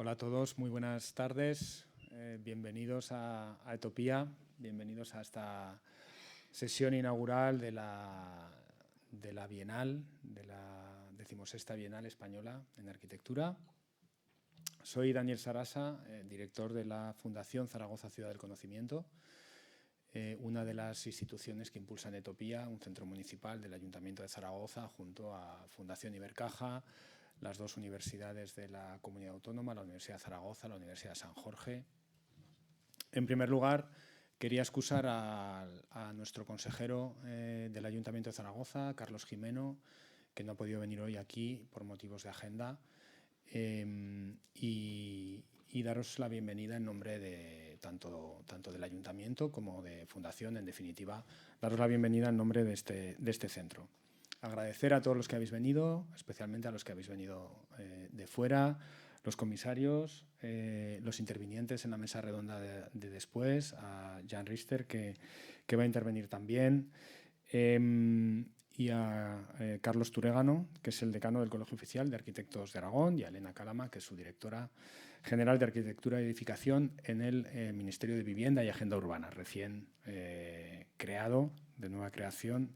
Hola a todos, muy buenas tardes. Bienvenidos a Etopía, bienvenidos a esta sesión inaugural de la Bienal, de la 16ª Bienal Española en Arquitectura. Soy Daniel Sarasa, director de la Fundación Zaragoza Ciudad del Conocimiento, una de las instituciones que impulsan Etopía, un centro municipal del Ayuntamiento de Zaragoza, junto a Fundación Ibercaja, las dos universidades de la Comunidad Autónoma, la Universidad de Zaragoza, la Universidad de San Jorge. En primer lugar, quería excusar a nuestro consejero del Ayuntamiento de Zaragoza, Carlos Jimeno, que no ha podido venir hoy aquí por motivos de agenda, y daros la bienvenida en nombre de tanto del Ayuntamiento como de Fundación, en definitiva, daros la bienvenida en nombre de este centro. Agradecer a todos los que habéis venido, especialmente a los que habéis venido de fuera, los comisarios, los intervinientes en la mesa redonda de después, a Jan Richter, que va a intervenir también, y a Carlos Turegano, que es el decano del Colegio Oficial de Arquitectos de Aragón, y a Elena Calama, que es su directora general de Arquitectura y Edificación en el Ministerio de Vivienda y Agenda Urbana, recién creado, de nueva creación,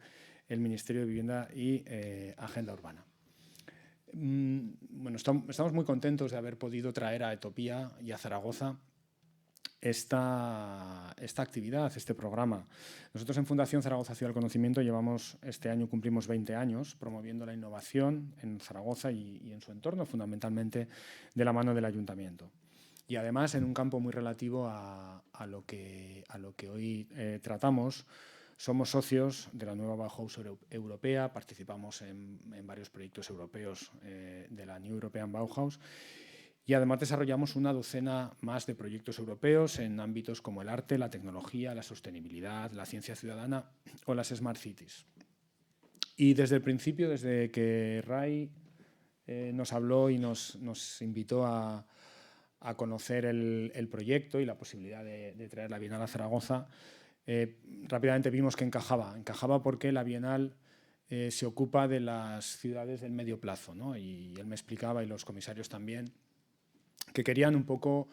el Ministerio de Vivienda y Agenda Urbana. Bueno, estamos muy contentos de haber podido traer a Etopía y a Zaragoza esta actividad, este programa. Nosotros en Fundación Zaragoza Ciudad del Conocimiento este año cumplimos 20 años promoviendo la innovación en Zaragoza y en su entorno, fundamentalmente de la mano del Ayuntamiento. Y además en un campo muy relativo a lo que hoy tratamos. Somos socios de la nueva Bauhaus Europea, participamos en varios proyectos europeos de la New European Bauhaus y además desarrollamos una docena más de proyectos europeos en ámbitos como el arte, la tecnología, la sostenibilidad, la ciencia ciudadana o las Smart Cities. Y desde el principio, desde que RAI nos habló y nos invitó a conocer el proyecto y la posibilidad de traer la Bienal a Zaragoza, rápidamente vimos que encajaba porque la Bienal se ocupa de las ciudades del medio plazo, ¿no? Y él me explicaba, y los comisarios también, que querían un poco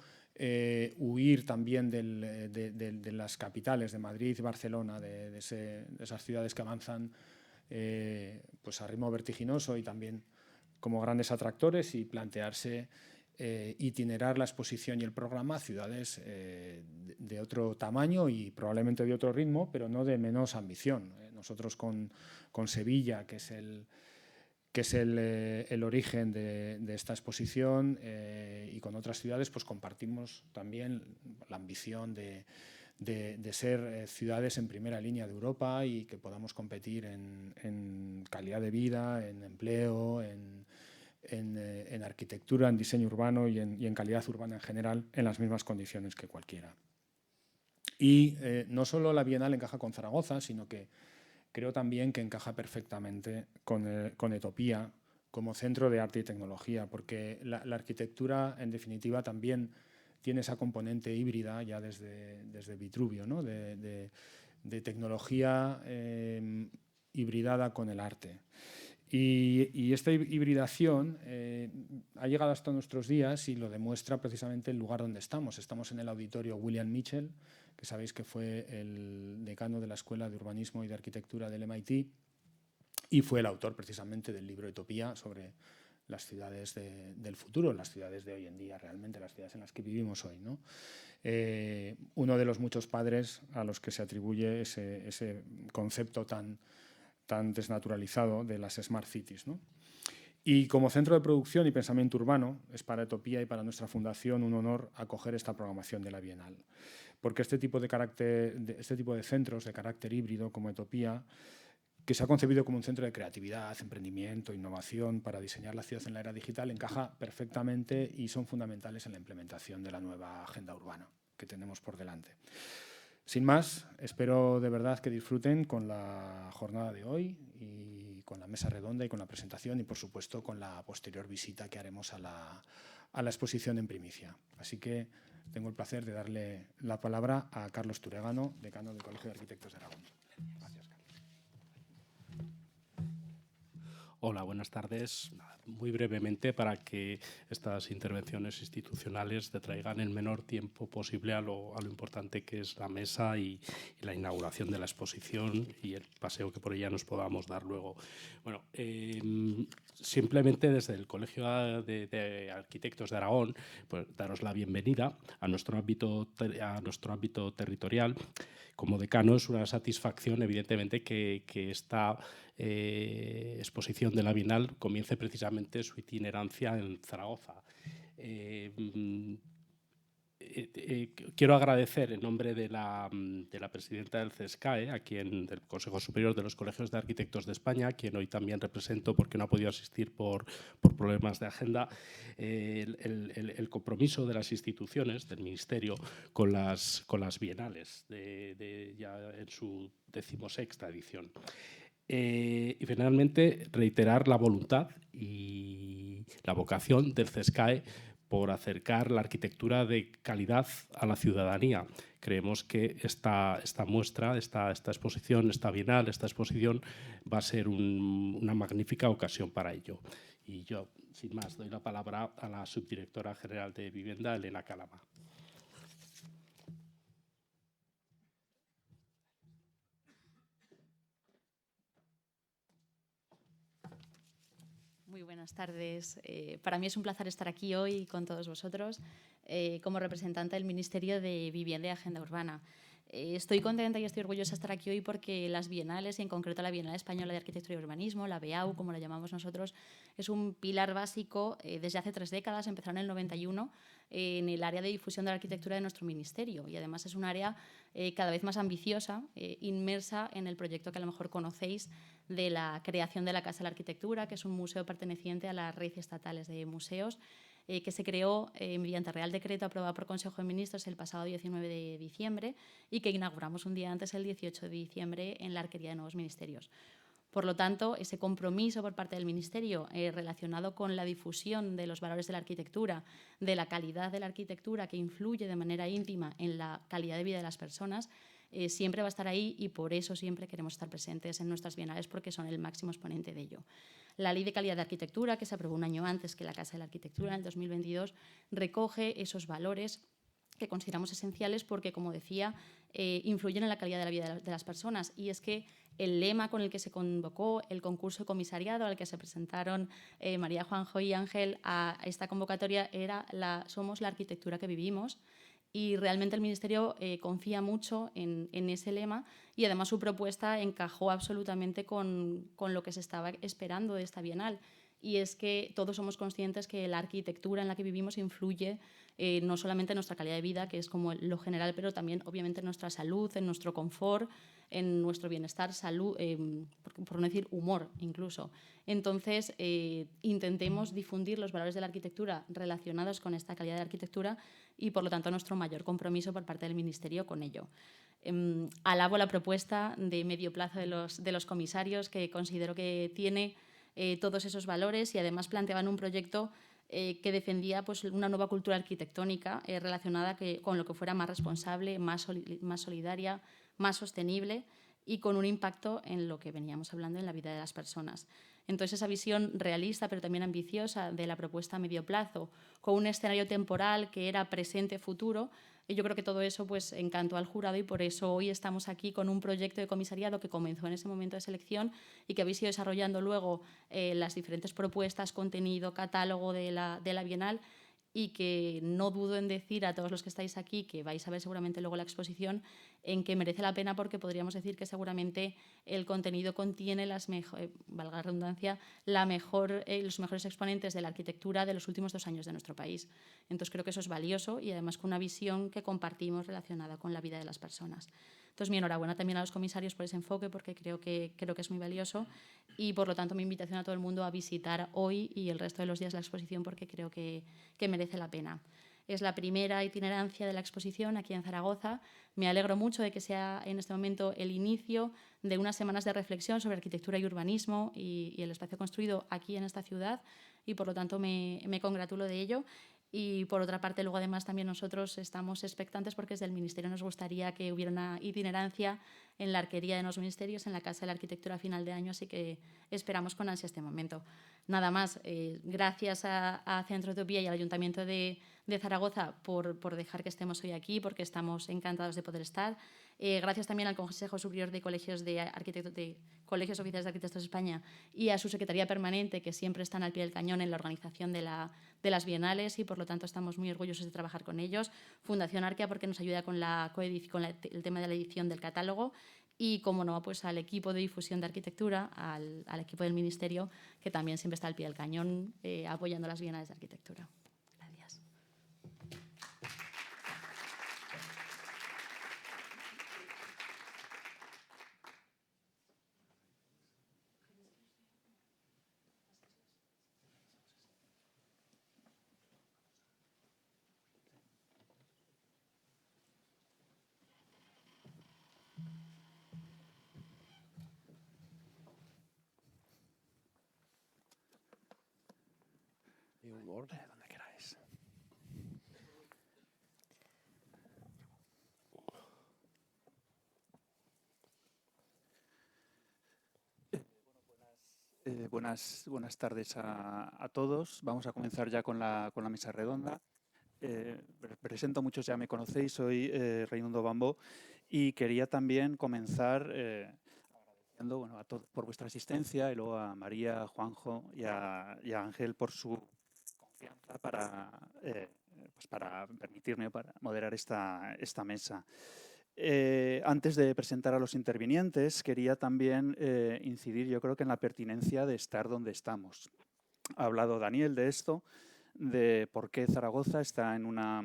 huir también de las capitales, de Madrid y Barcelona, de esas ciudades que avanzan pues a ritmo vertiginoso y también como grandes atractores, y plantearse itinerar la exposición y el programa a ciudades de otro tamaño y probablemente de otro ritmo, pero no de menos ambición. Nosotros con Sevilla, que es el origen de esta exposición, y con otras ciudades, pues compartimos también la ambición de ser ciudades en primera línea de Europa y que podamos competir en calidad de vida, en empleo, en arquitectura, en diseño urbano y en calidad urbana en general, en las mismas condiciones que cualquiera. Y no solo la Bienal encaja con Zaragoza, sino que creo también que encaja perfectamente con Etopía como centro de arte y tecnología, porque la arquitectura, en definitiva, también tiene esa componente híbrida ya desde Vitruvio, ¿no? de tecnología hibridada con el arte. Y esta hibridación ha llegado hasta nuestros días y lo demuestra precisamente el lugar donde estamos. Estamos en el auditorio William Mitchell, que sabéis que fue el decano de la Escuela de Urbanismo y de Arquitectura del MIT y fue el autor precisamente del libro Etopía sobre las ciudades del futuro, las ciudades de hoy en día, realmente las ciudades en las que vivimos hoy, ¿no? Uno de los muchos padres a los que se atribuye ese concepto tan desnaturalizado de las Smart Cities, ¿no? Y como centro de producción y pensamiento urbano, es para Etopía y para nuestra fundación un honor acoger esta programación de la Bienal, porque este tipo de centros de carácter híbrido como Etopía, que se ha concebido como un centro de creatividad, emprendimiento, innovación para diseñar la ciudad en la era digital, encaja perfectamente y son fundamentales en la implementación de la nueva agenda urbana que tenemos por delante. Sin más, espero de verdad que disfruten con la jornada de hoy y con la mesa redonda y con la presentación y, por supuesto, con la posterior visita que haremos a la exposición en primicia. Así que tengo el placer de darle la palabra a Carlos Turegano, decano del Colegio de Arquitectos de Aragón. Gracias, Carlos. Hola, buenas tardes. Muy brevemente, para que estas intervenciones institucionales te traigan el menor tiempo posible a lo importante que es la mesa y la inauguración de la exposición y el paseo que por ella nos podamos dar luego. Bueno, simplemente desde el Colegio de Arquitectos de Aragón, pues daros la bienvenida a nuestro ámbito territorial. Como decano es una satisfacción, evidentemente, que esta exposición de la Bienal comience precisamente su itinerancia en Zaragoza. Quiero agradecer en nombre de la presidenta del CESCAE, del Consejo Superior de los Colegios de Arquitectos de España, a quien hoy también represento porque no ha podido asistir por problemas de agenda, el compromiso de las instituciones, del Ministerio, con las bienales, ya en su 16ª edición. Y finalmente, reiterar la voluntad y la vocación del CESCAE por acercar la arquitectura de calidad a la ciudadanía. Creemos que esta muestra, esta exposición, esta bienal, esta exposición va a ser una magnífica ocasión para ello. Y yo, sin más, doy la palabra a la subdirectora general de Vivienda, Elena Calama. Muy buenas tardes. Para mí es un placer estar aquí hoy con todos vosotros como representante del Ministerio de Vivienda y Agenda Urbana. Estoy contenta y estoy orgullosa de estar aquí hoy porque las bienales, y en concreto la Bienal Española de Arquitectura y Urbanismo, la BEAU, como la llamamos nosotros, es un pilar básico desde hace 3 décadas, empezaron en el 91, en el área de difusión de la arquitectura de nuestro ministerio, y además es un área cada vez más ambiciosa, inmersa en el proyecto que a lo mejor conocéis de la creación de la Casa de la Arquitectura, que es un museo perteneciente a la Red Estatales de Museos, que se creó mediante Real Decreto aprobado por Consejo de Ministros el pasado 19 de diciembre y que inauguramos un día antes, el 18 de diciembre, en la Arquería de Nuevos Ministerios. Por lo tanto, ese compromiso por parte del Ministerio relacionado con la difusión de los valores de la arquitectura, de la calidad de la arquitectura que influye de manera íntima en la calidad de vida de las personas, siempre va a estar ahí, y por eso siempre queremos estar presentes en nuestras bienales, porque son el máximo exponente de ello. La Ley de Calidad de Arquitectura, que se aprobó un año antes que la Casa de la Arquitectura, en el 2022, recoge esos valores que consideramos esenciales porque, como decía, influyen en la calidad de la vida de las personas. Y es que el lema con el que se convocó el concurso de comisariado al que se presentaron María, Juanjo y Ángel a esta convocatoria era «Somos la arquitectura que vivimos». Y realmente el Ministerio confía mucho en ese lema, y además su propuesta encajó absolutamente con lo que se estaba esperando de esta Bienal. Y es que todos somos conscientes que la arquitectura en la que vivimos influye no solamente en nuestra calidad de vida, que es como lo general, pero también obviamente en nuestra salud, en nuestro confort, en nuestro bienestar, salud, por no decir humor incluso. Entonces, intentemos difundir los valores de la arquitectura relacionados con esta calidad de arquitectura, y por lo tanto nuestro mayor compromiso por parte del Ministerio con ello. Alabo la propuesta de medio plazo de los comisarios, que considero que tiene todos esos valores, y además planteaban un proyecto que defendía pues, una nueva cultura arquitectónica relacionada con lo que fuera más responsable, más solidaria, más sostenible y con un impacto en lo que veníamos hablando en la vida de las personas. Entonces, esa visión realista pero también ambiciosa de la propuesta a medio plazo, con un escenario temporal que era presente-futuro, y yo creo que todo eso pues, encantó al jurado, y por eso hoy estamos aquí con un proyecto de comisariado que comenzó en ese momento de selección y que habéis ido desarrollando luego las diferentes propuestas, contenido, catálogo de la Bienal, y que no dudo en decir a todos los que estáis aquí, que vais a ver seguramente luego la exposición, en que merece la pena, porque podríamos decir que seguramente el contenido contiene valga la redundancia, los mejores exponentes de la arquitectura de los últimos 2 años de nuestro país. Entonces creo que eso es valioso, y además con una visión que compartimos relacionada con la vida de las personas. Entonces, mi enhorabuena también a los comisarios por ese enfoque, porque creo que es muy valioso, y por lo tanto mi invitación a todo el mundo a visitar hoy y el resto de los días la exposición, porque creo que merece la pena. Es la primera itinerancia de la exposición aquí en Zaragoza. Me alegro mucho de que sea en este momento el inicio de unas semanas de reflexión sobre arquitectura y urbanismo y el espacio construido aquí en esta ciudad, y por lo tanto me congratulo de ello. Y por otra parte, luego además también nosotros estamos expectantes porque desde el Ministerio nos gustaría que hubiera una itinerancia en la arquería de los ministerios, en la Casa de la Arquitectura a final de año, así que esperamos con ansia este momento. Nada más, gracias a Centro Utopía y al Ayuntamiento de Zaragoza por dejar que estemos hoy aquí, porque estamos encantados de poder estar. Gracias también al Consejo Superior de Colegios de Arquitectos, de Colegios Oficiales de Arquitectos de España y a su Secretaría Permanente, que siempre están al pie del cañón en la organización de las bienales y, por lo tanto, estamos muy orgullosos de trabajar con ellos. Fundación Arquea, porque nos ayuda con el tema de la edición del catálogo y, como no, pues al equipo de difusión de arquitectura, al equipo del Ministerio, que también siempre está al pie del cañón apoyando las bienales de arquitectura. Gracias. Donde queráis. Buenas tardes a todos. Vamos a comenzar ya con la mesa redonda. Presento, muchos ya me conocéis, soy Raimundo Bambó y quería también comenzar agradeciendo a todos por vuestra asistencia y luego a María, a Juanjo y a Ángel por su confianza para permitirme para moderar esta mesa. Antes de presentar a los intervinientes, quería también incidir, yo creo que en la pertinencia de estar donde estamos. Ha hablado Daniel de esto, de por qué Zaragoza está en una...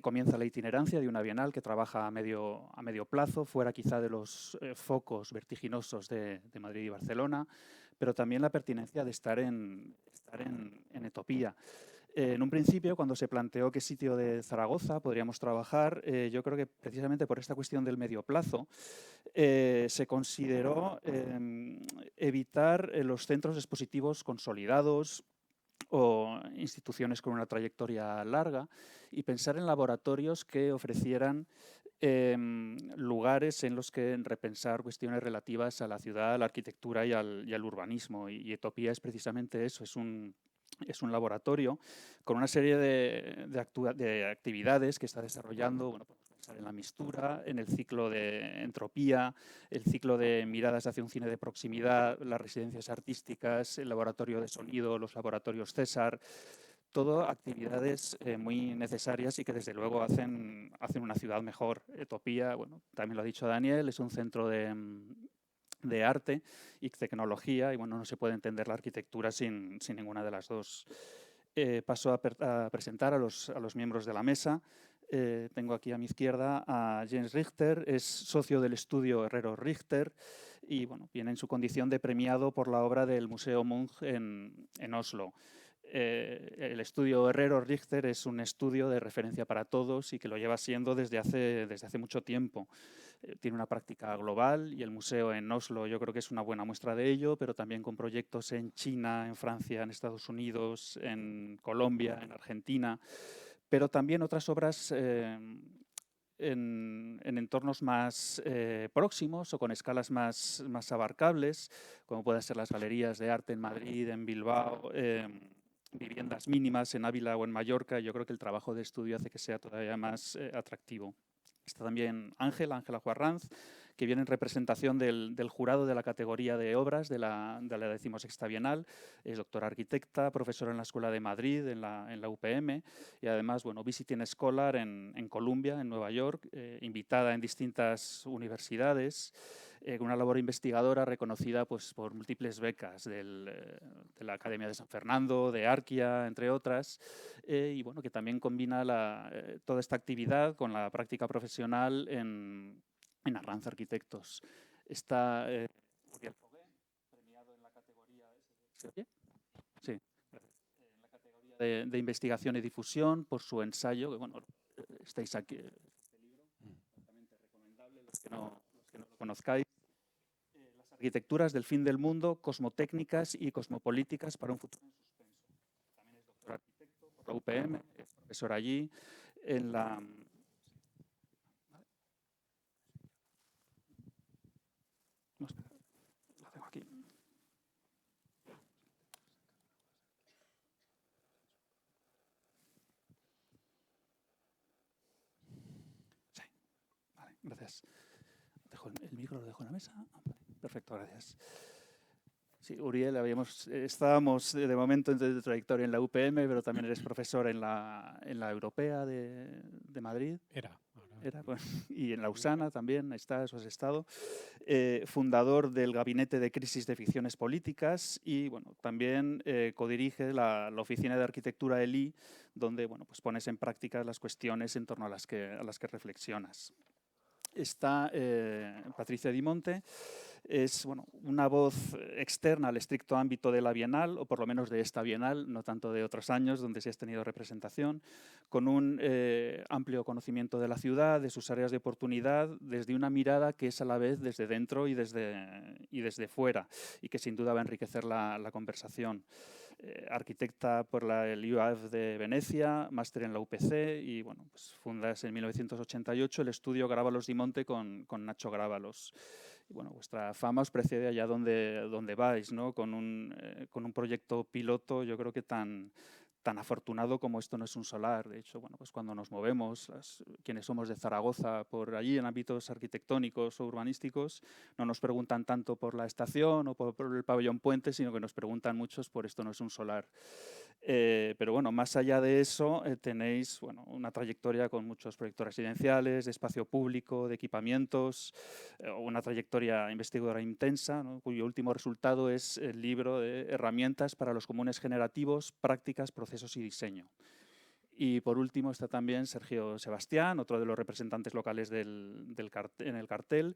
comienza la itinerancia de una bienal que trabaja a medio plazo, fuera quizá de los focos vertiginosos de Madrid y Barcelona, pero también la pertinencia de estar en Etopía. En un principio, cuando se planteó qué sitio de Zaragoza podríamos trabajar, yo creo que precisamente por esta cuestión del medio plazo, se consideró evitar los centros expositivos consolidados o instituciones con una trayectoria larga y pensar en laboratorios que ofrecieran lugares en los que repensar cuestiones relativas a la ciudad, a la arquitectura y al urbanismo. Y Etopía es precisamente eso, es un laboratorio con una serie de actividades que está desarrollando, podemos pensar en la mistura, en el ciclo de entropía, el ciclo de miradas hacia un cine de proximidad, las residencias artísticas, el laboratorio de sonido, los laboratorios César, todo actividades muy necesarias y que desde luego hacen una ciudad mejor. Etopía, también lo ha dicho Daniel, es un centro de arte y tecnología y no se puede entender la arquitectura sin ninguna de las dos. Paso a presentar a los miembros de la mesa. Tengo aquí a mi izquierda a Jens Richter, es socio del estudio Herrero Richter y viene en su condición de premiado por la obra del Museo Munch en Oslo. El estudio Herrero Richter es un estudio de referencia para todos y que lo lleva siendo desde hace mucho tiempo. Tiene una práctica global y el museo en Oslo yo creo que es una buena muestra de ello, pero también con proyectos en China, en Francia, en Estados Unidos, en Colombia, en Argentina, pero también otras obras en entornos más próximos o con escalas más abarcables, como pueden ser las galerías de arte en Madrid, en Bilbao, viviendas mínimas en Ávila o en Mallorca. Yo creo que el trabajo de estudio hace que sea todavía más atractivo. Está también Ángela Juarranz, que viene en representación del jurado de la categoría de obras de la 16ª Bienal. Es doctora arquitecta, profesora en la Escuela de Madrid, en la UPM, y además, visiting scholar en Columbia, en Nueva York, invitada en distintas universidades, una labor investigadora reconocida por múltiples becas de la Academia de San Fernando, de Arquia, entre otras, y que también combina toda esta actividad con la práctica profesional en Arranz Arquitectos. Está Uriel Fogué, premiado en la categoría en la categoría de investigación y difusión por su ensayo, que estáis aquí, este libro, altamente recomendable, los que no lo conozcáis. Las arquitecturas del fin del mundo, cosmotécnicas y cosmopolíticas para un futuro en suspenso. También es doctor arquitecto por la UPM, es profesor allí, en la... No, espera, la tengo aquí. Sí, vale, gracias. El micro lo dejo en la mesa. Perfecto, gracias. Sí, Uriel, estábamos de momento en tu trayectoria en la UPM, pero también eres profesor en la Europea de Madrid. Era, bueno, y en la USANA también has estado. Fundador del Gabinete de Crisis de Ficciones Políticas y bueno, también codirige la Oficina de Arquitectura ELI, donde bueno, pues pones en práctica las cuestiones en torno a las que reflexionas. Está Patricia Di Monte. Es bueno, una voz externa al estricto ámbito de la Bienal, o por lo menos de esta Bienal, no tanto de otros años donde sí has tenido representación, con un amplio conocimiento de la ciudad, de sus áreas de oportunidad, desde una mirada que es a la vez desde dentro y desde fuera, y que sin duda va a enriquecer la conversación. Arquitecta por el IUAV de Venecia, máster en la UPC y bueno, pues fundas en 1988 el estudio Grábalos Di Monte con Nacho Grábalos. Y bueno, vuestra fama os precede allá donde vais, ¿no? Con un proyecto piloto, yo creo que tan afortunado como esto no es un solar. De hecho, bueno, pues cuando nos movemos, quienes somos de Zaragoza, por allí en ámbitos arquitectónicos o urbanísticos, no nos preguntan tanto por la estación o por el pabellón puente, sino que nos preguntan muchos por esto no es un solar. Pero bueno, más allá de eso, tenéis bueno, una trayectoria con muchos proyectos residenciales, de espacio público, de equipamientos, una trayectoria investigadora intensa, ¿no? Cuyo último resultado es el libro de Herramientas para los comunes generativos, prácticas, procesos y diseño. Y por último está también Sergio Sebastián, otro de los representantes locales en el cartel,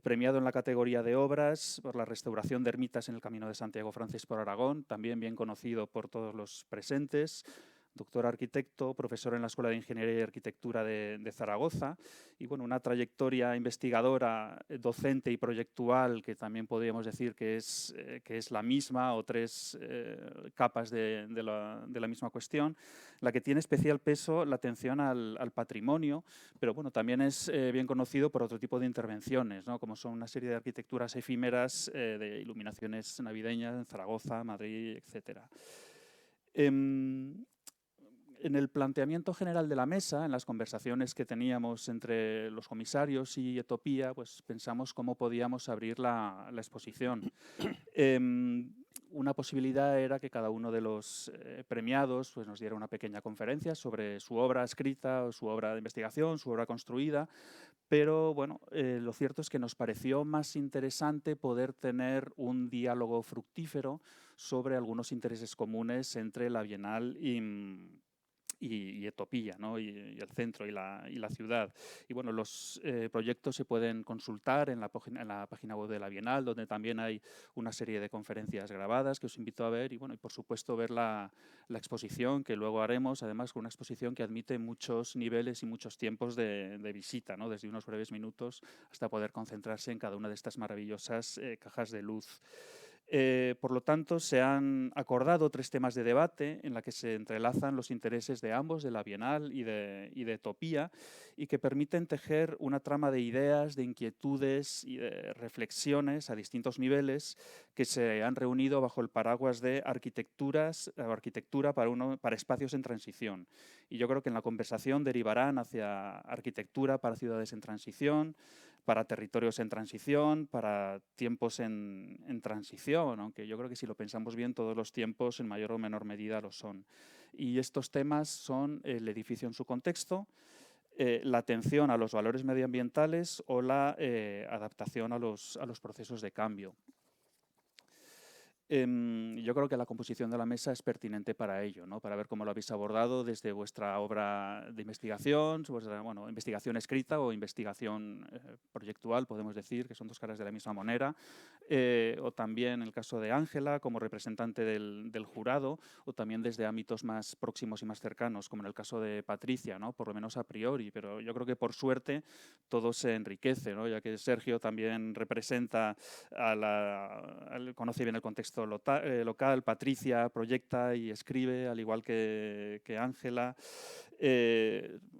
premiado en la categoría de obras por la restauración de ermitas en el Camino de Santiago Francés por Aragón, también bien conocido por todos los presentes. Doctor arquitecto, profesor en la Escuela de Ingeniería y Arquitectura de Zaragoza y bueno, una trayectoria investigadora, docente y proyectual que también podríamos decir que es la misma o tres capas de la misma cuestión, la que tiene especial peso la atención al patrimonio, pero bueno, también es bien conocido por otro tipo de intervenciones, ¿no? Como son una serie de arquitecturas efímeras de iluminaciones navideñas en Zaragoza, Madrid, etcétera. En el planteamiento general de la mesa, en las conversaciones que teníamos entre los comisarios y Etopía, pues pensamos cómo podíamos abrir la exposición. Una posibilidad era que cada uno de los premiados pues, nos diera una pequeña conferencia sobre su obra escrita, o su obra de investigación, su obra construida, pero bueno, lo cierto es que nos pareció más interesante poder tener un diálogo fructífero sobre algunos intereses comunes entre la Bienal y Etopía, ¿no? y el centro y la ciudad. Y bueno, los proyectos se pueden consultar en la página web de la Bienal, donde también hay una serie de conferencias grabadas que os invito a ver y bueno, y por supuesto ver la exposición que luego haremos, además con una exposición que admite muchos niveles y muchos tiempos de visita, ¿no? Desde unos breves minutos hasta poder concentrarse en cada una de estas maravillosas cajas de luz. Por lo tanto, se han acordado 3 temas de debate en la que se entrelazan los intereses de ambos, de la Bienal y de Etopía, y que permiten tejer una trama de ideas, de inquietudes y de reflexiones a distintos niveles que se han reunido bajo el paraguas de arquitectura para espacios en transición. Y yo creo que en la conversación derivarán hacia arquitectura para ciudades en transición, para territorios en transición, para tiempos en transición, aunque yo creo que si lo pensamos bien, todos los tiempos en mayor o menor medida lo son. Y estos temas son el edificio en su contexto, la atención a los valores medioambientales o la adaptación a los procesos de cambio. Yo creo que la composición de la mesa es pertinente para ello, ¿no? Para ver cómo lo habéis abordado desde vuestra obra de investigación, vuestra investigación escrita o investigación proyectual, podemos decir, que son 2 caras de la misma moneda, o también el caso de Ángela como representante del jurado, o también desde ámbitos más próximos y más cercanos, como en el caso de Patricia, ¿no? Por lo menos a priori, pero yo creo que por suerte todo se enriquece, ¿no? Ya que Sergio también representa conoce bien el contexto ámbito local. Patricia proyecta y escribe, al igual que Ángela,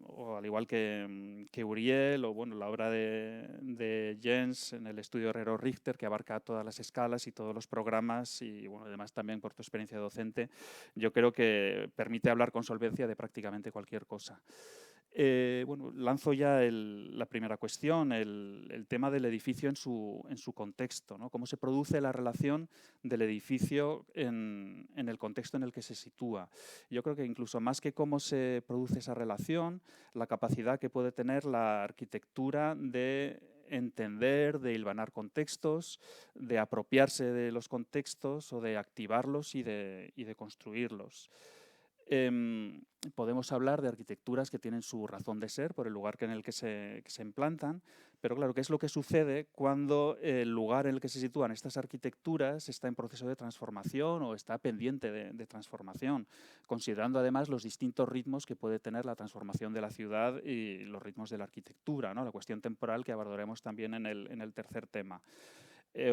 o al igual que Uriel, o bueno, la obra de Jens en el estudio Herrero Richter, que abarca todas las escalas y todos los programas, y bueno, además también por tu experiencia docente, yo creo que permite hablar con solvencia de prácticamente cualquier cosa. Bueno, lanzo ya la primera cuestión, el tema del edificio en su contexto, ¿no? Cómo se produce la relación del edificio en el contexto en el que se sitúa. Yo creo que incluso más que cómo se produce esa relación, la capacidad que puede tener la arquitectura de entender, de hilvanar contextos, de apropiarse de los contextos o de activarlos y de construirlos. Podemos hablar de arquitecturas que tienen su razón de ser por el lugar en el que se implantan, pero claro, ¿qué es lo que sucede cuando el lugar en el que se sitúan estas arquitecturas está en proceso de transformación o está pendiente de transformación, considerando además los distintos ritmos que puede tener la transformación de la ciudad y los ritmos de la arquitectura, ¿no? La cuestión temporal que abordaremos también en el tercer tema.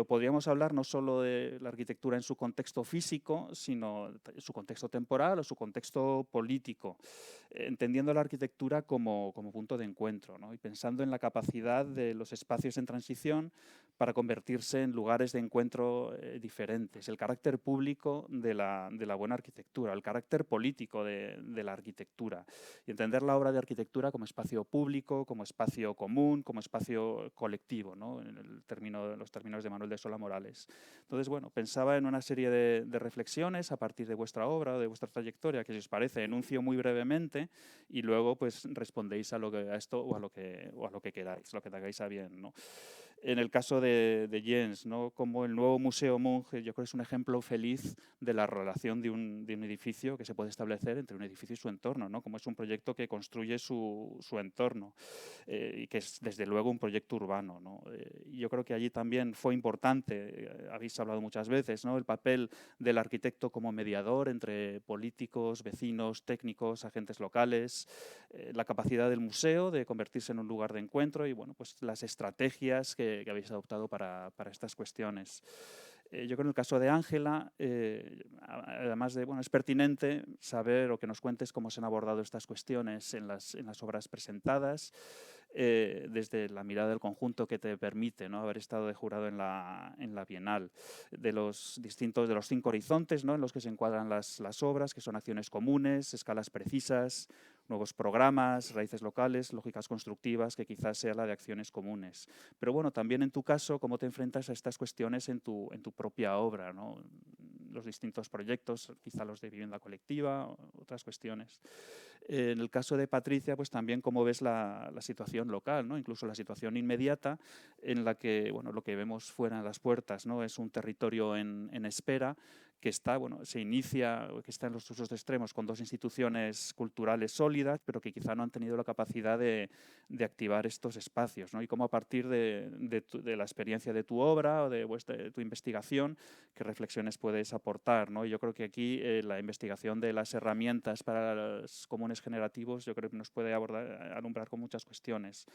Podríamos hablar no solo de la arquitectura en su contexto físico, sino su contexto temporal o su contexto político, entendiendo la arquitectura como punto de encuentro, ¿no? Y pensando en la capacidad de los espacios en transición para convertirse en lugares de encuentro diferentes, el carácter público de la buena arquitectura, el carácter político de la arquitectura, y entender la obra de arquitectura como espacio público, como espacio común, como espacio colectivo, ¿no? En los términos de Manuel de Sola Morales. Entonces, bueno, pensaba en una serie de reflexiones a partir de vuestra obra o de vuestra trayectoria, que si os parece, enuncio muy brevemente y luego pues respondéis a esto o a lo que queráis, lo que tengáis a bien, ¿no? En el caso de Jens, ¿no? Como el nuevo Museo Munch, yo creo que es un ejemplo feliz de la relación de un edificio que se puede establecer entre un edificio y su entorno, ¿no? Como es un proyecto que construye su entorno y que es desde luego un proyecto urbano, ¿no? Yo creo que allí también fue importante, habéis hablado muchas veces, ¿no? El papel del arquitecto como mediador entre políticos, vecinos, técnicos, agentes locales, la capacidad del museo de convertirse en un lugar de encuentro y bueno, pues las estrategias que habéis adoptado para estas cuestiones. Yo creo que en el caso de Ángela, además de, bueno, es pertinente saber o que nos cuentes cómo se han abordado estas cuestiones en las obras presentadas, desde la mirada del conjunto que te permite, ¿no? Haber estado de jurado en la Bienal, de los 5 horizontes, ¿no? En los que se encuadran las obras, que son acciones comunes, escalas precisas, nuevos programas, raíces locales, lógicas constructivas, que quizás sea la de acciones comunes. Pero bueno, también en tu caso, ¿cómo te enfrentas a estas cuestiones en tu propia obra, ¿no? Los distintos proyectos, quizá los de vivienda colectiva, otras cuestiones. En el caso de Patricia, pues también cómo ves la situación local, ¿no? Incluso la situación inmediata en la que, bueno, lo que vemos fuera de las puertas, ¿no? Es un territorio en espera que está, bueno, se inicia, que está en los usos extremos con 2 instituciones culturales sólidas, pero que quizá no han tenido la capacidad de activar estos espacios, ¿no? Y cómo a partir de la experiencia de tu obra o de tu investigación, qué reflexiones puedes aportar, ¿no? Y yo creo que aquí la investigación de las herramientas para los comunes generativos, yo creo que nos puede alumbrar con muchas cuestiones.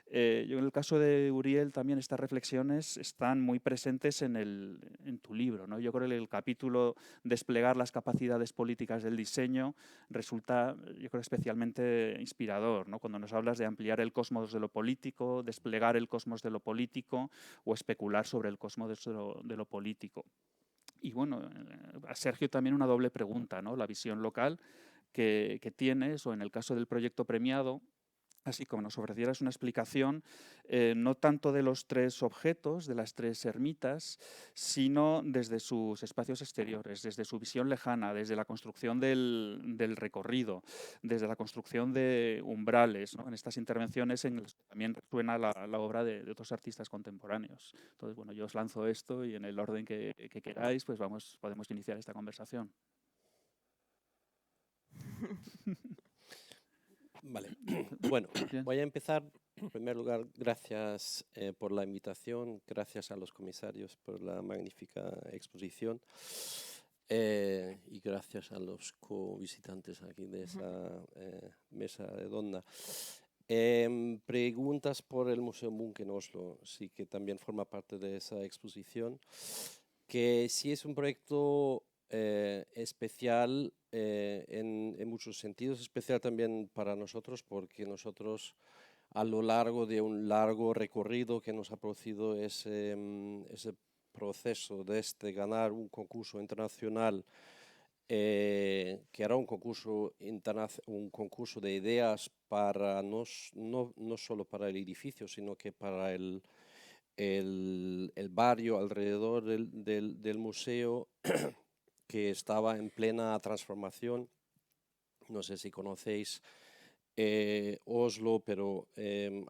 Yo en el caso de Uriel también estas reflexiones están muy presentes en tu libro, ¿no? Yo creo que el capítulo desplegar las capacidades políticas del diseño resulta, yo creo, especialmente inspirador, ¿no? Cuando nos hablas de ampliar el cosmos de lo político, desplegar el cosmos de lo político o especular sobre el cosmos de lo político. Y bueno, a Sergio también una doble pregunta, ¿no? La visión local que tienes, o en el caso del proyecto premiado, así como nos ofrecieras una explicación no tanto de los 3 objetos, de las 3 ermitas, sino desde sus espacios exteriores, desde su visión lejana, desde la construcción del recorrido, desde la construcción de umbrales, ¿no? En estas intervenciones en las que también suena la obra de otros artistas contemporáneos. Entonces, bueno, yo os lanzo esto y en el orden que queráis, pues podemos iniciar esta conversación. Vale, bueno, voy a empezar. En primer lugar, gracias por la invitación, gracias a los comisarios por la magnífica exposición y gracias a los co-visitantes aquí de esa mesa redonda. Preguntas por el Museo Munch en Oslo, sí que también forma parte de esa exposición, que sí es un proyecto especial en muchos sentidos, especial también para nosotros, porque nosotros a lo largo de un largo recorrido que nos ha producido ese proceso de ganar un concurso internacional, que era un concurso de ideas para no solo para el edificio, sino que para el barrio alrededor del museo, que estaba en plena transformación. No sé si conocéis Oslo, pero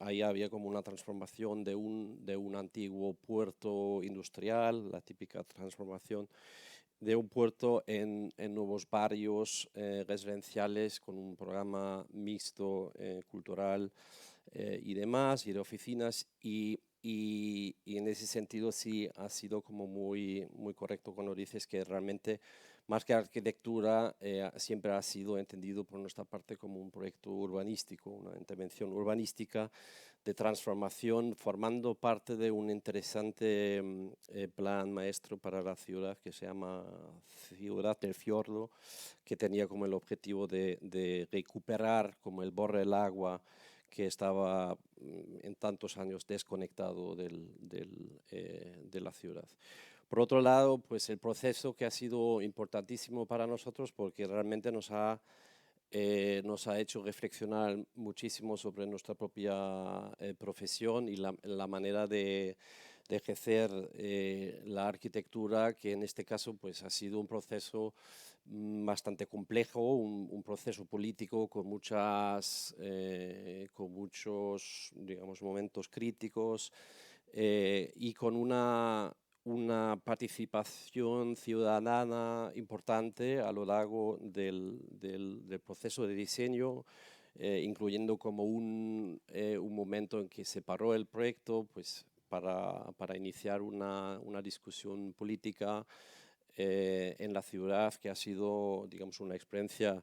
ahí había como una transformación de un antiguo puerto industrial, la típica transformación de un puerto en nuevos barrios residenciales con un programa mixto cultural y demás, y de oficinas, y en ese sentido sí ha sido como muy correcto cuando dices que realmente más que arquitectura siempre ha sido entendido por nuestra parte como un proyecto urbanístico, una intervención urbanística de transformación, formando parte de un interesante plan maestro para la ciudad que se llama Ciudad del Fiordo, que tenía como el objetivo de recuperar como el borde del agua que estaba en tantos años desconectado de la ciudad. Por otro lado, pues el proceso que ha sido importantísimo para nosotros porque realmente nos ha hecho reflexionar muchísimo sobre nuestra propia profesión y la manera de ejercer la arquitectura, que en este caso pues, ha sido un proceso bastante complejo, un proceso político con muchos, digamos, momentos críticos y con una participación ciudadana importante a lo largo del proceso de diseño, incluyendo como un momento en que se paró el proyecto pues, para iniciar una discusión política en la ciudad, que ha sido, digamos, una experiencia.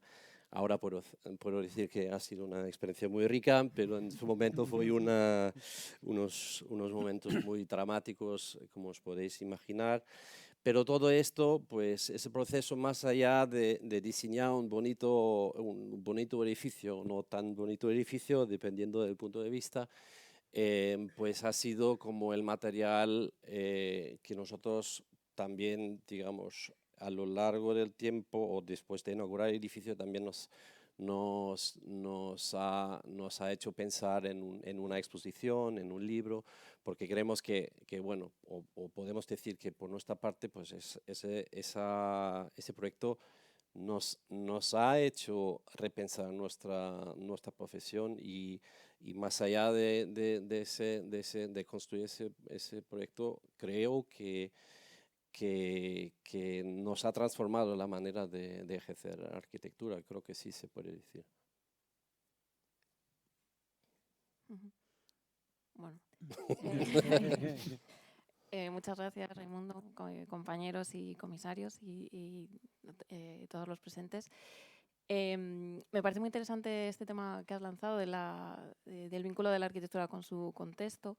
Ahora puedo decir que ha sido una experiencia muy rica, pero en su momento fue unos momentos muy dramáticos, como os podéis imaginar. Pero todo esto, pues ese proceso, más allá de diseñar un bonito edificio, no tan bonito edificio, dependiendo del punto de vista, pues ha sido como el material que nosotros también, digamos, a lo largo del tiempo o después de inaugurar el edificio también nos ha hecho pensar en una exposición, en un libro, porque creemos que bueno, o podemos decir que por nuestra parte, pues ese proyecto nos ha hecho repensar nuestra profesión y más allá de construir ese proyecto, creo que nos ha transformado la manera de ejercer arquitectura, creo que sí se puede decir. Bueno, muchas gracias, Raimundo, compañeros y comisarios y todos los presentes. Me parece muy interesante este tema que has lanzado del vínculo de la arquitectura con su contexto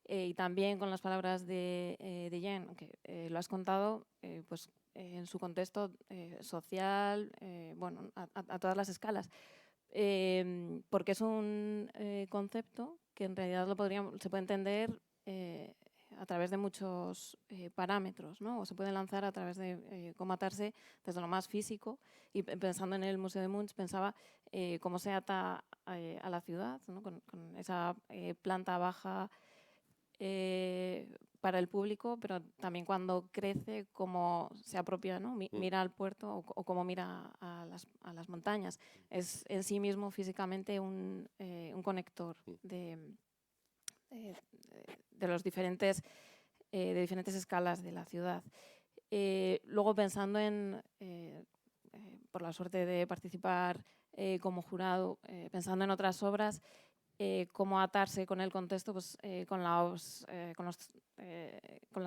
y también con las palabras de Jen, que lo has contado pues, en su contexto social, bueno, a todas las escalas. Porque es un concepto que en realidad se puede entender a través de muchos parámetros, ¿no? O se puede lanzar a través de cómo atarse desde lo más físico. Y pensando en el Museo de Munch, pensaba cómo se ata a la ciudad, ¿no? con esa planta baja para el público, pero también cuando crece, cómo se apropia, ¿no? Mira al puerto o cómo mira a las montañas. Es en sí mismo físicamente un conector de los diferentes escalas de la ciudad. Luego, pensando por la suerte de participar como jurado, pensando en otras obras, cómo atarse con el contexto, pues, con las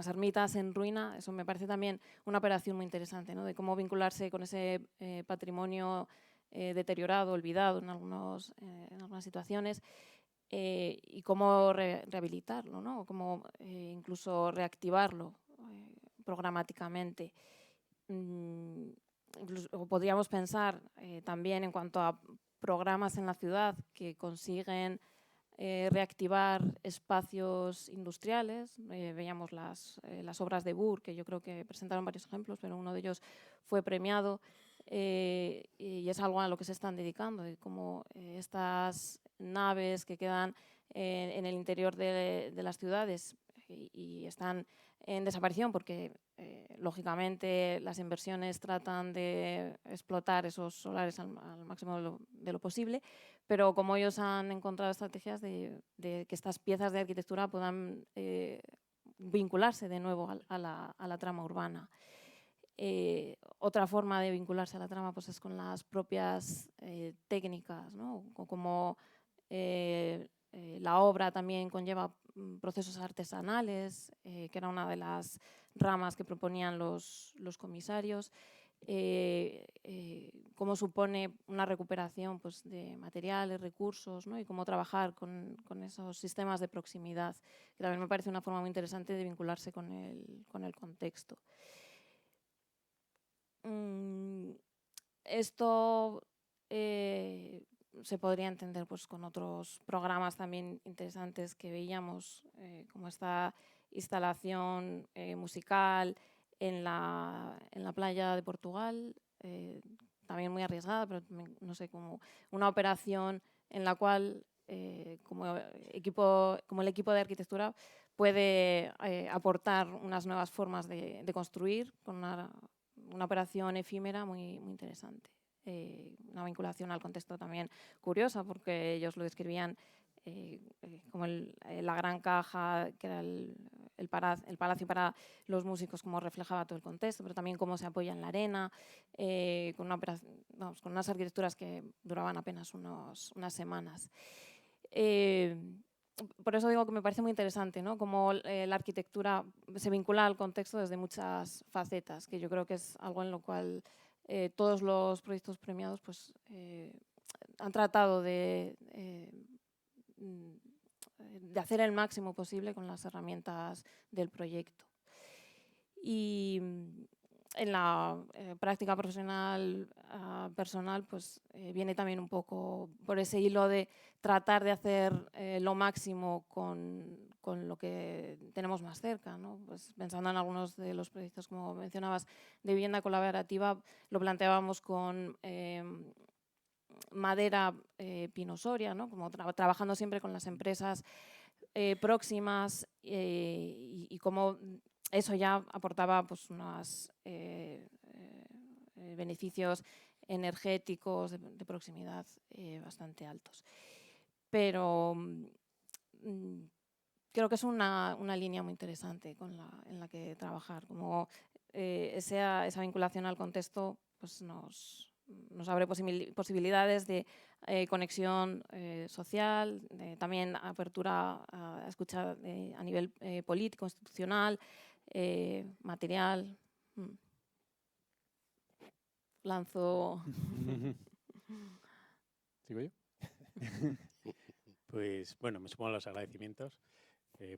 ermitas en ruina. Eso me parece también una operación muy interesante, ¿no? De cómo vincularse con ese patrimonio deteriorado, olvidado en algunas situaciones, y cómo rehabilitarlo, ¿no? O cómo incluso reactivarlo programáticamente. Incluso podríamos pensar también en cuanto a programas en la ciudad que consiguen reactivar espacios industriales. Veíamos las obras de Burr, que yo creo que presentaron varios ejemplos, pero uno de ellos fue premiado y es algo a lo que se están dedicando, como estas naves que quedan en el interior de las ciudades y están en desaparición porque lógicamente las inversiones tratan de explotar esos solares al máximo de lo posible, pero como ellos han encontrado estrategias de que estas piezas de arquitectura puedan vincularse de nuevo a la trama urbana. Otra forma de vincularse a la trama pues, es con las propias técnicas, ¿no? Como la obra también conlleva procesos artesanales, que era una de las ramas que proponían los comisarios, cómo supone una recuperación pues, de materiales, recursos, ¿no? Y cómo trabajar con esos sistemas de proximidad, que también me parece una forma muy interesante de vincularse con el contexto. Esto se podría entender pues, con otros programas también interesantes que veíamos, como esta instalación musical en la playa de Portugal, también muy arriesgada, pero no sé, como una operación en la cual como el equipo de arquitectura puede aportar unas nuevas formas de construir con una operación efímera muy interesante. Una vinculación al contexto también curiosa, porque ellos lo describían como la gran caja, que era el palacio para los músicos, como reflejaba todo el contexto, pero también cómo se apoya en la arena, con unas arquitecturas que duraban apenas unas semanas. Por eso digo que me parece muy interesante, ¿no? Cómo la arquitectura se vincula al contexto desde muchas facetas, que yo creo que es algo en lo cual todos los proyectos premiados pues, han tratado de hacer el máximo posible con las herramientas del proyecto. Y en la práctica profesional personal pues, viene también un poco por ese hilo de tratar de hacer lo máximo con lo que tenemos más cerca, ¿no? Pues pensando en algunos de los proyectos, como mencionabas, de vivienda colaborativa, lo planteábamos con madera pinosoria, ¿no? Como trabajando siempre con las empresas próximas y cómo eso ya aportaba pues, unos beneficios energéticos de proximidad bastante altos. Pero creo que es una línea muy interesante en la que trabajar, como esa vinculación al contexto pues, nos abre posibilidades de conexión social, también apertura a escuchar a nivel político, institucional, material. Lanzo. ¿Sigo yo? Pues bueno, me sumo a los agradecimientos.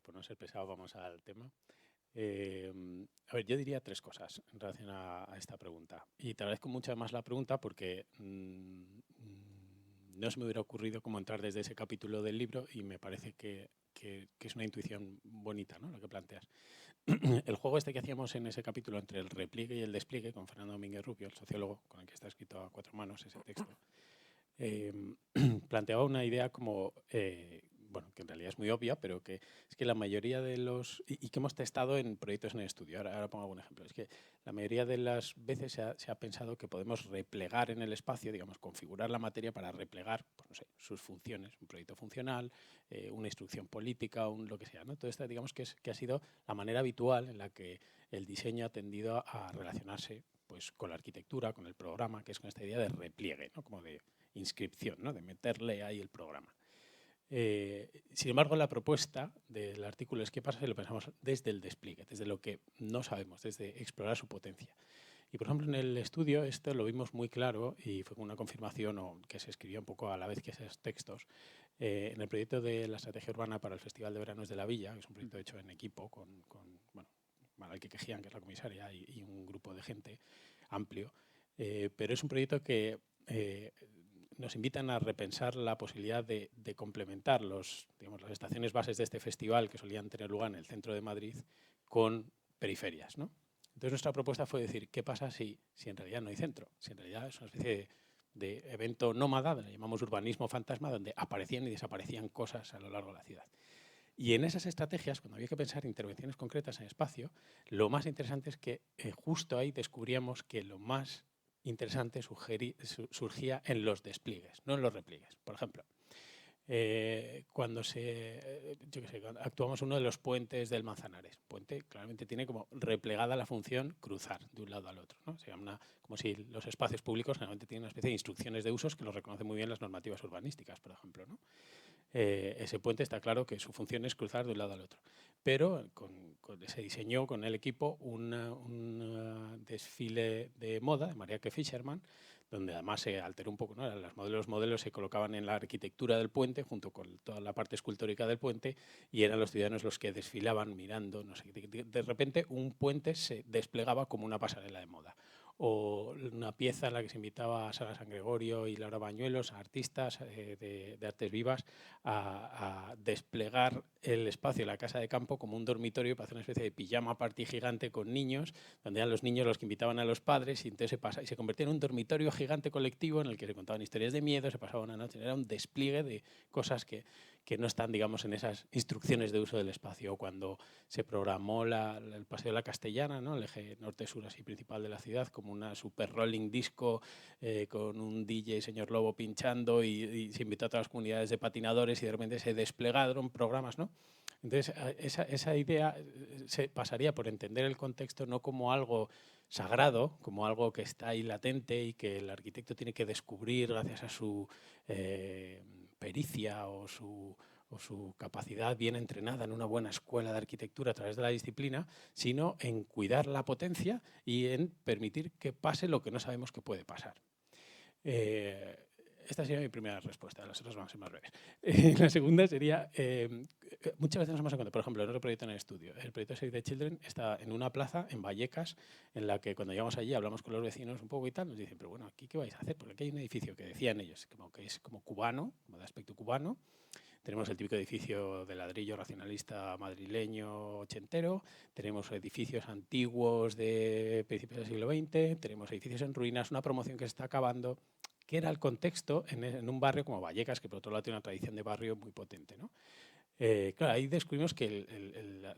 Por no ser pesado, vamos al tema. A ver, yo diría tres cosas en relación a esta pregunta. Y te agradezco mucho además la pregunta porque no se me hubiera ocurrido cómo entrar desde ese capítulo del libro y me parece que es una intuición bonita, ¿no? Lo que planteas. El juego este que hacíamos en ese capítulo entre el repliegue y el despliegue con Fernando Domínguez Rubio, el sociólogo con el que está escrito a cuatro manos ese texto, planteaba una idea como, bueno, que en realidad es muy obvia, pero que es que la mayoría de los, y que hemos testado en proyectos en el estudio, ahora pongo algún ejemplo, es que la mayoría de las veces se ha pensado que podemos replegar en el espacio, digamos, configurar la materia para replegar, pues no sé, sus funciones, un proyecto funcional, una instrucción política, lo que sea, ¿no? Todo esto, digamos, que ha sido la manera habitual en la que el diseño ha tendido a relacionarse pues, con la arquitectura, con el programa, que es con esta idea de repliegue, ¿no? Como de inscripción, ¿no? De meterle ahí el programa. Sin embargo, la propuesta del artículo es qué pasa si lo pensamos desde el despliegue, desde lo que no sabemos, desde explorar su potencia. Y, por ejemplo, en el estudio esto lo vimos muy claro y fue una confirmación que se escribió un poco a la vez que esos textos. En el proyecto de la estrategia urbana para el Festival de Veranos de la Villa, que es un proyecto hecho en equipo con Malalque Quejian, que es la comisaria, y un grupo de gente amplio. Pero es un proyecto que nos invitan a repensar la posibilidad de complementar las estaciones bases de este festival que solían tener lugar en el centro de Madrid con periferias, ¿no? Entonces nuestra propuesta fue decir, ¿qué pasa si en realidad no hay centro? Si en realidad es una especie de evento nómada, le llamamos urbanismo fantasma, donde aparecían y desaparecían cosas a lo largo de la ciudad. Y en esas estrategias, cuando había que pensar intervenciones concretas en espacio, lo más interesante es que justo ahí descubríamos que lo más interesante surgía en los despliegues, no en los repliegues. Por ejemplo, cuando actuamos uno de los puentes del Manzanares. Puente claramente tiene como replegada la función cruzar de un lado al otro, ¿no? Como si los espacios públicos generalmente tienen una especie de instrucciones de usos que lo reconocen muy bien las normativas urbanísticas, por ejemplo, ¿no? Ese puente está claro que su función es cruzar de un lado al otro. Pero se diseñó con el equipo un desfile de moda de Mariake Fischerman, donde además se alteró un poco, ¿no? Los modelos se colocaban en la arquitectura del puente junto con toda la parte escultórica del puente y eran los ciudadanos los que desfilaban mirando, no sé, de repente un puente se desplegaba como una pasarela de moda. O una pieza en la que se invitaba a Sara San Gregorio y Laura Bañuelos, a artistas de artes vivas, a desplegar el espacio de la casa de campo como un dormitorio para hacer una especie de pijama party gigante con niños, donde eran los niños los que invitaban a los padres y entonces se convertía en un dormitorio gigante colectivo en el que se contaban historias de miedo, se pasaba una noche, era un despliegue de cosas que no están, digamos, en esas instrucciones de uso del espacio. O cuando se programó el Paseo de la Castellana, ¿no? El eje norte-sur así principal de la ciudad, como una super rolling disco con un DJ señor Lobo pinchando y se invitó a todas las comunidades de patinadores y de repente se desplegaron programas, ¿no? Entonces, esa idea se pasaría por entender el contexto no como algo sagrado, como algo que está ahí latente y que el arquitecto tiene que descubrir gracias a su pericia o su capacidad bien entrenada en una buena escuela de arquitectura a través de la disciplina, sino en cuidar la potencia y en permitir que pase lo que no sabemos que puede pasar. Esta sería mi primera respuesta, las otras van a ser más breves. La segunda sería, muchas veces nos hemos encontrado, por ejemplo, en otro proyecto en el estudio, el proyecto Save the Children está en una plaza en Vallecas, en la que cuando llegamos allí hablamos con los vecinos un poco y tal, nos dicen, pero bueno, ¿aquí qué vais a hacer? Porque aquí hay un edificio que decían ellos, que es como cubano, como de aspecto cubano. Tenemos el típico edificio de ladrillo racionalista madrileño ochentero, tenemos edificios antiguos de principios del siglo XX, tenemos edificios en ruinas, una promoción que se está acabando, que era el contexto en un barrio como Vallecas, que por otro lado tiene una tradición de barrio muy potente, ¿no? Claro, ahí descubrimos que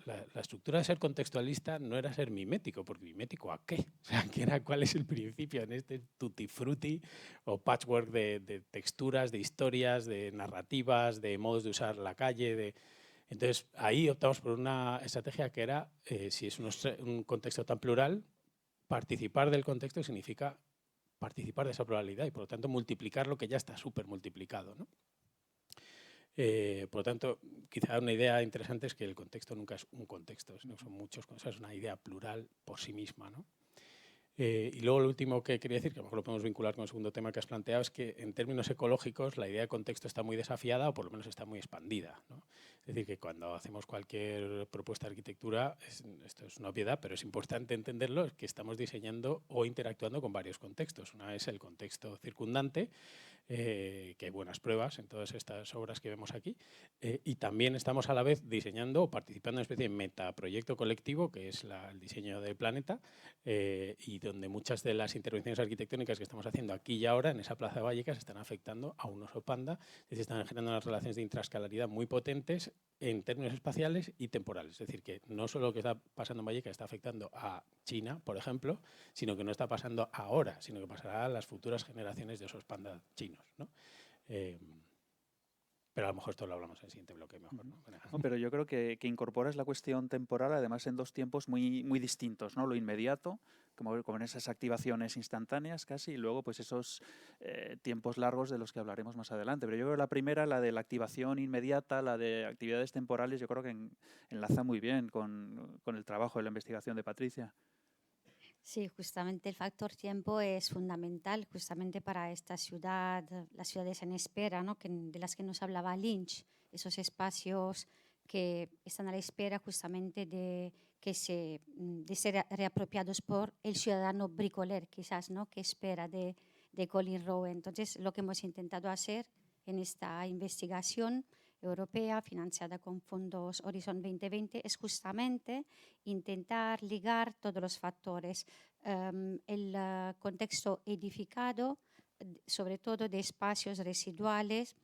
la estructura de ser contextualista no era ser mimético, porque mimético ¿a qué? O sea, ¿cuál es el principio en este tutti frutti o patchwork de texturas, de historias, de narrativas, de modos de usar la calle? Entonces, ahí optamos por una estrategia que era, si es un contexto tan plural, participar del contexto significa participar de esa pluralidad y, por lo tanto, multiplicar lo que ya está súper multiplicado, ¿no? Por lo tanto, quizá una idea interesante es que el contexto nunca es un contexto, sino que son muchos, es una idea plural por sí misma, ¿no? Y luego lo último que quería decir, que a lo mejor lo podemos vincular con el segundo tema que has planteado, es que en términos ecológicos la idea de contexto está muy desafiada o por lo menos está muy expandida, ¿no? Es decir, que cuando hacemos cualquier propuesta de arquitectura, esto es una obviedad, pero es importante entenderlo, es que estamos diseñando o interactuando con varios contextos. Una es el contexto circundante, que hay buenas pruebas en todas estas obras que vemos aquí, y también estamos a la vez diseñando o participando en una especie de metaproyecto colectivo, que es el diseño del planeta, y donde muchas de las intervenciones arquitectónicas que estamos haciendo aquí y ahora en esa plaza de Vallecas están afectando a un oso panda, es decir, están generando unas relaciones de intraescalaridad muy potentes en términos espaciales y temporales. Es decir, que no solo lo que está pasando en Vallecas está afectando a China, por ejemplo, sino que no está pasando ahora, sino que pasará a las futuras generaciones de osos panda chinos, ¿no? Pero a lo mejor esto lo hablamos en el siguiente bloque mejor, ¿no? No, pero yo creo que incorporas la cuestión temporal, además en dos tiempos muy, muy distintos, ¿no? Lo inmediato, como en esas activaciones instantáneas casi, y luego pues esos tiempos largos de los que hablaremos más adelante. Pero yo creo que la primera, la de la activación inmediata, la de actividades temporales, yo creo que enlaza muy bien con el trabajo de la investigación de Patricia. Sí, justamente el factor tiempo es fundamental justamente para esta ciudad, las ciudades en espera, ¿no? De las que nos hablaba Lynch, esos espacios que están a la espera justamente de de ser reapropiados por el ciudadano bricoler, quizás, ¿no? Que espera de Colin Rowe. Entonces, lo que hemos intentado hacer en esta investigación europea financiada con fondos Horizon 2020 es justamente intentar ligar todos los factores, el contexto edificado, sobre todo de espacios residuales,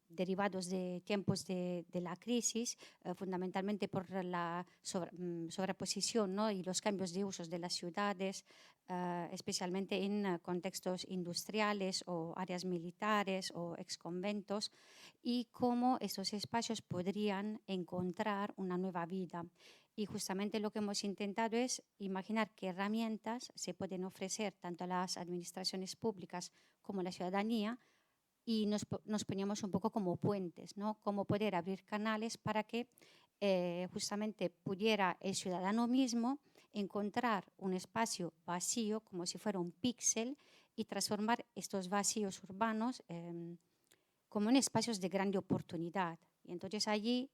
derivados de tiempos de la crisis, fundamentalmente por la sobreposición, ¿no? Y los cambios de usos de las ciudades, especialmente en contextos industriales o áreas militares o exconventos, y cómo estos espacios podrían encontrar una nueva vida. Y justamente lo que hemos intentado es imaginar qué herramientas se pueden ofrecer tanto a las administraciones públicas como a la ciudadanía, y nos poníamos un poco como puentes, ¿no? Cómo poder abrir canales para que justamente pudiera el ciudadano mismo encontrar un espacio vacío, como si fuera un píxel, y transformar estos vacíos urbanos como en espacios de grande oportunidad. Y entonces allí,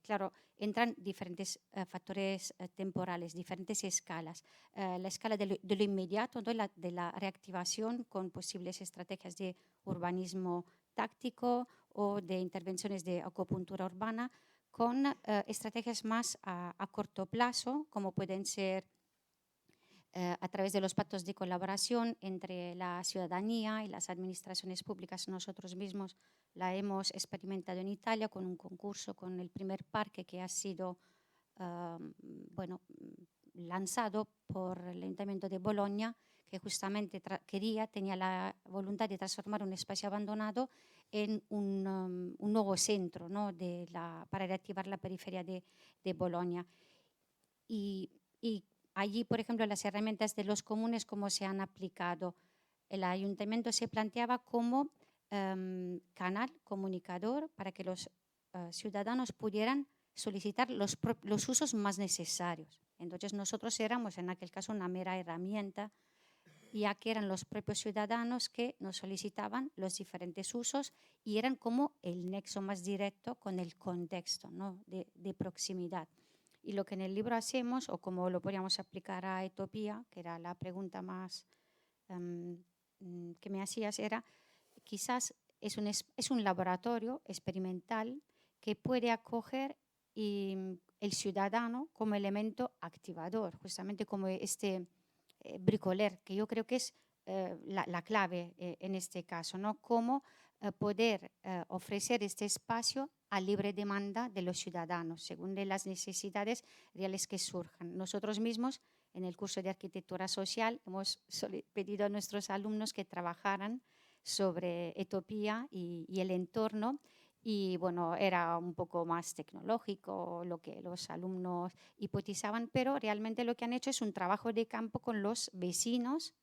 claro, entran diferentes factores temporales, diferentes escalas. La escala de lo inmediato, ¿no? de la reactivación con posibles estrategias de urbanismo táctico o de intervenciones de acupuntura urbana, con estrategias más a corto plazo, como pueden ser a través de los pactos de colaboración entre la ciudadanía y las administraciones públicas. Nosotros mismos la hemos experimentado en Italia con un concurso, con el primer parque que ha sido lanzado por el Ayuntamiento de Bolonia, que justamente tenía la voluntad de transformar un espacio abandonado en un nuevo centro, ¿no? Para reactivar la periferia de Bolonia. Y allí, por ejemplo, las herramientas de los comunes, cómo se han aplicado. El ayuntamiento se planteaba como canal comunicador para que los ciudadanos pudieran solicitar los usos más necesarios. Entonces nosotros éramos en aquel caso una mera herramienta, ya que eran los propios ciudadanos que nos solicitaban los diferentes usos y eran como el nexo más directo con el contexto, ¿no? de proximidad. Y lo que en el libro hacemos, o como lo podríamos aplicar a Etopía, que era la pregunta más que me hacías, era quizás es un laboratorio experimental que puede acoger el ciudadano como elemento activador, justamente como este bricoler, que yo creo que es la clave en este caso, ¿no? Cómo poder ofrecer este espacio a libre demanda de los ciudadanos, según de las necesidades reales que surjan. Nosotros mismos, en el curso de Arquitectura Social, hemos pedido a nuestros alumnos que trabajaran sobre Etopía y el entorno, y bueno, era un poco más tecnológico lo que los alumnos hipotizaban, pero realmente lo que han hecho es un trabajo de campo con los vecinos,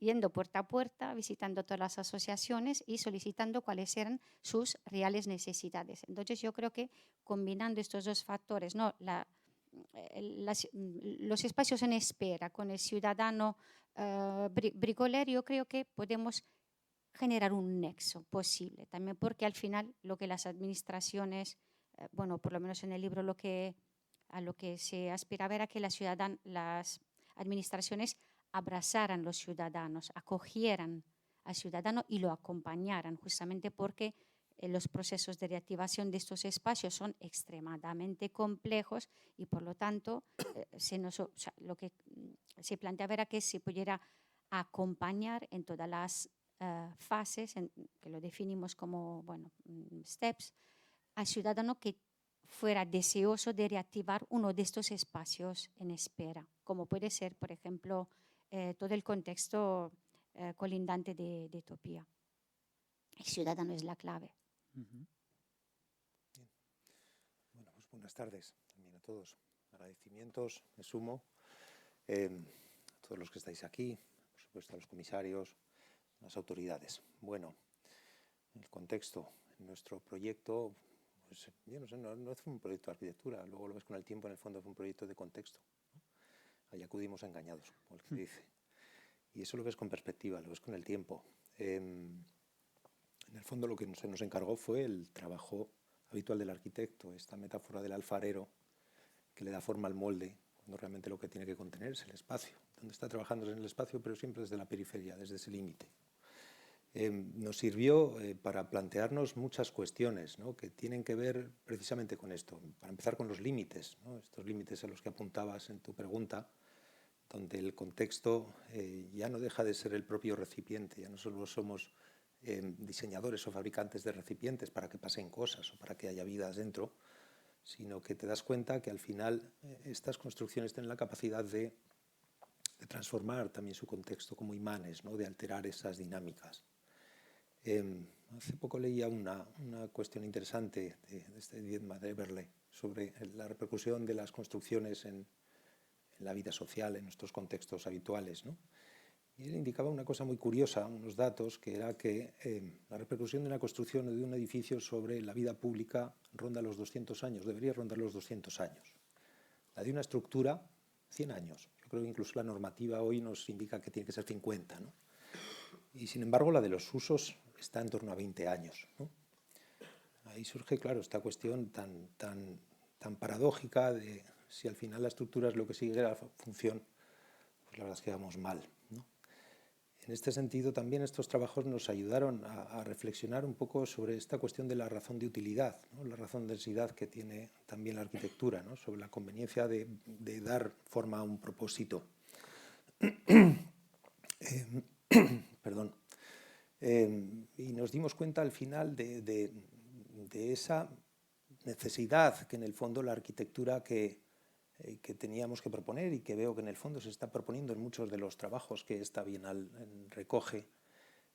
yendo puerta a puerta, visitando todas las asociaciones y solicitando cuáles eran sus reales necesidades. Entonces yo creo que combinando estos dos factores, ¿no? Los espacios en espera con el ciudadano bricoler, yo creo que podemos generar un nexo posible, también porque al final lo que las administraciones, bueno, por lo menos en el libro a lo que se aspiraba era que las administraciones abrazaran los ciudadanos, acogieran al ciudadano y lo acompañaran, justamente porque los procesos de reactivación de estos espacios son extremadamente complejos y por lo tanto lo que se planteaba era que se pudiera acompañar en todas las fases, que lo definimos como steps, al ciudadano que fuera deseoso de reactivar uno de estos espacios en espera, como puede ser, por ejemplo, todo el contexto colindante de Etopía. El ciudadano es la clave. Bien. Bueno, pues buenas tardes también a todos. Agradecimientos, me sumo a todos los que estáis aquí, por supuesto a los comisarios, a las autoridades. Bueno, el contexto en nuestro proyecto, pues yo no sé, no fue un proyecto de arquitectura, luego lo ves con el tiempo, en el fondo fue un proyecto de contexto, ¿no? Ahí acudimos engañados, como el que dice. Y eso lo ves con perspectiva, lo ves con el tiempo. En el fondo lo que se nos encargó fue el trabajo habitual del arquitecto, esta metáfora del alfarero que le da forma al molde, cuando realmente lo que tiene que contener es el espacio. Donde está trabajando es en el espacio, pero siempre desde la periferia, desde ese límite. Nos sirvió para plantearnos muchas cuestiones, ¿no?, que tienen que ver precisamente con esto. Para empezar con los límites, ¿no?, estos límites a los que apuntabas en tu pregunta, donde el contexto ya no deja de ser el propio recipiente, ya no solo somos diseñadores o fabricantes de recipientes para que pasen cosas o para que haya vida dentro, sino que te das cuenta que al final estas construcciones tienen la capacidad de transformar también su contexto como imanes, ¿no?, de alterar esas dinámicas. Hace poco leía una cuestión interesante de este Dietmar Eberle sobre la repercusión de las construcciones en la vida social, en nuestros contextos habituales, ¿no? Y él indicaba una cosa muy curiosa, unos datos, que era que la repercusión de una construcción o de un edificio sobre la vida pública ronda los 200 años, debería rondar los 200 años. La de una estructura, 100 años. Yo creo que incluso la normativa hoy nos indica que tiene que ser 50, ¿no? Y sin embargo la de los usos está en torno a 20 años, ¿no? Ahí surge, claro, esta cuestión tan paradójica de si al final la estructura es lo que sigue la función, pues la verdad es que vamos mal, ¿no? En este sentido también estos trabajos nos ayudaron a reflexionar un poco sobre esta cuestión de la razón de utilidad, ¿no?, la razón de necesidad que tiene también la arquitectura, ¿no?, sobre la conveniencia de dar forma a un propósito. Perdón. Y nos dimos cuenta al final de esa necesidad que en el fondo la arquitectura que teníamos que proponer y que veo que en el fondo se está proponiendo en muchos de los trabajos que esta Bienal recoge.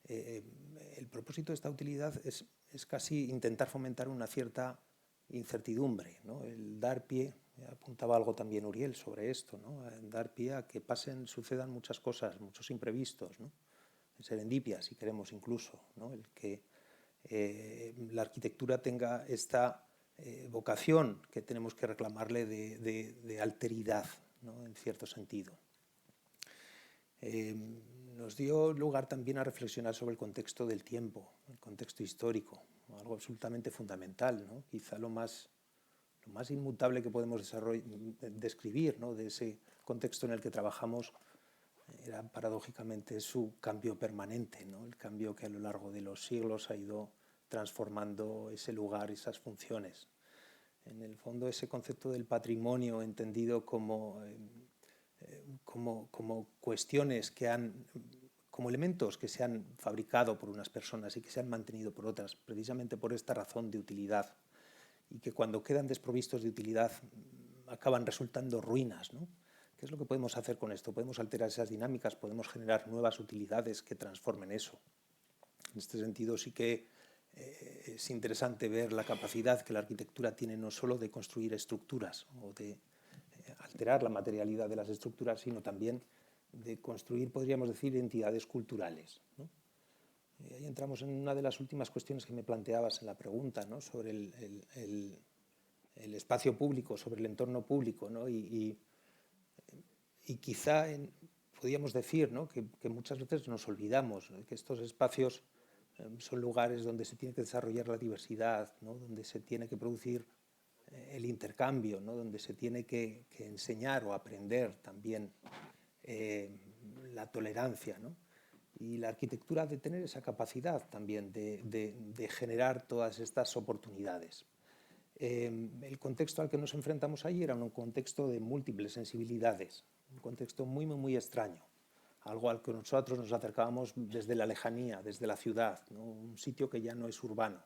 El propósito de esta utilidad es casi intentar fomentar una cierta incertidumbre, ¿no?, el dar pie, apuntaba algo también Uriel sobre esto, ¿no?, dar pie a que sucedan muchas cosas, muchos imprevistos, ¿no?, serendipia, si queremos incluso, ¿no?, el que la arquitectura tenga esta vocación que tenemos que reclamarle de alteridad, ¿no?, en cierto sentido. Nos dio lugar también a reflexionar sobre el contexto del tiempo, el contexto histórico, algo absolutamente fundamental, ¿no?, quizá lo más inmutable que podemos describir, ¿no?, de ese contexto en el que trabajamos era paradójicamente su cambio permanente, ¿no?, el cambio que a lo largo de los siglos ha ido transformando ese lugar, esas funciones. En el fondo ese concepto del patrimonio entendido como cuestiones como elementos que se han fabricado por unas personas y que se han mantenido por otras, precisamente por esta razón de utilidad, y que cuando quedan desprovistos de utilidad acaban resultando ruinas, ¿no? ¿Qué es lo que podemos hacer con esto? Podemos alterar esas dinámicas, podemos generar nuevas utilidades que transformen eso. En este sentido sí que es interesante ver la capacidad que la arquitectura tiene no solo de construir estructuras o de alterar la materialidad de las estructuras, sino también de construir, podríamos decir, entidades culturales, ¿no? Y ahí entramos en una de las últimas cuestiones que me planteabas en la pregunta, ¿no?, sobre el espacio público, sobre el entorno público, ¿no? Y quizá podríamos decir, ¿no?, que muchas veces nos olvidamos, ¿no?, que estos espacios son lugares donde se tiene que desarrollar la diversidad, ¿no?, donde se tiene que producir el intercambio, ¿no?, donde se tiene que enseñar o aprender también la tolerancia, ¿no? Y la arquitectura ha de tener esa capacidad también de generar todas estas oportunidades. El contexto al que nos enfrentamos allí era un contexto de múltiples sensibilidades, un contexto muy, muy, muy extraño, algo al que nosotros nos acercábamos desde la lejanía, desde la ciudad, ¿no?, un sitio que ya no es urbano.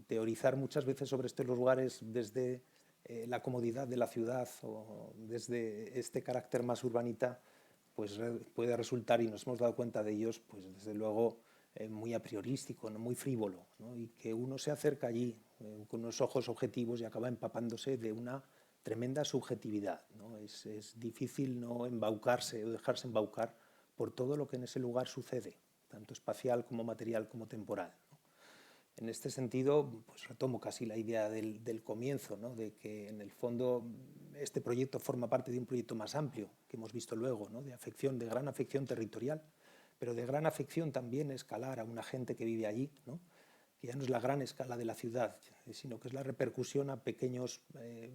Teorizar muchas veces sobre estos lugares desde la comodidad de la ciudad o desde este carácter más urbanita, pues puede resultar, y nos hemos dado cuenta de ellos, pues desde luego muy a priorístico, ¿no?, muy frívolo, ¿no?, y que uno se acerca allí con unos ojos objetivos y acaba empapándose de una tremenda subjetividad, ¿no? Es difícil no embaucarse o dejarse embaucar por todo lo que en ese lugar sucede, tanto espacial como material como temporal, ¿no? En este sentido, pues retomo casi la idea del comienzo, ¿no?, de que en el fondo este proyecto forma parte de un proyecto más amplio que hemos visto luego, ¿no?, de afección, de gran afección territorial, pero de gran afección también escalar a una gente que vive allí, ¿no?, que ya no es la gran escala de la ciudad, sino que es la repercusión a pequeños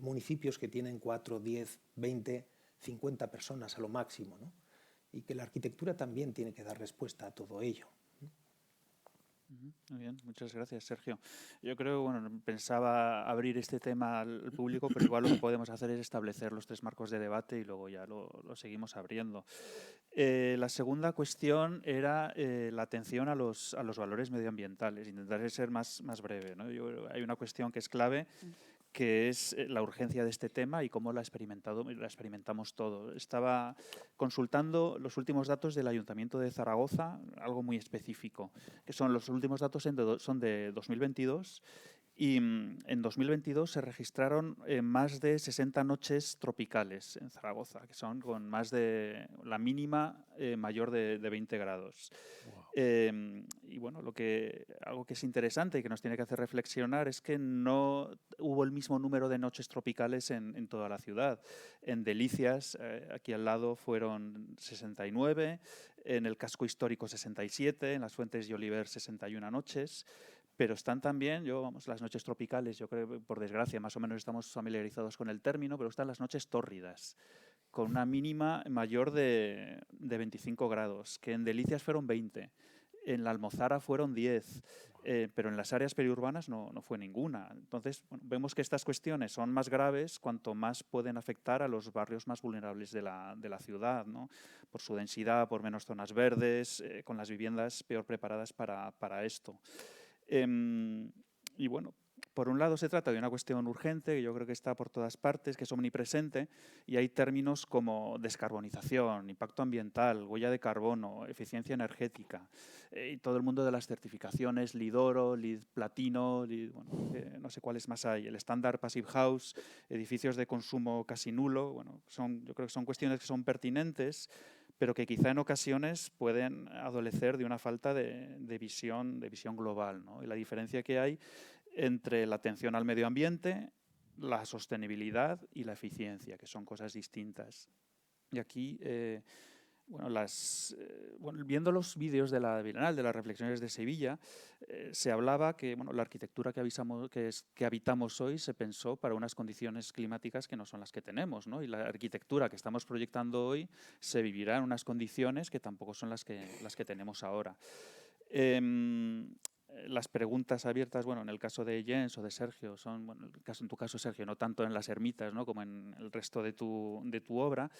municipios que tienen 4, 10, 20, 50 personas a lo máximo, ¿no? Y que la arquitectura también tiene que dar respuesta a todo ello. Muy bien, muchas gracias, Sergio. Yo creo, bueno, pensaba abrir este tema al público, pero igual lo que podemos hacer es establecer los 3 marcos de debate y luego ya lo seguimos abriendo. La segunda cuestión era la atención a los valores medioambientales. Intentaré ser más breve, ¿no? Hay una cuestión que es clave, que es la urgencia de este tema y cómo la experimentamos todo. Estaba consultando los últimos datos del Ayuntamiento de Zaragoza, algo muy específico, que son los últimos datos son de 2022, y en 2022 se registraron más de 60 noches tropicales en Zaragoza, que son con más de la mínima mayor de 20 grados. Wow. Y bueno, algo que es interesante y que nos tiene que hacer reflexionar es que no hubo el mismo número de noches tropicales en toda la ciudad. En Delicias, aquí al lado, fueron 69, en el casco histórico 67, en las Fuentes de Oliver 61 noches. Pero están también, las noches tropicales, yo creo, por desgracia, más o menos estamos familiarizados con el término, pero están las noches tórridas, con una mínima mayor de 25 grados, que en Delicias fueron 20, en la Almozara fueron 10, pero en las áreas periurbanas no fue ninguna. Entonces, bueno, vemos que estas cuestiones son más graves cuanto más pueden afectar a los barrios más vulnerables de la ciudad, ¿no? Por su densidad, por menos zonas verdes, con las viviendas peor preparadas para esto. Y bueno, por un lado se trata de una cuestión urgente, que yo creo que está por todas partes, que es omnipresente, y hay términos como descarbonización, impacto ambiental, huella de carbono, eficiencia energética, y todo el mundo de las certificaciones, LEED Oro, LEED Platino, no sé cuáles más hay, el estándar Passive House, edificios de consumo casi nulo. Bueno, yo creo que son cuestiones que son pertinentes, pero que quizá en ocasiones pueden adolecer de una falta de visión global, ¿no? Y la diferencia que hay entre la atención al medio ambiente, la sostenibilidad y la eficiencia, que son cosas distintas. Y aquí, viendo los vídeos de la Bienal, de las reflexiones de Sevilla, se hablaba que la arquitectura que habitamos hoy se pensó para unas condiciones climáticas que no son las que tenemos, ¿no? Y la arquitectura que estamos proyectando hoy se vivirá en unas condiciones que tampoco son las que tenemos ahora. Las preguntas abiertas, en el caso de Jens o de Sergio, en tu caso, Sergio, no tanto en las ermitas, ¿no?, como en el resto de tu obra.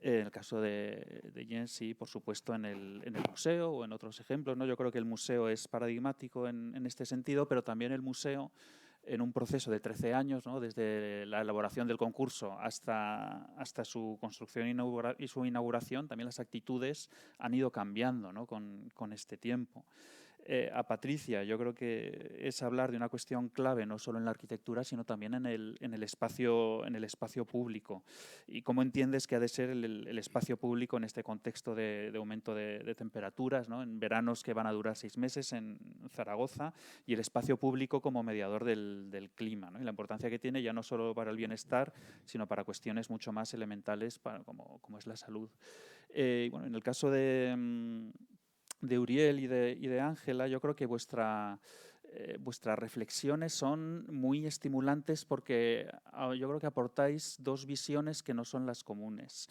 En el caso de Jens, sí, por supuesto, en el museo o en otros ejemplos, ¿no? Yo creo que el museo es paradigmático en este sentido, pero también el museo, en un proceso de 13 años, ¿no?, desde la elaboración del concurso hasta su construcción y su inauguración, también las actitudes han ido cambiando, ¿no?, con este tiempo. A Patricia, yo creo que es hablar de una cuestión clave no solo en la arquitectura, sino también en el espacio público. Y cómo entiendes que ha de ser el espacio público en este contexto de aumento de temperaturas, ¿no?, en veranos que van a durar 6 meses en Zaragoza, y el espacio público como mediador del clima, ¿no? Y la importancia que tiene ya no solo para el bienestar, sino para cuestiones mucho más elementales como es la salud. En el caso de Uriel y de Ángela, yo creo que vuestras reflexiones son muy estimulantes porque yo creo que aportáis 2 visiones que no son las comunes.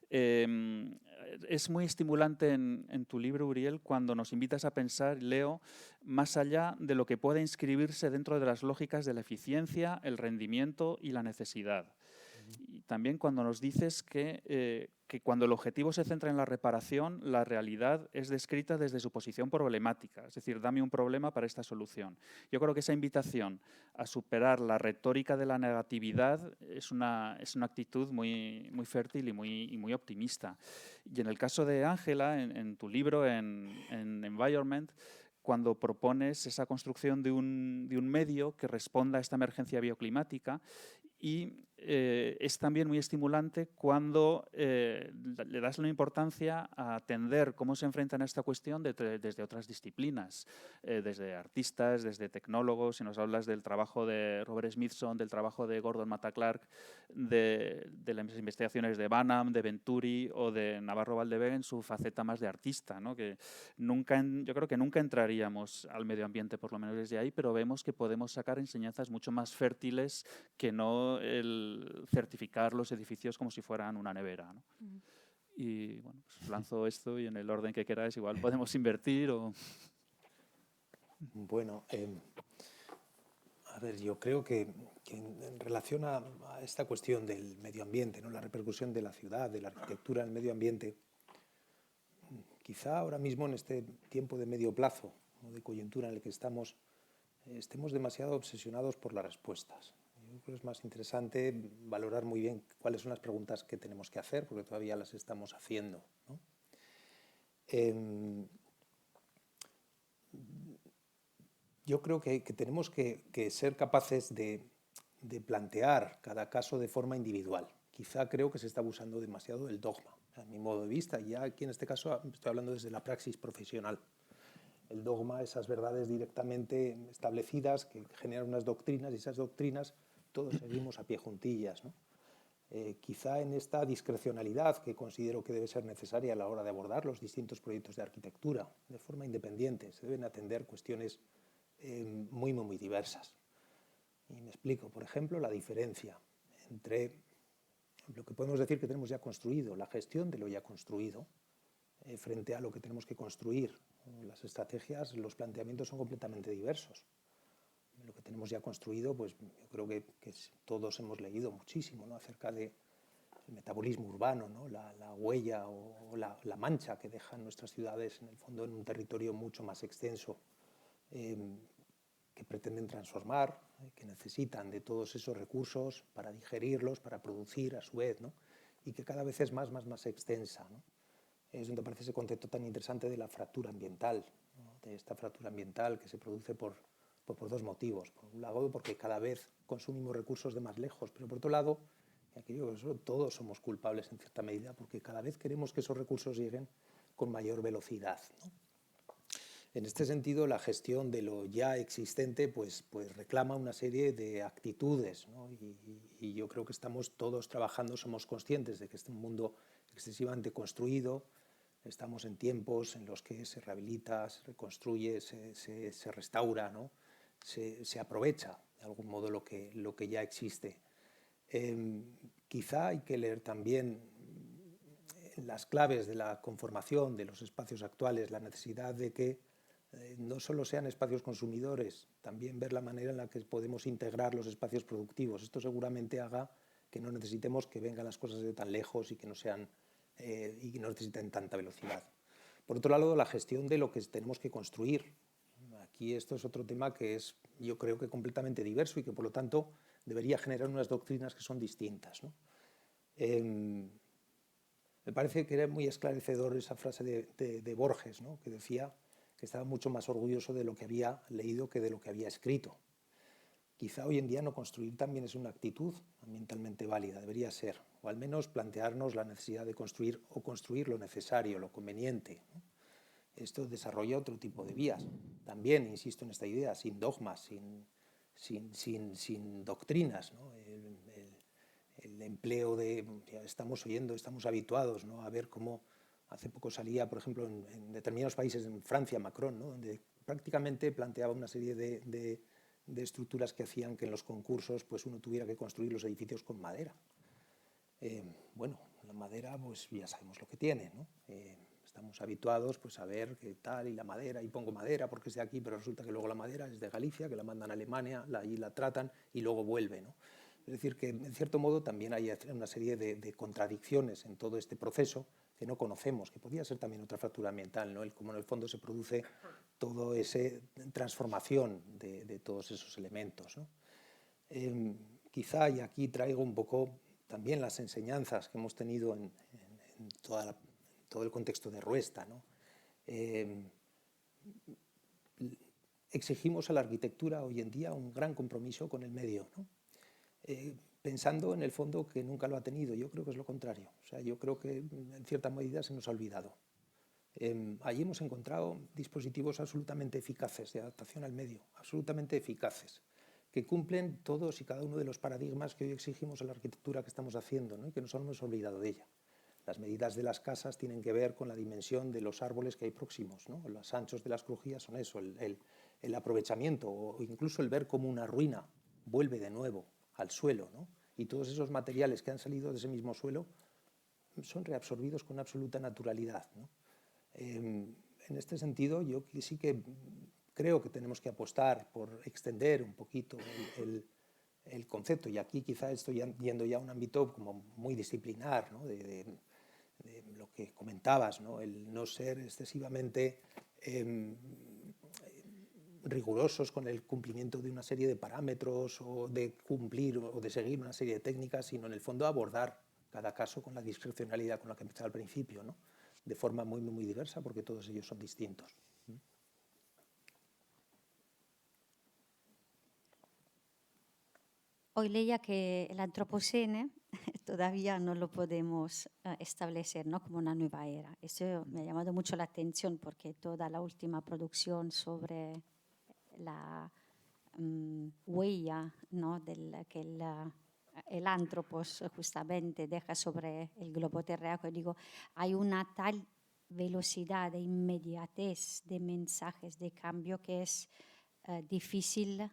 Es muy estimulante en tu libro, Uriel, cuando nos invitas a pensar, leo, más allá de lo que pueda inscribirse dentro de las lógicas de la eficiencia, el rendimiento y la necesidad. Y también cuando nos dices que cuando el objetivo se centra en la reparación, la realidad es descrita desde su posición problemática, es decir, dame un problema para esta solución. Yo creo que esa invitación a superar la retórica de la negatividad es una actitud muy, muy fértil y muy optimista. Y en el caso de Ángela, en tu libro, en Environment, cuando propones esa construcción de un medio que responda a esta emergencia bioclimática, y es también muy estimulante cuando le das una importancia a atender cómo se enfrentan a esta cuestión desde otras disciplinas, desde artistas, desde tecnólogos. Si nos hablas del trabajo de Robert Smithson, del trabajo de Gordon Matta Clark, de las investigaciones de Banham, de Venturi o de Navarro Valdevega en su faceta más de artista, ¿no? Que yo creo que nunca entraríamos al medio ambiente, por lo menos desde ahí, pero vemos que podemos sacar enseñanzas mucho más fértiles que no el certificar los edificios como si fueran una nevera, ¿no? Y bueno, pues lanzo esto y en el orden que queráis igual podemos invertir o... Bueno, a ver, yo creo que en relación a esta cuestión del medio ambiente, ¿no? La repercusión de la ciudad, de la arquitectura en el medio ambiente, quizá ahora mismo en este tiempo de medio plazo, ¿no? De coyuntura en el que estamos demasiado obsesionados por las respuestas. Yo creo que es más interesante valorar muy bien cuáles son las preguntas que tenemos que hacer, porque todavía las estamos haciendo, ¿no? Yo creo que tenemos que ser capaces de plantear cada caso de forma individual. Quizá creo que se está abusando demasiado del dogma, a mi modo de vista, y ya aquí en este caso estoy hablando desde la praxis profesional. El dogma, esas verdades directamente establecidas que generan unas doctrinas, y esas doctrinas todos seguimos a pie juntillas, ¿no? Quizá en esta discrecionalidad que considero que debe ser necesaria a la hora de abordar los distintos proyectos de arquitectura de forma independiente, se deben atender cuestiones muy diversas. Y me explico, por ejemplo, la diferencia entre lo que podemos decir que tenemos ya construido, la gestión de lo ya construido, frente a lo que tenemos que construir. Las estrategias, los planteamientos son completamente diversos. Lo que tenemos ya construido, pues yo creo que todos hemos leído muchísimo, ¿no? Acerca del metabolismo urbano, ¿no? La huella o la mancha que dejan nuestras ciudades en el fondo en un territorio mucho más extenso, que pretenden transformar, que necesitan de todos esos recursos para digerirlos, para producir a su vez, ¿no? Y que cada vez es más extensa, ¿no? Es donde aparece ese concepto tan interesante de la fractura ambiental, ¿no? De esta fractura ambiental que se produce por dos motivos. Por un lado, porque cada vez consumimos recursos de más lejos, pero por otro lado, y aquí yo creo que todos somos culpables en cierta medida, porque cada vez queremos que esos recursos lleguen con mayor velocidad, ¿no? En este sentido, la gestión de lo ya existente pues reclama una serie de actitudes, ¿no? Y yo creo que estamos todos trabajando, somos conscientes de que este mundo excesivamente construido, estamos en tiempos en los que se rehabilita, se reconstruye, se restaura, ¿no? Se aprovecha de algún modo lo que ya existe. Quizá hay que leer también las claves de la conformación de los espacios actuales, la necesidad de que no solo sean espacios consumidores, también ver la manera en la que podemos integrar los espacios productivos. Esto seguramente haga que no necesitemos que vengan las cosas de tan lejos y que no necesiten tanta velocidad. Por otro lado, la gestión de lo que tenemos que construir. Aquí esto es otro tema que es, yo creo que completamente diverso y que por lo tanto debería generar unas doctrinas que son distintas, ¿no? Me parece que era muy esclarecedor esa frase de Borges, ¿no? Que decía que estaba mucho más orgulloso de lo que había leído que de lo que había escrito. Quizá hoy en día no construir también es una actitud ambientalmente válida, debería ser, o al menos plantearnos la necesidad de construir o construir lo necesario, lo conveniente, ¿no? Esto desarrolla otro tipo de vías. También, insisto en esta idea, sin dogmas, sin doctrinas, ¿no? El empleo de, ya estamos oyendo, estamos habituados, ¿no? A ver cómo hace poco salía, por ejemplo, en determinados países, en Francia, Macron, ¿no? Donde prácticamente planteaba una serie de estructuras que hacían que en los concursos pues uno tuviera que construir los edificios con madera. Bueno, la madera pues ya sabemos lo que tiene, ¿no? Estamos habituados pues a ver qué tal y la madera, y pongo madera porque es de aquí, pero resulta que luego la madera es de Galicia, que la mandan a Alemania, allí la tratan y luego vuelve, ¿no? Es decir, que en cierto modo también hay una serie de contradicciones en todo este proceso que no conocemos, que podría ser también otra fractura ambiental, ¿no? Cómo en el fondo se produce toda esa transformación de todos esos elementos, ¿no? Quizá, y aquí traigo un poco también las enseñanzas que hemos tenido en todo el contexto de Ruesta, ¿no? Exigimos a la arquitectura hoy en día un gran compromiso con el medio, ¿no? pensando en el fondo que nunca lo ha tenido. Yo creo que es lo contrario. O sea, yo creo que en cierta medida se nos ha olvidado. Allí hemos encontrado dispositivos absolutamente eficaces de adaptación al medio, absolutamente eficaces, que cumplen todos y cada uno de los paradigmas que hoy exigimos a la arquitectura que estamos haciendo, ¿no? Y que nos hemos olvidado de ella. Las medidas de las casas tienen que ver con la dimensión de los árboles que hay próximos, ¿no? Los anchos de las crujías son eso, el aprovechamiento o incluso el ver cómo una ruina vuelve de nuevo al suelo, ¿no? Y todos esos materiales que han salido de ese mismo suelo son reabsorbidos con absoluta naturalidad, ¿no? En este sentido, yo sí que creo que tenemos que apostar por extender un poquito el concepto, y aquí quizá estoy yendo ya a un ámbito como muy disciplinar, ¿no? de lo que comentabas, ¿no? El no ser excesivamente rigurosos con el cumplimiento de una serie de parámetros o de cumplir o de seguir una serie de técnicas, sino en el fondo abordar cada caso con la discrecionalidad con la que empezaba al principio, ¿no? De forma muy, muy diversa, porque todos ellos son distintos. Hoy leía que el antropocene todavía no lo podemos establecer, ¿no? Como una nueva era. Eso me ha llamado mucho la atención porque toda la última producción sobre la huella, ¿no? Que el antropos justamente deja sobre el globo terráqueo. Digo, hay una tal velocidad de inmediatez de mensajes de cambio que es difícil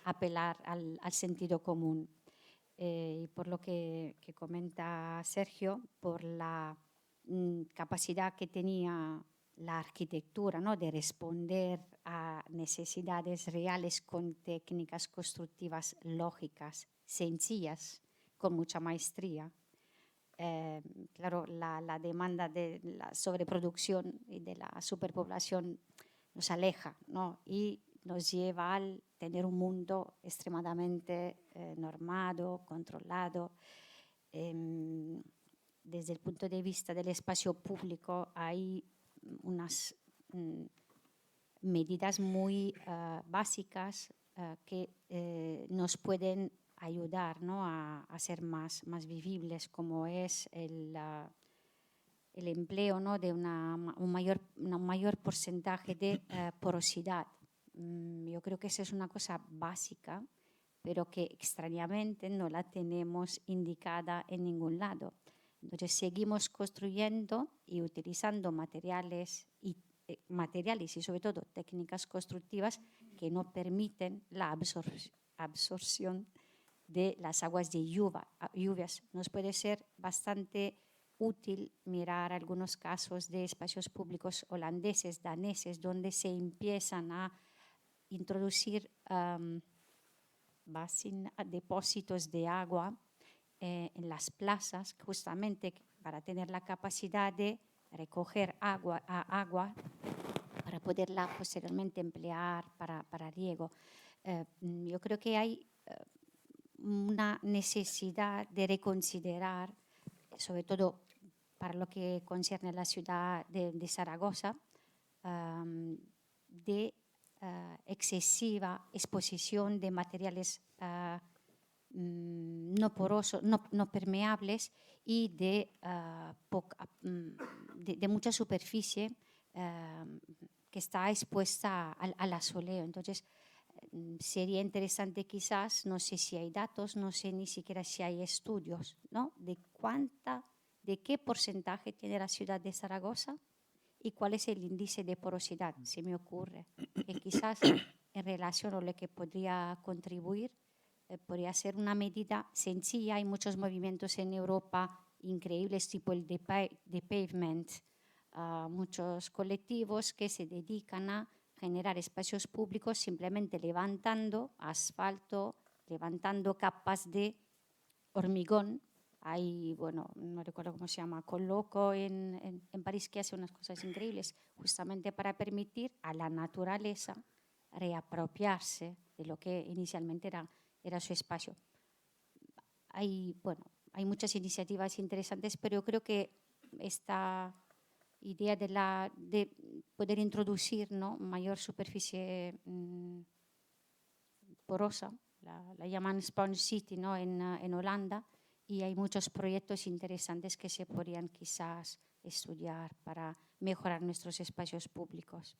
apelar al sentido común. Y por lo que comenta Sergio, por la capacidad que tenía la arquitectura, ¿no? De responder a necesidades reales con técnicas constructivas lógicas, sencillas, con mucha maestría. Claro, la demanda de la sobreproducción y de la superpoblación nos aleja, ¿no? Y nos lleva al tener un mundo extremadamente normado, controlado. Desde el punto de vista del espacio público hay unas medidas muy básicas que nos pueden ayudar, ¿no? a ser más vivibles, como es el empleo, ¿no? De un mayor porcentaje de porosidad. Yo creo que esa es una cosa básica, pero que extrañamente no la tenemos indicada en ningún lado. Entonces seguimos construyendo y utilizando materiales y sobre todo técnicas constructivas que no permiten la absorción de las aguas de lluvias. Nos puede ser bastante útil mirar algunos casos de espacios públicos holandeses, daneses, donde se empiezan a introducir depósitos de agua en las plazas, justamente para tener la capacidad de recoger agua para poderla posteriormente emplear para riego. Yo creo que hay una necesidad de reconsiderar, sobre todo para lo que concierne a la ciudad de Zaragoza, de excesiva exposición de materiales no porosos, no permeables y de mucha superficie que está expuesta al asoleo. Entonces, sería interesante quizás, no sé si hay datos, no sé ni siquiera si hay estudios, ¿no? De qué porcentaje tiene la ciudad de Zaragoza y cuál es el índice de porosidad, se me ocurre. Que quizás en relación a lo que podría contribuir, podría ser una medida sencilla. Hay muchos movimientos en Europa increíbles, tipo el de pavement, muchos colectivos que se dedican a generar espacios públicos simplemente levantando asfalto, levantando capas de hormigón. Hay, bueno, no recuerdo cómo se llama, Coloco en París, que hace unas cosas increíbles justamente para permitir a la naturaleza reapropiarse de lo que inicialmente era su espacio. Hay muchas iniciativas interesantes, pero yo creo que esta idea de poder introducir, ¿no? mayor superficie porosa la llaman Sponge City, ¿no? en Holanda, y hay muchos proyectos interesantes que se podrían quizás estudiar para mejorar nuestros espacios públicos.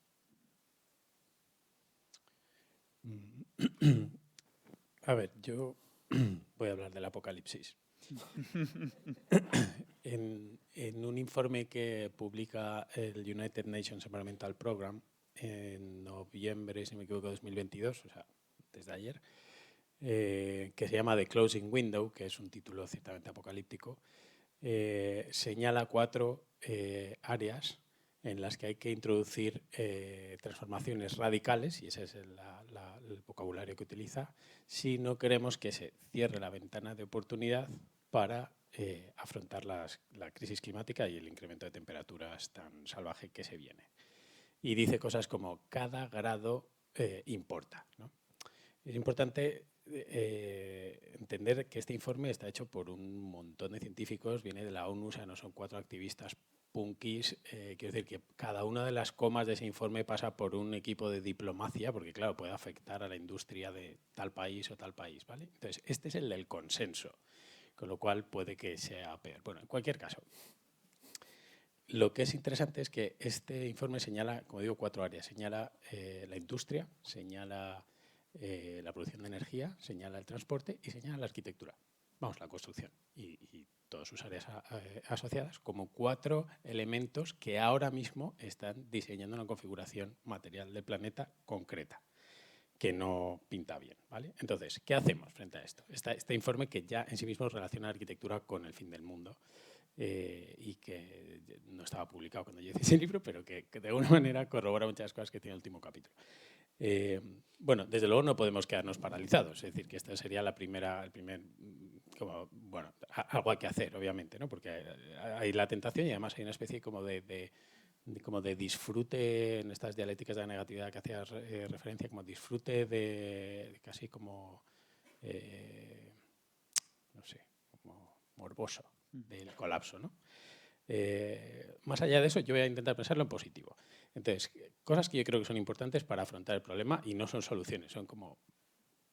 A ver, yo voy a hablar del apocalipsis. En un informe que publica el United Nations Environmental Programme en noviembre, si no me equivoco, 2022, o sea, desde ayer, que se llama The Closing Window, que es un título ciertamente apocalíptico, señala 4 áreas en las que hay que introducir transformaciones radicales, y ese es el vocabulario que utiliza, si no queremos que se cierre la ventana de oportunidad para afrontar la crisis climática y el incremento de temperaturas tan salvaje que se viene. Y dice cosas como cada grado importa, ¿no? Es importante entender que este informe está hecho por un montón de científicos, viene de la ONU, o sea, no son 4 activistas punkis. Quiero decir que cada una de las comas de ese informe pasa por un equipo de diplomacia, porque claro, puede afectar a la industria de tal país o tal país, ¿vale? Entonces, este es el del consenso, con lo cual puede que sea peor. Bueno, en cualquier caso, lo que es interesante es que este informe señala, como digo, 4 áreas. Señala la industria, señala la producción de energía, señala el transporte y señala la arquitectura. Vamos, la construcción y todas sus áreas asociadas como 4 elementos que ahora mismo están diseñando una configuración material del planeta concreta, que no pinta bien, ¿vale? Entonces, ¿qué hacemos frente a esto? Este informe que ya en sí mismo relaciona la arquitectura con el fin del mundo y que no estaba publicado cuando yo hice ese libro, pero que de alguna manera corrobora muchas cosas que tiene el último capítulo. Bueno, desde luego no podemos quedarnos paralizados, es decir, que esta sería el primer, bueno, algo hay que hacer, obviamente, ¿no? Porque hay la tentación y además hay una especie como de disfrute en estas dialécticas de la negatividad que hacías referencia, como disfrute de casi como, no sé, como morboso del colapso, ¿no? Más allá de eso, yo voy a intentar pensarlo en positivo. Entonces, cosas que yo creo que son importantes para afrontar el problema y no son soluciones, son como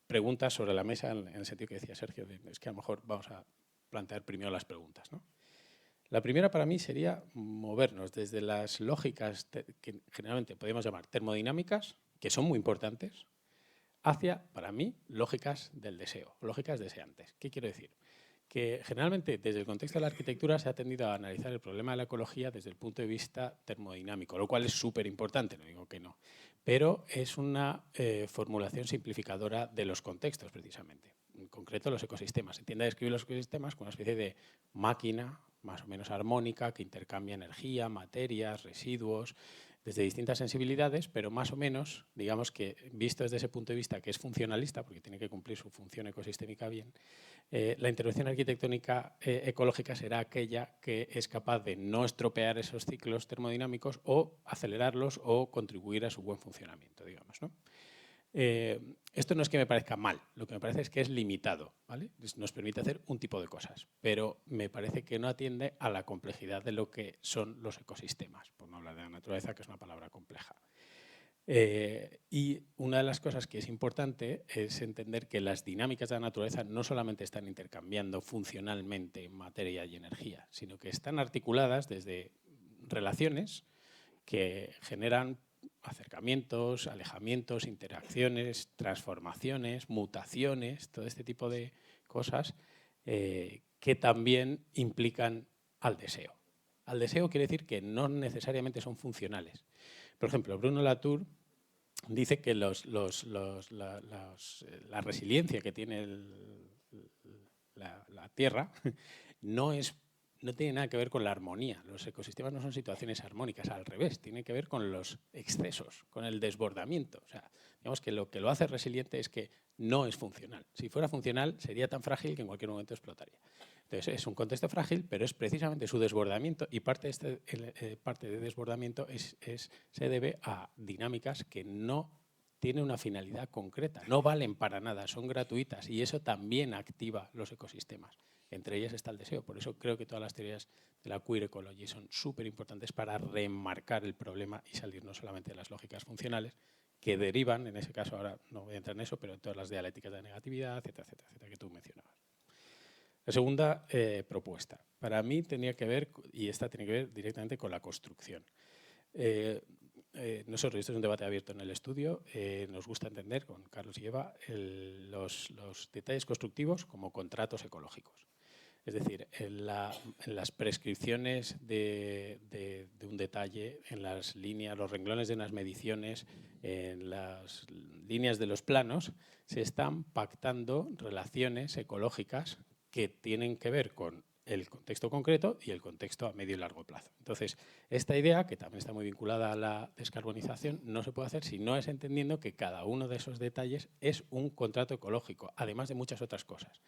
preguntas sobre la mesa en el sentido que decía Sergio, es que a lo mejor vamos a plantear primero las preguntas, ¿no? La primera para mí sería movernos desde las lógicas que generalmente podemos llamar termodinámicas, que son muy importantes, hacia, para mí, lógicas del deseo, lógicas deseantes. ¿Qué quiero decir? Que generalmente desde el contexto de la arquitectura se ha tendido a analizar el problema de la ecología desde el punto de vista termodinámico, lo cual es súper importante, no digo que no, pero es una formulación simplificadora de los contextos precisamente, en concreto los ecosistemas. Se tiende a describir los ecosistemas como una especie de máquina más o menos armónica que intercambia energía, materias, residuos, desde distintas sensibilidades, pero más o menos, digamos que visto desde ese punto de vista que es funcionalista, porque tiene que cumplir su función ecosistémica bien, la intervención arquitectónica ecológica será aquella que es capaz de no estropear esos ciclos termodinámicos o acelerarlos o contribuir a su buen funcionamiento, digamos, ¿no? Esto no es que me parezca mal, lo que me parece es que es limitado, ¿vale? Nos permite hacer un tipo de cosas, pero me parece que no atiende a la complejidad de lo que son los ecosistemas, por no hablar de la naturaleza, que es una palabra compleja. Y una de las cosas que es importante es entender que las dinámicas de la naturaleza no solamente están intercambiando funcionalmente materia y energía, sino que están articuladas desde relaciones que generan acercamientos, alejamientos, interacciones, transformaciones, mutaciones, todo este tipo de cosas que también implican al deseo. Al deseo quiere decir que no necesariamente son funcionales. Por ejemplo, Bruno Latour dice que la resiliencia que tiene la Tierra no tiene nada que ver con la armonía. Los ecosistemas no son situaciones armónicas, al revés, tiene que ver con los excesos, con el desbordamiento. O sea, digamos que lo lo hace resiliente es que no es funcional. Si fuera funcional, sería tan frágil que en cualquier momento explotaría. Entonces, es un contexto frágil, pero es precisamente su desbordamiento, y parte de desbordamiento se debe a dinámicas que no tienen una finalidad concreta, no valen para nada, son gratuitas, y eso también activa los ecosistemas. Entre ellas está el deseo. Por eso creo que todas las teorías de la queer ecology son súper importantes para remarcar el problema y salir no solamente de las lógicas funcionales, que derivan, en ese caso ahora no voy a entrar en eso, pero en todas las dialécticas de negatividad, etcétera, etcétera, etcétera, que tú mencionabas. La segunda propuesta, para mí tenía que ver, y esta tiene que ver directamente con la construcción. Nosotros, esto es un debate abierto en el estudio, nos gusta entender, con Carlos y Eva, los detalles constructivos como contratos ecológicos. Es decir, en las prescripciones de un detalle, en las líneas, los renglones de unas mediciones, en las líneas de los planos, se están pactando relaciones ecológicas que tienen que ver con el contexto concreto y el contexto a medio y largo plazo. Entonces, esta idea, que también está muy vinculada a la descarbonización, no se puede hacer si no es entendiendo que cada uno de esos detalles es un contrato ecológico, además de muchas otras cosas.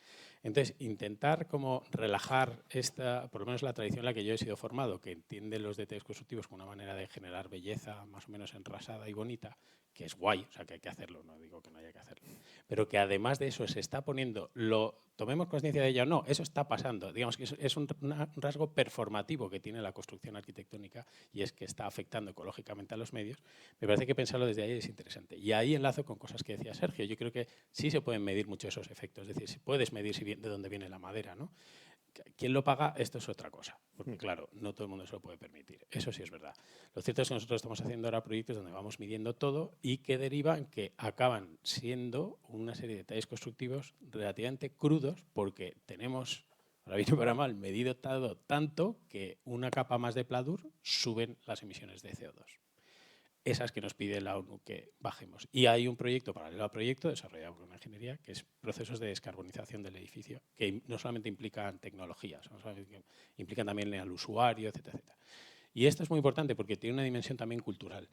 Entonces, intentar como relajar esta, por lo menos la tradición en la que yo he sido formado, que entiende los detalles constructivos como una manera de generar belleza más o menos enrasada y bonita, que es guay, o sea, que hay que hacerlo, no digo que no haya que hacerlo, pero que además de eso se está poniendo, tomemos conciencia de ello o no, eso está pasando, digamos que es un rasgo performativo que tiene la construcción arquitectónica y es que está afectando ecológicamente a los medios. Me parece que pensarlo desde ahí es interesante. Y ahí enlazo con cosas que decía Sergio, yo creo que sí se pueden medir mucho esos efectos, es decir, si puedes medir de dónde viene la madera, ¿no? ¿Quién lo paga? Esto es otra cosa, porque claro, no todo el mundo se lo puede permitir. Eso sí es verdad. Lo cierto es que nosotros estamos haciendo ahora proyectos donde vamos midiendo todo y que derivan, que acaban siendo una serie de detalles constructivos relativamente crudos, porque tenemos, para bien o para mal, medido tanto que una capa más de pladur suben las emisiones de CO2. Esas que nos pide la ONU que bajemos. Y hay un proyecto paralelo al proyecto desarrollado por una ingeniería que es procesos de descarbonización del edificio, que no solamente implican tecnologías, implican también al usuario, etcétera, etcétera. Y esto es muy importante porque tiene una dimensión también cultural.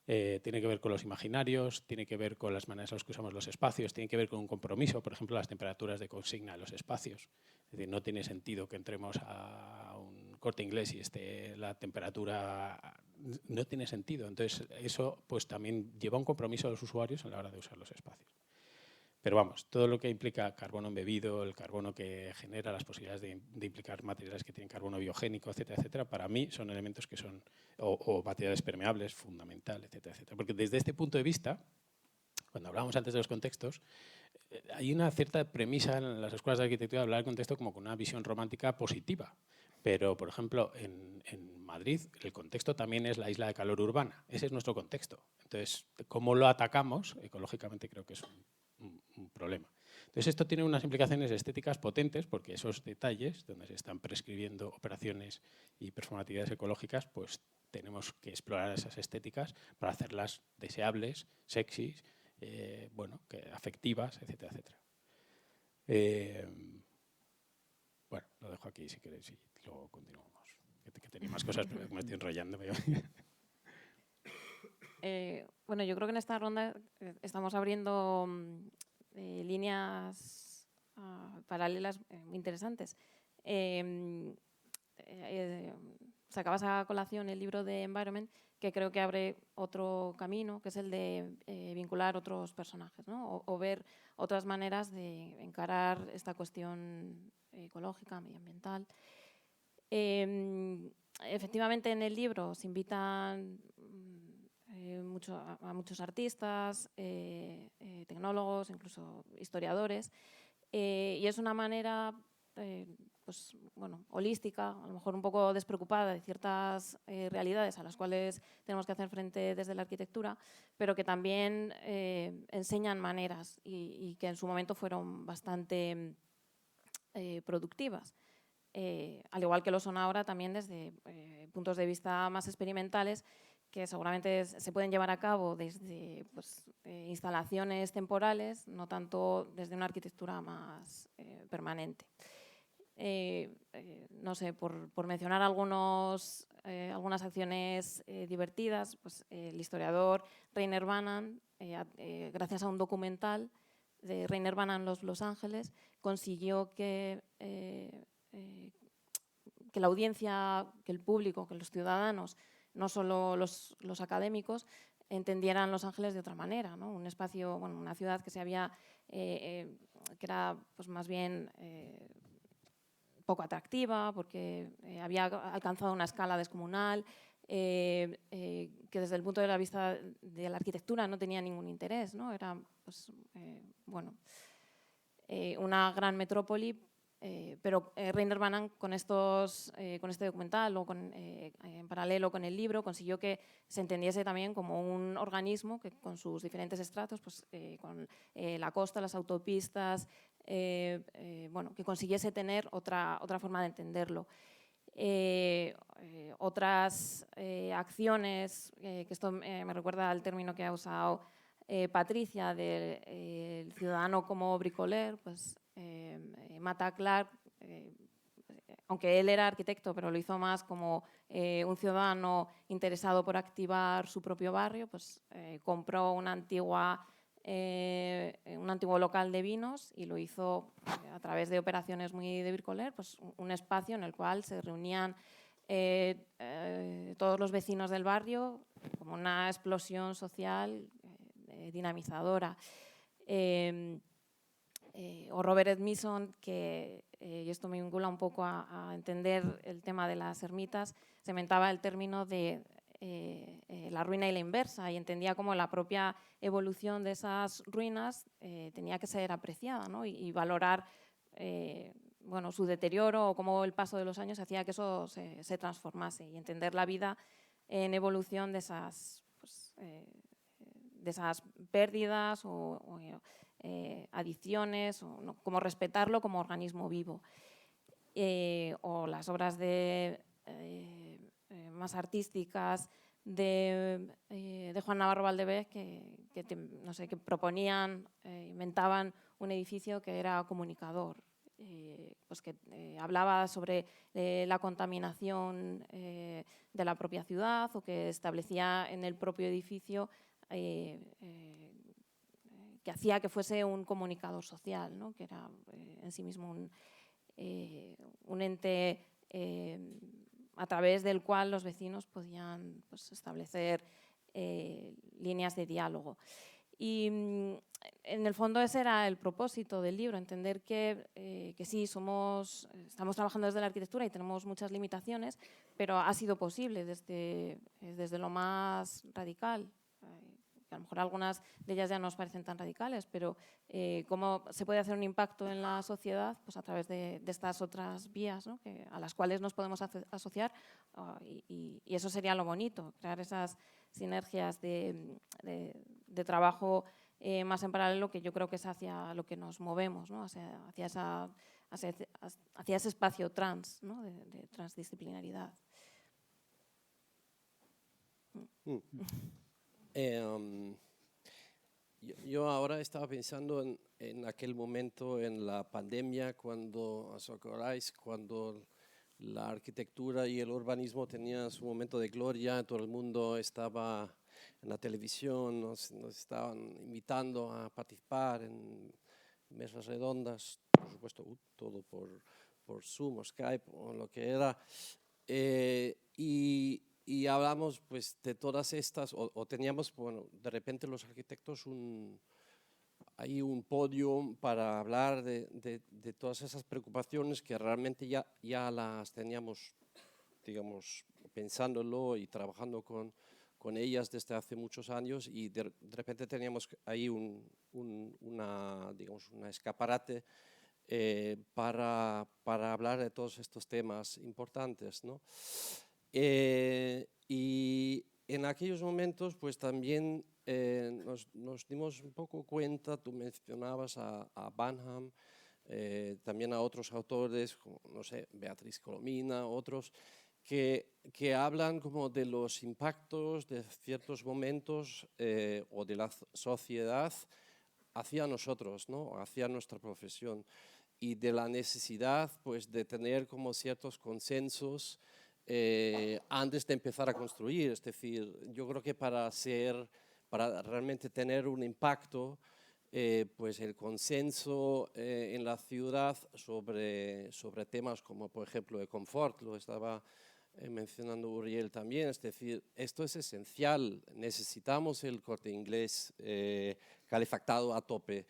Tiene que ver con los imaginarios, tiene que ver con las maneras en las que usamos los espacios, tiene que ver con un compromiso, por ejemplo, las temperaturas de consigna de los espacios. Es decir, no tiene sentido que entremos a un Corte Inglés y la temperatura no tiene sentido. Entonces, eso pues también lleva un compromiso a los usuarios a la hora de usar los espacios. Pero vamos, todo lo que implica carbono embebido, el carbono que genera, las posibilidades de implicar materiales que tienen carbono biogénico, etcétera, etcétera, para mí son elementos que son, o materiales permeables, fundamental, etcétera, etcétera. Porque desde este punto de vista, cuando hablábamos antes de los contextos, hay una cierta premisa en las escuelas de arquitectura de hablar del contexto como con una visión romántica positiva. Pero, por ejemplo, en Madrid el contexto también es la isla de calor urbana. Ese es nuestro contexto. Entonces, cómo lo atacamos, ecológicamente creo que es un problema. Entonces, esto tiene unas implicaciones estéticas potentes porque esos detalles, donde se están prescribiendo operaciones y performatividades ecológicas, pues tenemos que explorar esas estéticas para hacerlas deseables, sexys, bueno, afectivas, etcétera, etcétera. Bueno, lo dejo aquí si queréis y luego continuamos. Que tenía más cosas, pero me estoy enrollando. Bueno, yo creo que en esta ronda estamos abriendo líneas paralelas muy interesantes. Sacabas a colación el libro de Environment, que creo que abre otro camino, que es el de vincular otros personajes, ¿no? o ver otras maneras de encarar esta cuestión ecológica, medioambiental. Efectivamente, en el libro se invitan a muchos artistas, tecnólogos, incluso historiadores, y es una manera pues, bueno, holística, a lo mejor un poco despreocupada de ciertas realidades a las cuales tenemos que hacer frente desde la arquitectura, pero que también enseñan maneras y que en su momento fueron bastante productivas. Al igual que lo son ahora también desde puntos de vista más experimentales, que seguramente se pueden llevar a cabo desde pues, instalaciones temporales, no tanto desde una arquitectura más permanente. No sé, por mencionar algunas acciones divertidas, pues, el historiador Rainer Bannan, gracias a un documental de Rainer Bannan Los Ángeles, consiguió que la audiencia, que el público, que los ciudadanos, no solo los académicos, entendieran Los Ángeles de otra manera, ¿no? Un espacio, bueno, una ciudad que que era pues, más bien poco atractiva porque había alcanzado una escala descomunal, que desde el punto de vista de la arquitectura no tenía ningún interés, ¿no? Era pues, bueno, una gran metrópoli, pero Reiner Banham con este documental o en paralelo con el libro consiguió que se entendiese también como un organismo que con sus diferentes estratos, pues, con la costa, las autopistas, bueno, que consiguiese tener otra forma de entenderlo. Otras acciones, que esto me recuerda al término que ha usado Patricia, del ciudadano como bricoler, pues Mata Clark, aunque él era arquitecto, pero lo hizo más como un ciudadano interesado por activar su propio barrio, pues compró un antiguo local de vinos y lo hizo a través de operaciones muy de bricoler, pues un espacio en el cual se reunían todos los vecinos del barrio como una explosión social dinamizadora. O Robert Edmison, y esto me vincula un poco a entender el tema de las ermitas, se inventaba el término de la ruina y la inversa, y entendía como la propia evolución de esas ruinas tenía que ser apreciada, ¿no? y valorar bueno, su deterioro o cómo el paso de los años hacía que eso se transformase, y entender la vida en evolución de esas, pues, de esas pérdidas o adiciones, o, ¿no? Como respetarlo como organismo vivo. O las obras más artísticas de Juan Navarro Valdevez no sé, que proponían, inventaban un edificio que era comunicador, pues que hablaba sobre la contaminación de la propia ciudad, o que establecía en el propio edificio que hacía que fuese un comunicador social, ¿no? Que era en sí mismo un ente a través del cual los vecinos podían, pues, establecer líneas de diálogo. Y en el fondo ese era el propósito del libro, entender que sí, estamos trabajando desde la arquitectura y tenemos muchas limitaciones, pero ha sido posible desde lo más radical. A lo mejor algunas de ellas ya no nos parecen tan radicales, pero cómo se puede hacer un impacto en la sociedad, pues a través de estas otras vías, ¿no? A las cuales nos podemos asociar, y eso sería lo bonito, crear esas sinergias de trabajo más en paralelo, que yo creo que es hacia lo que nos movemos, ¿no? hacia ese espacio trans, ¿no? de transdisciplinaridad. Yo ahora estaba pensando en aquel momento en la pandemia, cuando, ¿os acordáis? Cuando la arquitectura y el urbanismo tenían su momento de gloria, todo el mundo estaba en la televisión, nos estaban invitando a participar en mesas redondas, por supuesto, todo por Zoom o Skype o lo que era, y hablamos, pues, de todas estas, o teníamos, bueno, de repente los arquitectos hay un podio para hablar de todas esas preocupaciones que realmente ya las teníamos, digamos, pensándolo y trabajando con ellas desde hace muchos años, y de repente teníamos ahí una escaparate para hablar de todos estos temas importantes, ¿no? Y en aquellos momentos, pues también nos dimos un poco cuenta, tú mencionabas a Banham, también a otros autores, como, no sé, Beatriz Colomina, otros, que hablan como de los impactos de ciertos momentos o de la sociedad hacia nosotros, ¿no? Hacia nuestra profesión, y de la necesidad, pues, de tener como ciertos consensos antes de empezar a construir. Es decir, yo creo que para realmente tener un impacto, pues el consenso en la ciudad sobre temas como, por ejemplo, el confort, lo estaba mencionando Uriel también, es decir, esto es esencial, necesitamos el Corte Inglés calefactado a tope,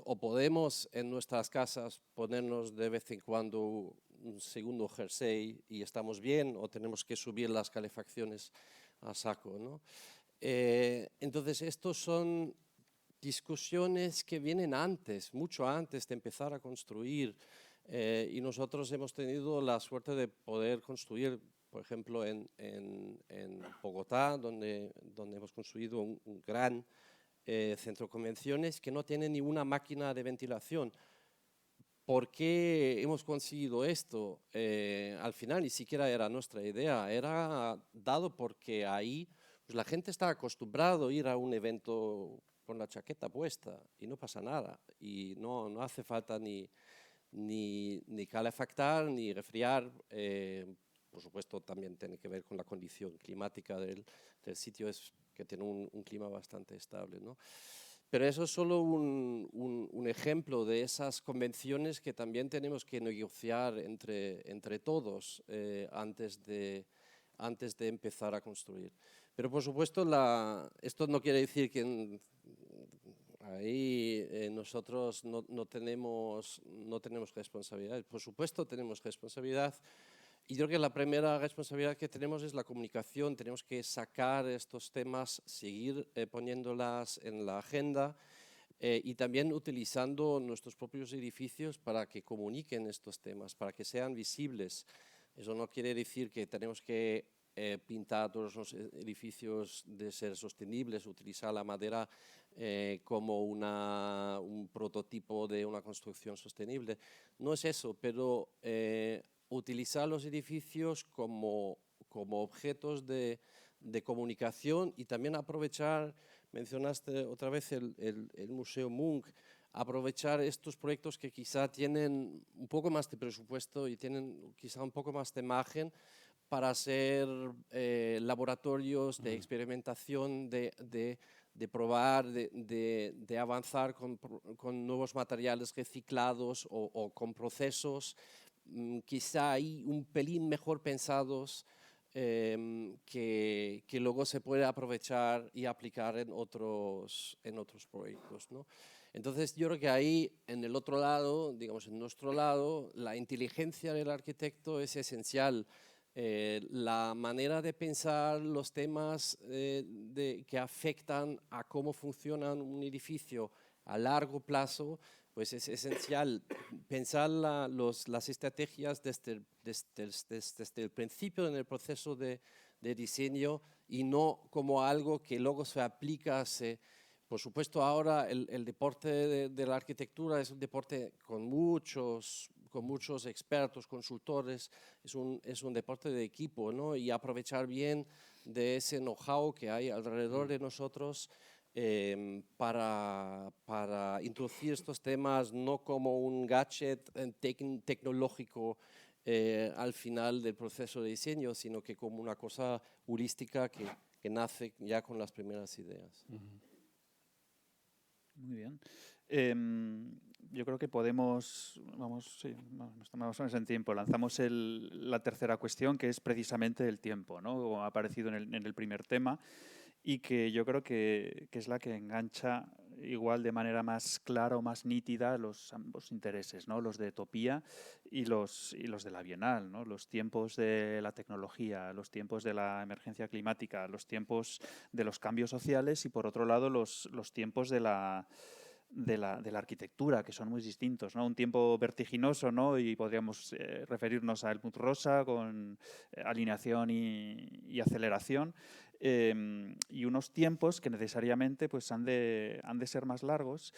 o podemos en nuestras casas ponernos de vez en cuando un segundo jersey y estamos bien, o tenemos que subir las calefacciones a saco, ¿no? Entonces, estos son discusiones que vienen antes, mucho antes de empezar a construir, y nosotros hemos tenido la suerte de poder construir, por ejemplo, en Bogotá, donde hemos construido un gran centro de convenciones que no tiene ni una máquina de ventilación. ¿Por qué hemos conseguido esto? Al final ni siquiera era nuestra idea, era dado porque ahí pues, la gente está acostumbrado a ir a un evento con la chaqueta puesta y no pasa nada, y no hace falta ni calefactar ni resfriar. Por supuesto también tiene que ver con la condición climática del sitio, es que tiene un clima bastante estable, ¿no? Pero eso es solo un ejemplo de esas convenciones que también tenemos que negociar entre todos antes de empezar a construir. Pero por supuesto, esto no quiere decir que ahí nosotros no tenemos responsabilidad. Por supuesto tenemos responsabilidad. Y yo creo que la primera responsabilidad que tenemos es la comunicación. Tenemos que sacar estos temas, seguir poniéndolas en la agenda y también utilizando nuestros propios edificios para que comuniquen estos temas, para que sean visibles. Eso no quiere decir que tenemos que pintar todos los edificios de ser sostenibles, utilizar la madera como un prototipo de una construcción sostenible. No es eso, pero utilizar los edificios como objetos de comunicación y también aprovechar, mencionaste otra vez el Museo Munch, aprovechar estos proyectos que quizá tienen un poco más de presupuesto y tienen quizá un poco más de margen para ser laboratorios de experimentación, de probar, de avanzar con nuevos materiales reciclados o con procesos quizá ahí un pelín mejor pensados que luego se puede aprovechar y aplicar en otros proyectos, ¿no? Entonces yo creo que ahí en el otro lado, digamos en nuestro lado, la inteligencia del arquitecto es esencial. La manera de pensar los temas que afectan a cómo funciona un edificio a largo plazo, pues es esencial pensar las estrategias desde el principio en el proceso de diseño y no como algo que luego se aplica. Por supuesto, ahora el deporte de la arquitectura es un deporte con muchos expertos, consultores, es un deporte de equipo, ¿no? Y aprovechar bien de ese know-how que hay alrededor de nosotros para introducir estos temas no como un gadget tecnológico al final del proceso de diseño, sino que como una cosa heurística que nace ya con las primeras ideas. Muy bien. Yo creo que podemos, nos tomamos en tiempo. Lanzamos la tercera cuestión, que es precisamente el tiempo, ¿no? Como ha aparecido en el primer tema, y que yo creo que es la que engancha igual de manera más clara o más nítida ambos intereses, ¿no? Los de Topía y los de la Bienal, ¿no? Los tiempos de la tecnología, los tiempos de la emergencia climática, los tiempos de los cambios sociales y, por otro lado, los tiempos de la arquitectura, que son muy distintos, ¿no? Un tiempo vertiginoso, ¿no? Y podríamos referirnos a Helmut Rosa con alineación y aceleración, y unos tiempos que necesariamente pues, han de ser más largos.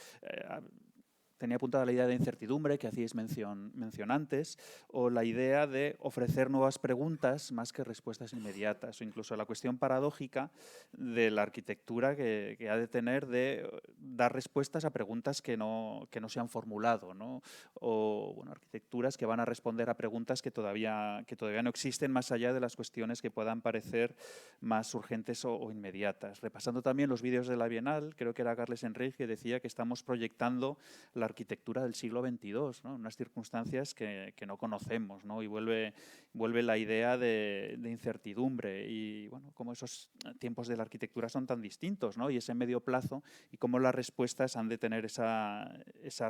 Tenía apuntada la idea de incertidumbre que hacíais mención antes, o la idea de ofrecer nuevas preguntas más que respuestas inmediatas, o incluso la cuestión paradójica de la arquitectura que ha de tener de dar respuestas a preguntas que no se han formulado, ¿no? O bueno, arquitecturas que van a responder a preguntas que todavía no existen, más allá de las cuestiones que puedan parecer más urgentes o inmediatas. Repasando también los vídeos de la Bienal, creo que era Carles Enrique que decía que estamos proyectando la arquitectura del siglo XXII, ¿no? En unas circunstancias que no conocemos, ¿no? Y vuelve vuelve la idea de incertidumbre y bueno, cómo esos tiempos de la arquitectura son tan distintos, ¿no? Y ese medio plazo y cómo las respuestas han de tener esa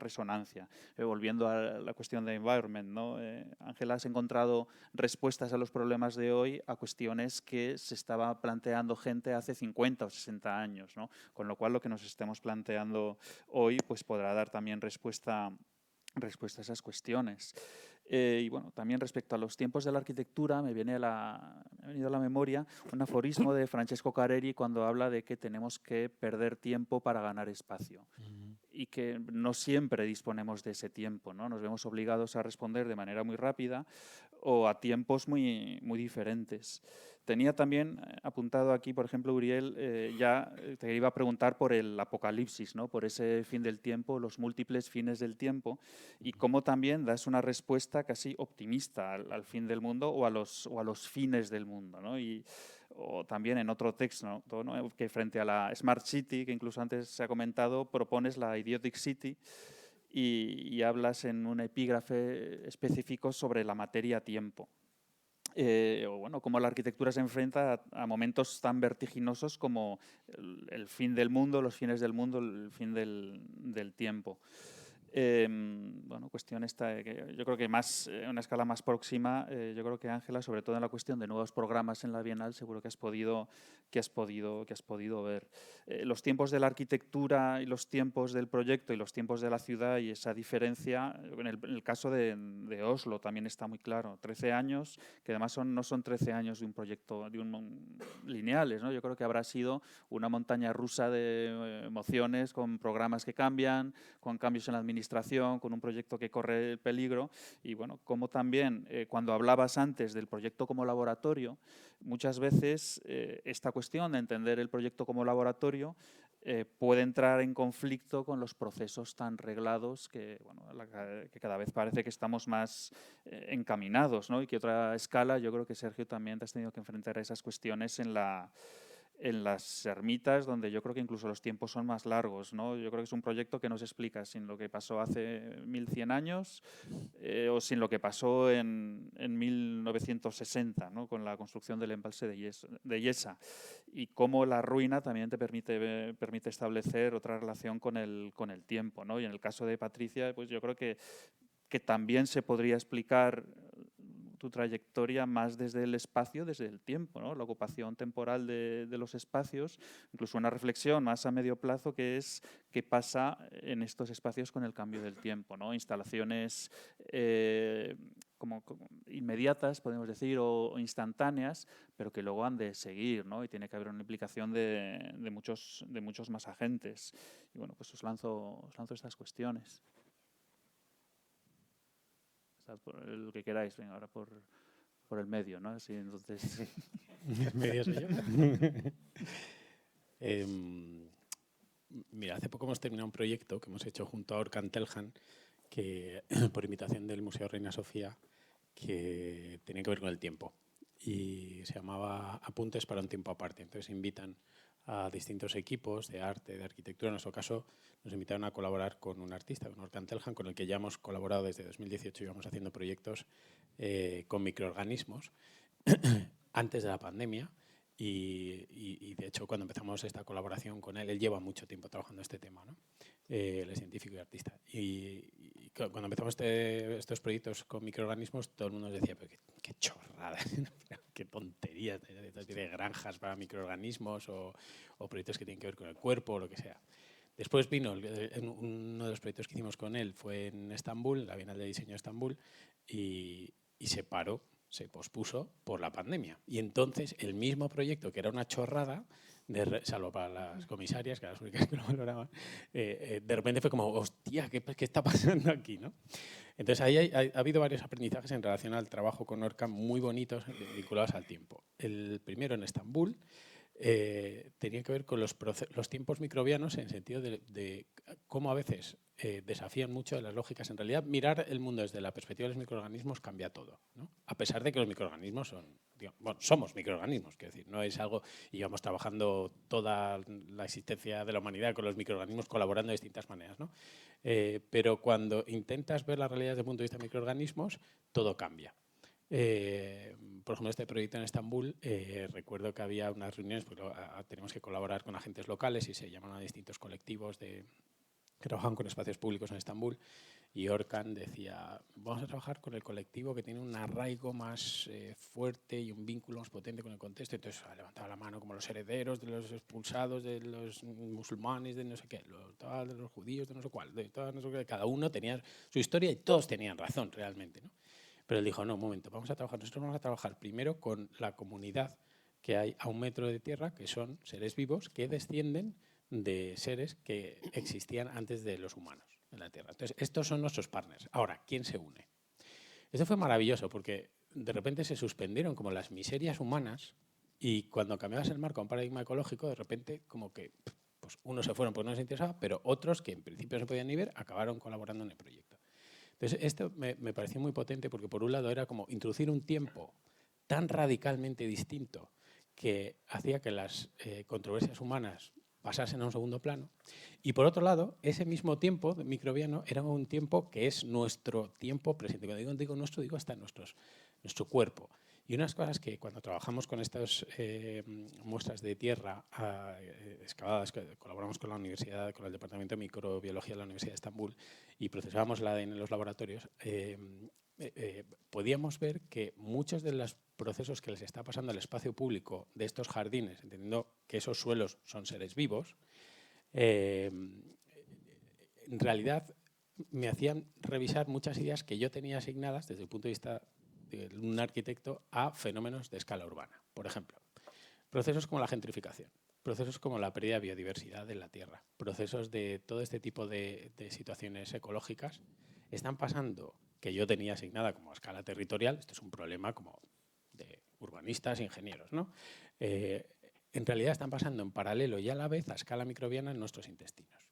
resonancia. Volviendo a la cuestión de environment, ¿no? Ángela, has encontrado respuestas a los problemas de hoy a cuestiones que se estaba planteando gente hace 50 o 60 años, ¿no? Con lo cual lo que nos estemos planteando hoy pues podrá dar también respuesta a esas cuestiones. Y bueno, también respecto a los tiempos de la arquitectura, me ha venido a la memoria un aforismo de Francesco Careri cuando habla de que tenemos que perder tiempo para ganar espacio y que no siempre disponemos de ese tiempo, ¿no? Nos vemos obligados a responder de manera muy rápida o a tiempos muy diferentes. Tenía también apuntado aquí, por ejemplo, Uriel, ya te iba a preguntar por el apocalipsis, ¿no? Por ese fin del tiempo, los múltiples fines del tiempo, y cómo también das una respuesta casi optimista al fin del mundo o a los fines del mundo, ¿no? O también en otro texto, ¿no? Que frente a la Smart City, que incluso antes se ha comentado, propones la Idiotic City y hablas en un epígrafe específico sobre la materia-tiempo. O bueno, cómo la arquitectura se enfrenta a momentos tan vertiginosos como el fin del mundo, los fines del mundo, el fin del tiempo. Bueno, cuestión esta, que yo creo que más, una escala más próxima, yo creo que Ángela, sobre todo en la cuestión de nuevos programas en la Bienal, seguro que has podido ver. Los tiempos de la arquitectura y los tiempos del proyecto y los tiempos de la ciudad y esa diferencia, en el caso de Oslo también está muy claro. 13 años, que además no son 13 años de un proyecto lineales, ¿no? Yo creo que habrá sido una montaña rusa de emociones con programas que cambian, con cambios en la administración, con un proyecto que corre el peligro y bueno, como también cuando hablabas antes del proyecto como laboratorio, muchas veces esta cuestión de entender el proyecto como laboratorio puede entrar en conflicto con los procesos tan reglados que, bueno, que cada vez parece que estamos más encaminados, ¿no? Y que otra escala, yo creo que Sergio también te has tenido que enfrentar a esas cuestiones en las ermitas, donde yo creo que incluso los tiempos son más largos, ¿no? Yo creo que es un proyecto que no se explica sin lo que pasó hace 1100 años o sin lo que pasó en 1960, ¿no? Con la construcción del embalse de Yesa. Y cómo la ruina también te permite establecer otra relación con el tiempo, ¿no? Y en el caso de Patricia, pues yo creo que también se podría explicar tu trayectoria más desde el espacio, desde el tiempo, ¿no? La ocupación temporal de los espacios, incluso una reflexión más a medio plazo que es qué pasa en estos espacios con el cambio del tiempo, ¿no? Instalaciones como inmediatas, podemos decir, o instantáneas, pero que luego han de seguir, ¿no? Y tiene que haber una implicación de muchos más agentes. Y bueno, pues os lanzo estas cuestiones. Lo que queráis, venga, ahora por el medio, ¿no? Así, entonces... ¿El medio soy yo? Mira, hace poco hemos terminado un proyecto que hemos hecho junto a Orkan Teljan, que, por invitación del Museo Reina Sofía, que tenía que ver con el tiempo. Y se llamaba Apuntes para un tiempo aparte. Entonces invitan a distintos equipos de arte, de arquitectura. En nuestro caso nos invitaron a colaborar con un artista, con Orkan Teljan, con el que ya hemos colaborado desde 2018 y vamos haciendo proyectos con microorganismos antes de la pandemia. Y de hecho, cuando empezamos esta colaboración con él lleva mucho tiempo trabajando este tema, ¿no? Él es científico y artista. Y cuando empezamos estos proyectos con microorganismos, todo el mundo nos decía, pero qué chorrada, qué tonterías, tiene granjas para microorganismos o proyectos que tienen que ver con el cuerpo o lo que sea. Después vino, uno de los proyectos que hicimos con él fue en Estambul, la Bienal de Diseño de Estambul, y se paró, se pospuso por la pandemia. Y entonces el mismo proyecto, que era una chorrada, salvo para las comisarias, que eran las únicas que lo valoraban, de repente fue como, hostia, ¿qué está pasando aquí, ¿no? Entonces ahí ha habido varios aprendizajes en relación al trabajo con Orkan muy bonitos vinculados al tiempo. El primero en Estambul tenía que ver con los tiempos microbianos en el sentido de cómo a veces desafían mucho de las lógicas. En realidad, mirar el mundo desde la perspectiva de los microorganismos cambia todo, ¿no? A pesar de que los microorganismos somos microorganismos, quiero decir, no es algo, y vamos trabajando toda la existencia de la humanidad con los microorganismos colaborando de distintas maneras, ¿no? Pero cuando intentas ver la realidad desde el punto de vista de microorganismos, todo cambia. por ejemplo, este proyecto en Estambul, recuerdo que había unas reuniones, porque tenemos que colaborar con agentes locales y se llaman a distintos colectivos que trabajan con espacios públicos en Estambul, y Orkan decía, vamos a trabajar con el colectivo que tiene un arraigo más fuerte y un vínculo más potente con el contexto. Entonces levantaba la mano como los herederos de los expulsados, de los musulmanes, de no sé qué, de los judíos, de no sé cuál, de todas no sé qué. Cada uno tenía su historia y todos tenían razón realmente, ¿no? Pero él dijo, no, un momento, nosotros vamos a trabajar primero con la comunidad que hay a 1 metro de tierra, que son seres vivos que descienden de seres que existían antes de los humanos en la Tierra. Entonces, estos son nuestros partners. Ahora, ¿quién se une? Esto fue maravilloso porque de repente se suspendieron como las miserias humanas y cuando cambiabas el marco a un paradigma ecológico, de repente como que pues unos se fueron porque no les interesaba, pero otros que en principio no se podían ni ver, acabaron colaborando en el proyecto. Entonces, esto me pareció muy potente porque por un lado era como introducir un tiempo tan radicalmente distinto que hacía que las controversias humanas pasasen a un segundo plano. Y por otro lado, ese mismo tiempo microbiano era un tiempo que es nuestro tiempo presente. Cuando digo nuestro, digo hasta nuestro cuerpo. Y unas cosas que cuando trabajamos con estas muestras de tierra excavadas, colaboramos con la universidad, con el Departamento de Microbiología de la Universidad de Estambul y procesábamos el ADN en los laboratorios, podíamos ver que muchos de los procesos que les está pasando al espacio público de estos jardines, entendiendo que esos suelos son seres vivos, en realidad me hacían revisar muchas ideas que yo tenía asignadas desde el punto de vista de un arquitecto a fenómenos de escala urbana. Por ejemplo, procesos como la gentrificación, procesos como la pérdida de biodiversidad de la tierra, procesos de todo este tipo de situaciones ecológicas están pasando, que yo tenía asignada como a escala territorial, esto es un problema como de urbanistas, ingenieros, ¿no? En realidad están pasando en paralelo y a la vez a escala microbiana en nuestros intestinos.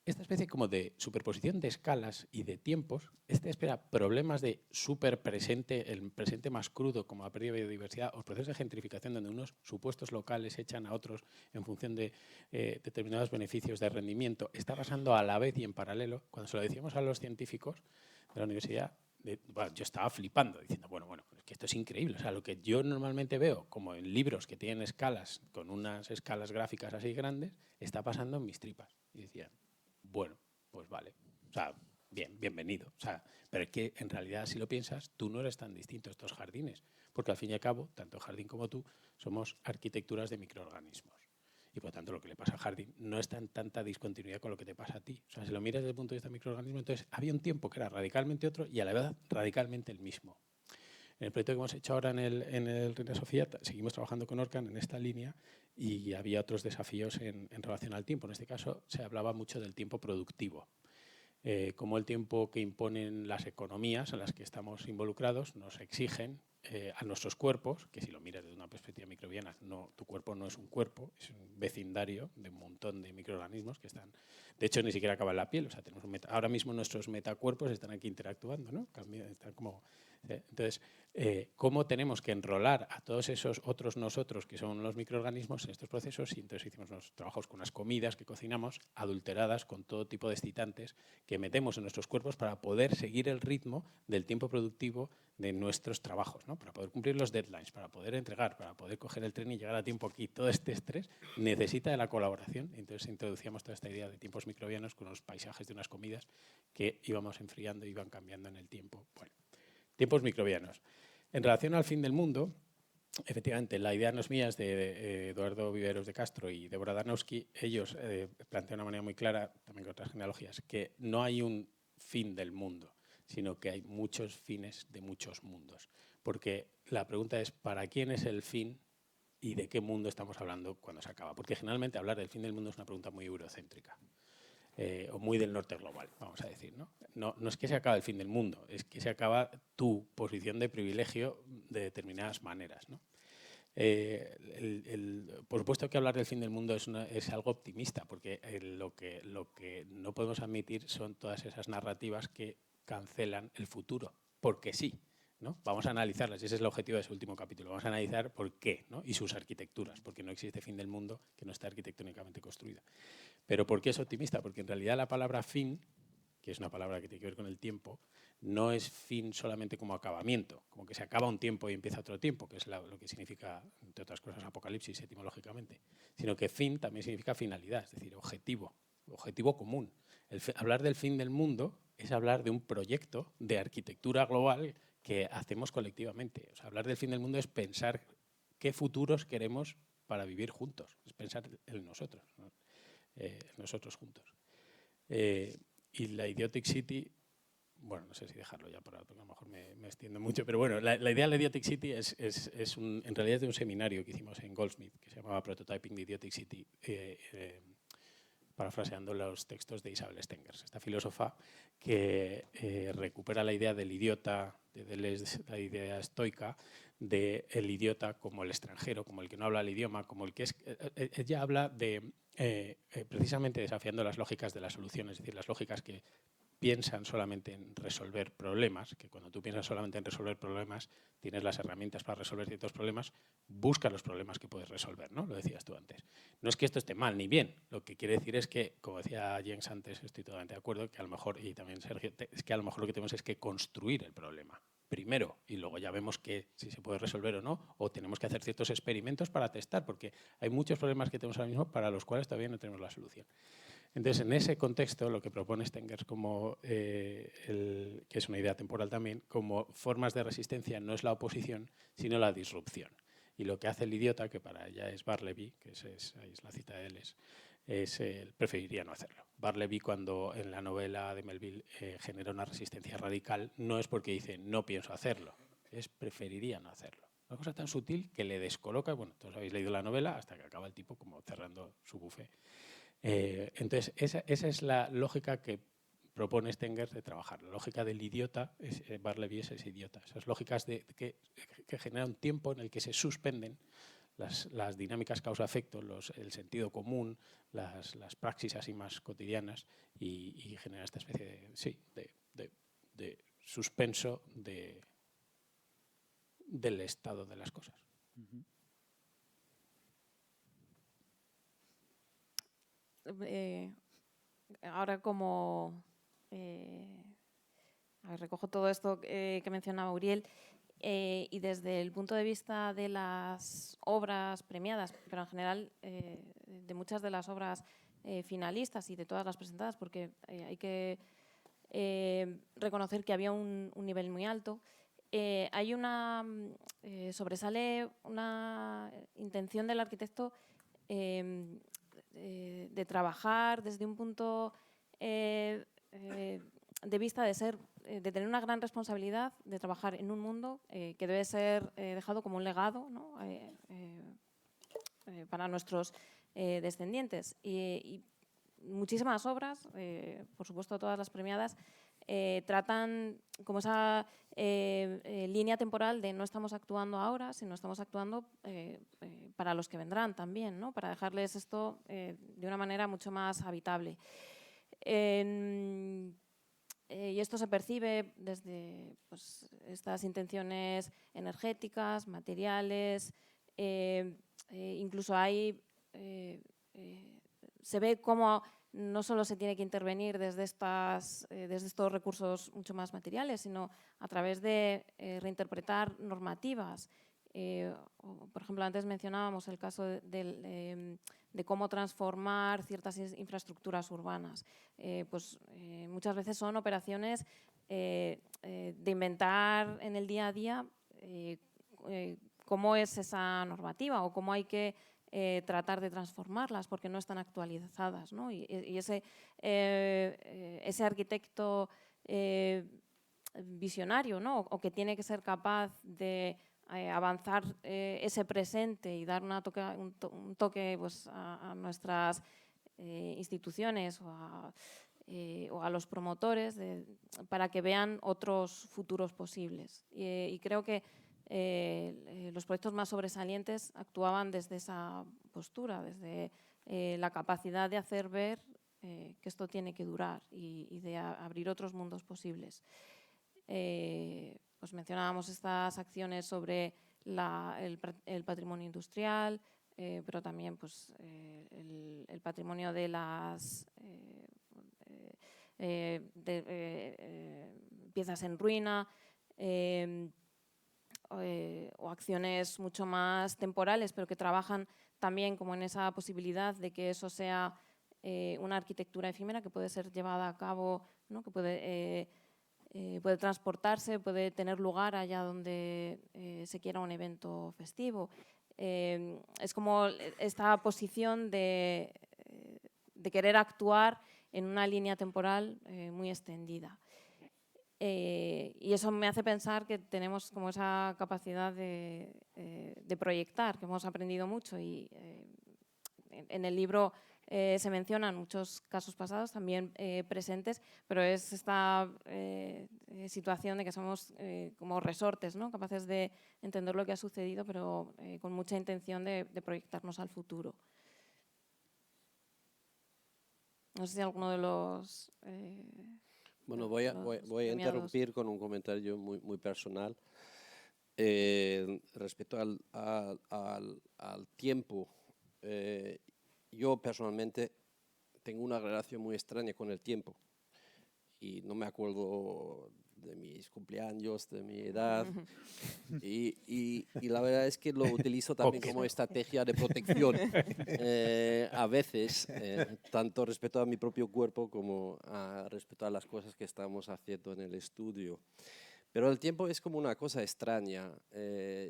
Esta especie como de superposición de escalas y de tiempos, espera problemas de superpresente, el presente más crudo como la pérdida de biodiversidad o procesos de gentrificación donde unos supuestos locales echan a otros en función de determinados beneficios de rendimiento, está pasando a la vez y en paralelo. Cuando se lo decíamos a los científicos de la universidad, yo estaba flipando, diciendo, bueno, es que esto es increíble. O sea, lo que yo normalmente veo, como en libros que tienen escalas, con unas escalas gráficas así grandes, está pasando en mis tripas. Y decía, bueno, pues vale. O sea, bienvenido. O sea, pero es que en realidad, si lo piensas, tú no eres tan distinto a estos jardines. Porque al fin y al cabo, tanto el jardín como tú, somos arquitecturas de microorganismos. Y por lo tanto, lo que le pasa al jardín no está en tanta discontinuidad con lo que te pasa a ti. O sea, si lo miras desde el punto de vista de microorganismo, entonces había un tiempo que era radicalmente otro y a la vez radicalmente el mismo. En el proyecto que hemos hecho ahora en el Reina Sofía, seguimos trabajando con Orkan en esta línea y había otros desafíos en relación al tiempo. En este caso, se hablaba mucho del tiempo productivo. Como el tiempo que imponen las economías en las que estamos involucrados nos exigen a nuestros cuerpos, que si lo miras desde una perspectiva microbiana, tu cuerpo no es un cuerpo, es un vecindario de un montón de microorganismos que están, de hecho ni siquiera acaba en la piel, o sea, ahora mismo nuestros metacuerpos están aquí interactuando, ¿no? Están como, entonces, ¿cómo tenemos que enrolar a todos esos otros nosotros que son los microorganismos en estos procesos? Y entonces hicimos unos trabajos con unas comidas que cocinamos adulteradas con todo tipo de excitantes que metemos en nuestros cuerpos para poder seguir el ritmo del tiempo productivo de nuestros trabajos, ¿no? Para poder cumplir los deadlines, para poder entregar, para poder coger el tren y llegar a tiempo aquí. Todo este estrés necesita de la colaboración. Entonces introducíamos toda esta idea de tiempos microbianos con los paisajes de unas comidas que íbamos enfriando y iban cambiando en el tiempo. Bueno, tiempos microbianos. En relación al fin del mundo, efectivamente, la idea no es mía, es de Eduardo Viveros de Castro y Débora Danowski. Ellos plantean de una manera muy clara, también con otras genealogías, que no hay un fin del mundo, sino que hay muchos fines de muchos mundos. Porque la pregunta es, ¿para quién es el fin y de qué mundo estamos hablando cuando se acaba? Porque generalmente hablar del fin del mundo es una pregunta muy eurocéntrica. O muy del norte global, vamos a decir, ¿no? No es que se acabe el fin del mundo, es que se acaba tu posición de privilegio de determinadas maneras, ¿no? Por supuesto que hablar del fin del mundo es algo optimista, porque lo que no podemos admitir son todas esas narrativas que cancelan el futuro, porque sí, ¿no? Vamos a analizarlas, y ese es el objetivo de ese último capítulo, vamos a analizar por qué, ¿no? Y sus arquitecturas, porque no existe fin del mundo que no esté arquitectónicamente construido. Pero ¿por qué es optimista? Porque en realidad la palabra fin, que es una palabra que tiene que ver con el tiempo, no es fin solamente como acabamiento, como que se acaba un tiempo y empieza otro tiempo, que es lo que significa, entre otras cosas, apocalipsis etimológicamente, sino que fin también significa finalidad, es decir, objetivo común. Hablar del fin del mundo es hablar de un proyecto de arquitectura global que hacemos colectivamente. O sea, hablar del fin del mundo es pensar qué futuros queremos para vivir juntos, es pensar en nosotros, ¿no? Nosotros juntos. Y la Idiotic City, bueno, no sé si dejarlo ya, porque a lo mejor me extiendo mucho, pero bueno, la idea de la Idiotic City en realidad es de un seminario que hicimos en Goldsmith, que se llamaba Prototyping the Idiotic City, parafraseando los textos de Isabel Stengers, esta filósofa que recupera la idea del idiota, de Deleuze, la idea estoica, del idiota como el extranjero, como el que no habla el idioma, como el que es... Ella habla de, precisamente desafiando las lógicas de la solución, es decir, las lógicas que piensan solamente en resolver problemas, que cuando tú piensas solamente en resolver problemas, tienes las herramientas para resolver ciertos problemas, busca los problemas que puedes resolver, ¿no? Lo decías tú antes. No es que esto esté mal ni bien, lo que quiere decir es que, como decía Jens antes, estoy totalmente de acuerdo, que a lo mejor, y también Sergio, es que a lo mejor lo que tenemos es que construir el problema primero y luego ya vemos que si se puede resolver o no, o tenemos que hacer ciertos experimentos para testar, porque hay muchos problemas que tenemos ahora mismo para los cuales todavía no tenemos la solución. Entonces, en ese contexto, lo que propone Stengers, como, que es una idea temporal también, como formas de resistencia no es la oposición, sino la disrupción. Y lo que hace el idiota, que para ella es Bartleby, que ahí es la cita de Deleuze, preferiría no hacerlo. Bartleby, cuando en la novela de Melville genera una resistencia radical, no es porque dice no pienso hacerlo, es preferiría no hacerlo. Una cosa tan sutil que le descoloca, bueno, todos habéis leído la novela, hasta que acaba el tipo como cerrando su buffet. Entonces, esa es la lógica que propone Stengers de trabajar. La lógica del idiota, Bartleby es ese idiota. Esas lógicas que generan un tiempo en el que se suspenden las dinámicas causa-efecto, el sentido común, las praxis así más cotidianas y genera esta especie de suspenso del estado de las cosas. Ahora como recojo todo esto que mencionaba Uriel y desde el punto de vista de las obras premiadas, pero en general de muchas de las obras finalistas y de todas las presentadas, porque hay que reconocer que había un nivel muy alto. Hay sobresale una intención del arquitecto de trabajar desde un punto de vista de tener una gran responsabilidad, de trabajar en un mundo que debe ser dejado como un legado, ¿no? Para nuestros descendientes. Y muchísimas obras, por supuesto todas las premiadas, tratan como esa línea temporal de no estamos actuando ahora, sino estamos actuando para los que vendrán también, ¿no? Para dejarles esto de una manera mucho más habitable. Y esto se percibe desde pues, estas intenciones energéticas, materiales, incluso hay, se ve cómo no solo se tiene que intervenir desde estos recursos mucho más materiales, sino a través de reinterpretar normativas. Por ejemplo, antes mencionábamos el caso de cómo transformar ciertas infraestructuras urbanas. Muchas veces son operaciones de inventar en el día a día cómo es esa normativa o cómo hay que tratar de transformarlas porque no están actualizadas, ¿no? Y ese arquitecto visionario, ¿no? O que tiene que ser capaz de avanzar ese presente y dar un toque pues, a nuestras instituciones o a los promotores para que vean otros futuros posibles. Y creo que los proyectos más sobresalientes actuaban desde esa postura, desde la capacidad de hacer ver que esto tiene que durar y de abrir otros mundos posibles. Pues mencionábamos estas acciones sobre el patrimonio industrial, pero también pues, el patrimonio de piezas en ruina, o acciones mucho más temporales, pero que trabajan también como en esa posibilidad de que eso sea una arquitectura efímera que puede ser llevada a cabo, ¿no? Que puede transportarse, puede tener lugar allá donde se quiera un evento festivo. Es como esta posición de querer actuar en una línea temporal muy extendida. Y eso me hace pensar que tenemos como esa capacidad de proyectar, que hemos aprendido mucho, y en el libro se mencionan muchos casos pasados, también presentes, pero es esta situación de que somos como resortes, ¿no? Capaces de entender lo que ha sucedido, pero con mucha intención de proyectarnos al futuro. No sé si alguno de los... Bueno, voy a interrumpir con un comentario muy personal. Respecto al tiempo, yo personalmente tengo una relación muy extraña con el tiempo y no me acuerdo de mis cumpleaños, de mi edad, y la verdad es que lo utilizo también como estrategia de protección a veces, tanto respecto a mi propio cuerpo como respecto a las cosas que estamos haciendo en el estudio. Pero el tiempo es como una cosa extraña.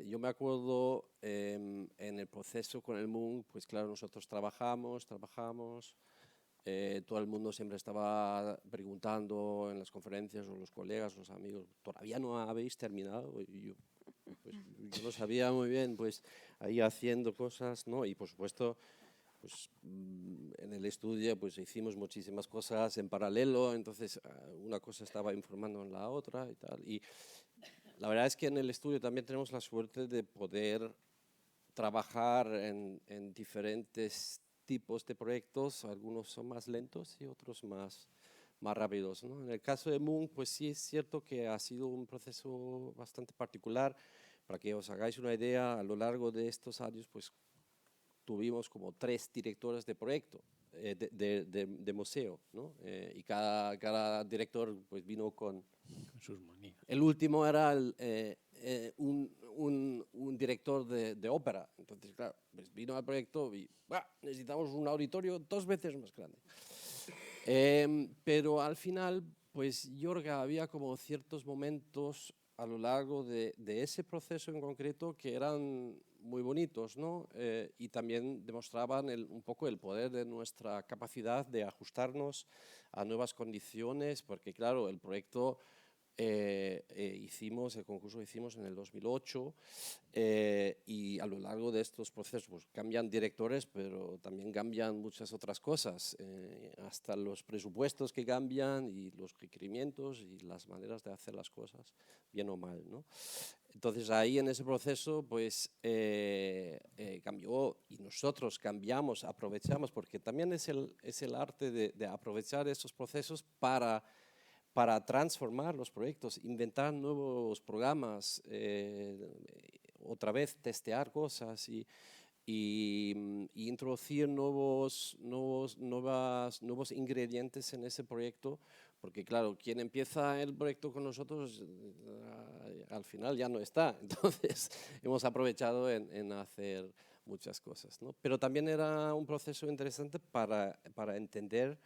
Yo me acuerdo en el proceso con el MUN, pues claro, nosotros trabajamos, todo el mundo siempre estaba preguntando en las conferencias, o los colegas, los amigos, ¿todavía no habéis terminado? Y yo no sabía muy bien, pues ahí haciendo cosas, ¿no? Y por supuesto, pues en el estudio pues hicimos muchísimas cosas en paralelo, entonces una cosa estaba informando en la otra y tal. Y la verdad es que en el estudio también tenemos la suerte de poder trabajar en diferentes tipos de proyectos, algunos son más lentos y otros más rápidos, ¿no? En el caso de MUN, pues sí es cierto que ha sido un proceso bastante particular. Para que os hagáis una idea, a lo largo de estos años, pues tuvimos como 3 directores de proyecto, de museo, ¿no? Y cada director pues vino con sus manías. El último era un director de ópera. Entonces, claro, pues vino al proyecto y necesitamos un auditorio 2 veces más grande. Pero al final, pues Jorge, había como ciertos momentos a lo largo de ese proceso en concreto que eran muy bonitos, ¿no? Y también demostraban un poco el poder de nuestra capacidad de ajustarnos a nuevas condiciones, porque claro, el proyecto el concurso lo hicimos en el 2008 y a lo largo de estos procesos pues, cambian directores, pero también cambian muchas otras cosas, hasta los presupuestos que cambian y los requerimientos y las maneras de hacer las cosas, bien o mal, ¿no? Entonces ahí en ese proceso pues cambió y nosotros cambiamos, aprovechamos, porque también es el arte de aprovechar esos procesos para transformar los proyectos, inventar nuevos programas, otra vez testear cosas y introducir nuevos ingredientes en ese proyecto, porque claro, quien empieza el proyecto con nosotros al final ya no está, entonces hemos aprovechado en hacer muchas cosas, ¿no? Pero también era un proceso interesante para entender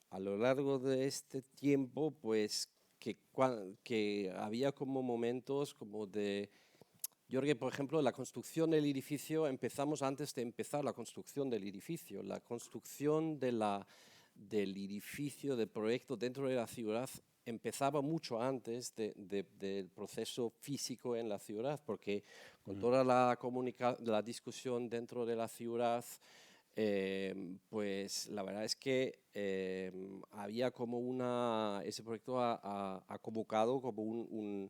a lo largo de este tiempo, pues, que había como momentos como de... Yo creo que, por ejemplo, la construcción del edificio, empezamos antes de empezar la construcción del edificio. La construcción del edificio, del proyecto dentro de la ciudad, empezaba mucho antes del proceso físico en la ciudad, porque con toda la discusión dentro de la ciudad, pues la verdad es que había como ese proyecto ha convocado como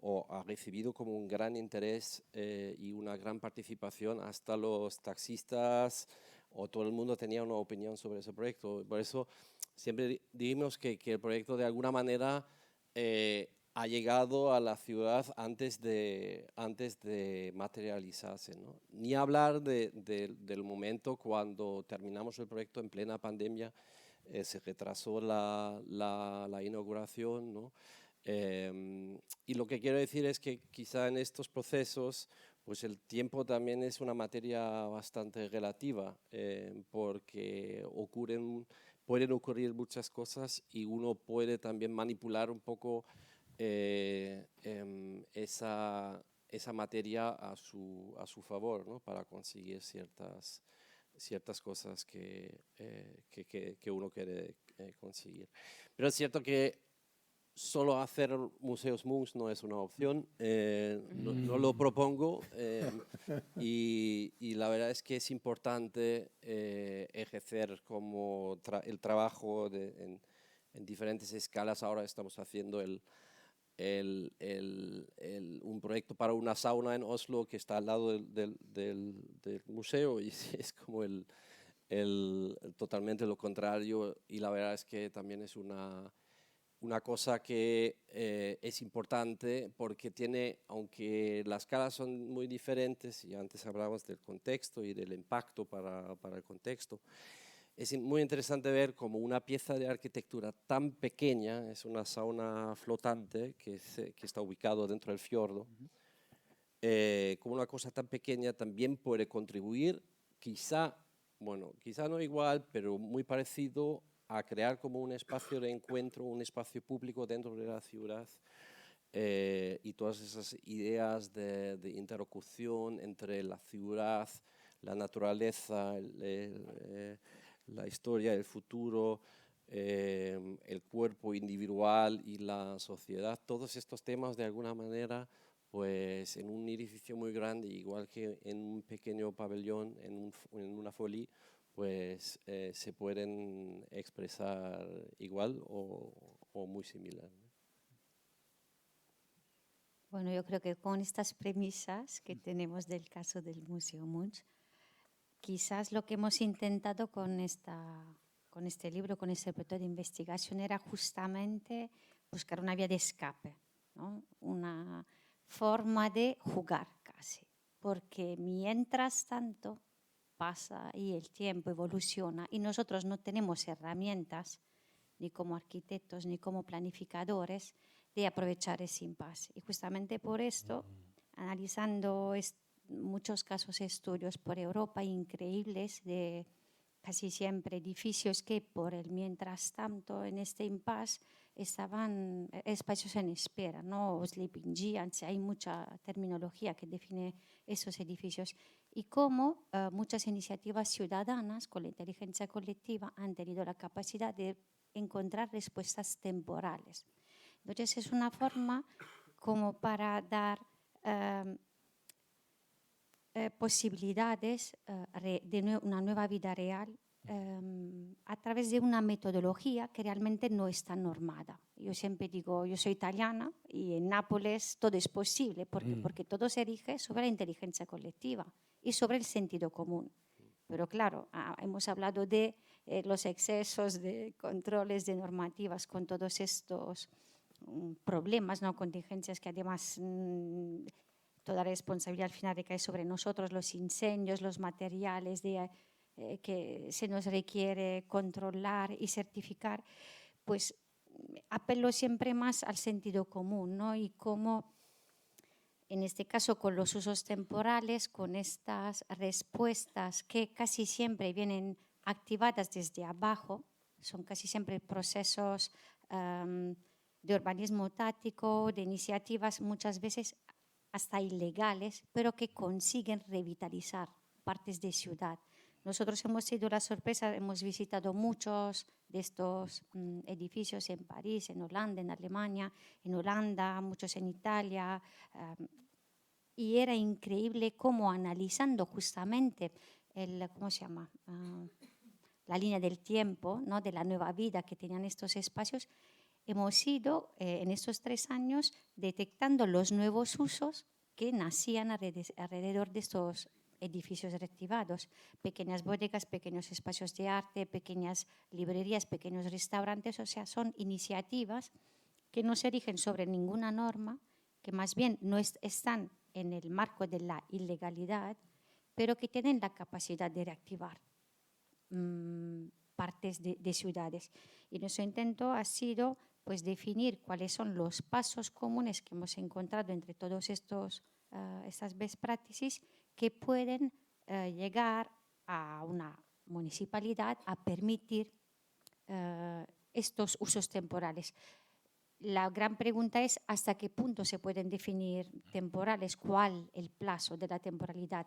o ha recibido como un gran interés y una gran participación, hasta los taxistas o todo el mundo tenía una opinión sobre ese proyecto. Por eso siempre dijimos que el proyecto de alguna manera ha llegado a la ciudad antes de materializarse, ¿no? Ni hablar del momento cuando terminamos el proyecto en plena pandemia, se retrasó la inauguración, ¿no? Y lo que quiero decir es que quizá en estos procesos pues el tiempo también es una materia bastante relativa, porque pueden ocurrir muchas cosas y uno puede también manipular un poco esa materia a su favor, ¿no? Para conseguir ciertas cosas que uno quiere conseguir. Pero es cierto que solo hacer museos Munch no es una opción, no lo propongo, y la verdad es que es importante ejercer como el trabajo en diferentes escalas. Ahora estamos haciendo un proyecto para una sauna en Oslo que está al lado del museo, y es como totalmente lo contrario, y la verdad es que también es una cosa que es importante porque aunque las escalas son muy diferentes, y antes hablábamos del contexto y del impacto para el contexto, es muy interesante ver cómo una pieza de arquitectura tan pequeña, es una sauna flotante que está ubicado dentro del fiordo, como una cosa tan pequeña también puede contribuir, quizá no igual, pero muy parecido, a crear como un espacio de encuentro, un espacio público dentro de la ciudad, y todas esas ideas de interlocución entre la ciudad, la naturaleza, la historia, el futuro, el cuerpo individual y la sociedad. Todos estos temas, de alguna manera, pues en un edificio muy grande, igual que en un pequeño pabellón, en una folie, pues se pueden expresar igual o muy similar. Bueno, yo creo que con estas premisas que tenemos del caso del Museo Munch, quizás lo que hemos intentado con este libro, con este proyecto de investigación, era justamente buscar una vía de escape, ¿no? Una forma de jugar casi, porque mientras tanto pasa y el tiempo evoluciona y nosotros no tenemos herramientas, ni como arquitectos ni como planificadores, de aprovechar ese impasse. Y justamente por esto, analizando muchos casos estudios por Europa increíbles de casi siempre edificios que por el mientras tanto en este impasse estaban espacios en espera, ¿no? O sleeping giants, hay mucha terminología que define esos edificios, y cómo muchas iniciativas ciudadanas con la inteligencia colectiva han tenido la capacidad de encontrar respuestas temporales. Entonces es una forma como para dar posibilidades de una nueva vida real a través de una metodología que realmente no está normada. Yo siempre digo, yo soy italiana y en Nápoles todo es posible porque todo se erige sobre la inteligencia colectiva y sobre el sentido común. Pero claro, hemos hablado de los excesos de controles, de normativas, con todos estos problemas, ¿no? Contingencias que además toda la responsabilidad al final recae sobre nosotros, los incendios, los materiales que se nos requiere controlar y certificar, pues apelo siempre más al sentido común, ¿no? Y cómo, en este caso, con los usos temporales, con estas respuestas que casi siempre vienen activadas desde abajo, son casi siempre procesos de urbanismo táctico, de iniciativas muchas veces hasta ilegales, pero que consiguen revitalizar partes de ciudad. Nosotros hemos tenido la sorpresa, hemos visitado muchos de estos edificios en París, en Holanda, en Alemania, en Holanda, muchos en Italia, y era increíble cómo, analizando justamente ¿cómo se llama? La línea del tiempo, ¿no? De la nueva vida que tenían estos espacios, hemos ido en estos 3 años detectando los nuevos usos que nacían alrededor de estos edificios reactivados. Pequeñas bodegas, pequeños espacios de arte, pequeñas librerías, pequeños restaurantes. O sea, son iniciativas que no se erigen sobre ninguna norma, que más bien no están en el marco de la ilegalidad, pero que tienen la capacidad de reactivar partes de ciudades. Y nuestro intento ha sido pues, definir cuáles son los pasos comunes que hemos encontrado entre todos estas best practices que pueden llegar a una municipalidad a permitir estos usos temporales. La gran pregunta es hasta qué punto se pueden definir temporales, cuál el plazo de la temporalidad.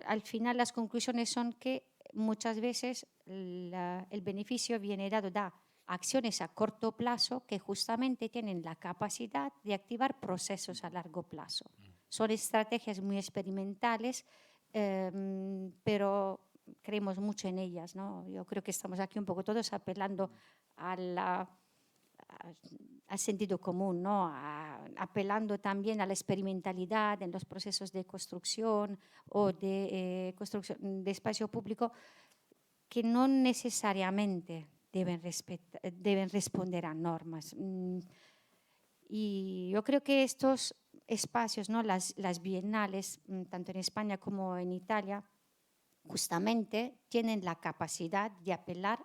Al final las conclusiones son que muchas veces el beneficio viene dado de acciones a corto plazo que justamente tienen la capacidad de activar procesos a largo plazo. Son estrategias muy experimentales, pero creemos mucho en ellas, ¿no? Yo creo que estamos aquí un poco todos apelando al sentido común, ¿no? Apelando también a la experimentalidad en los procesos de construcción o de construcción de espacio público que no necesariamente deben responder a normas. Y yo creo que estos espacios, ¿no? las bienales, tanto en España como en Italia, justamente tienen la capacidad de apelar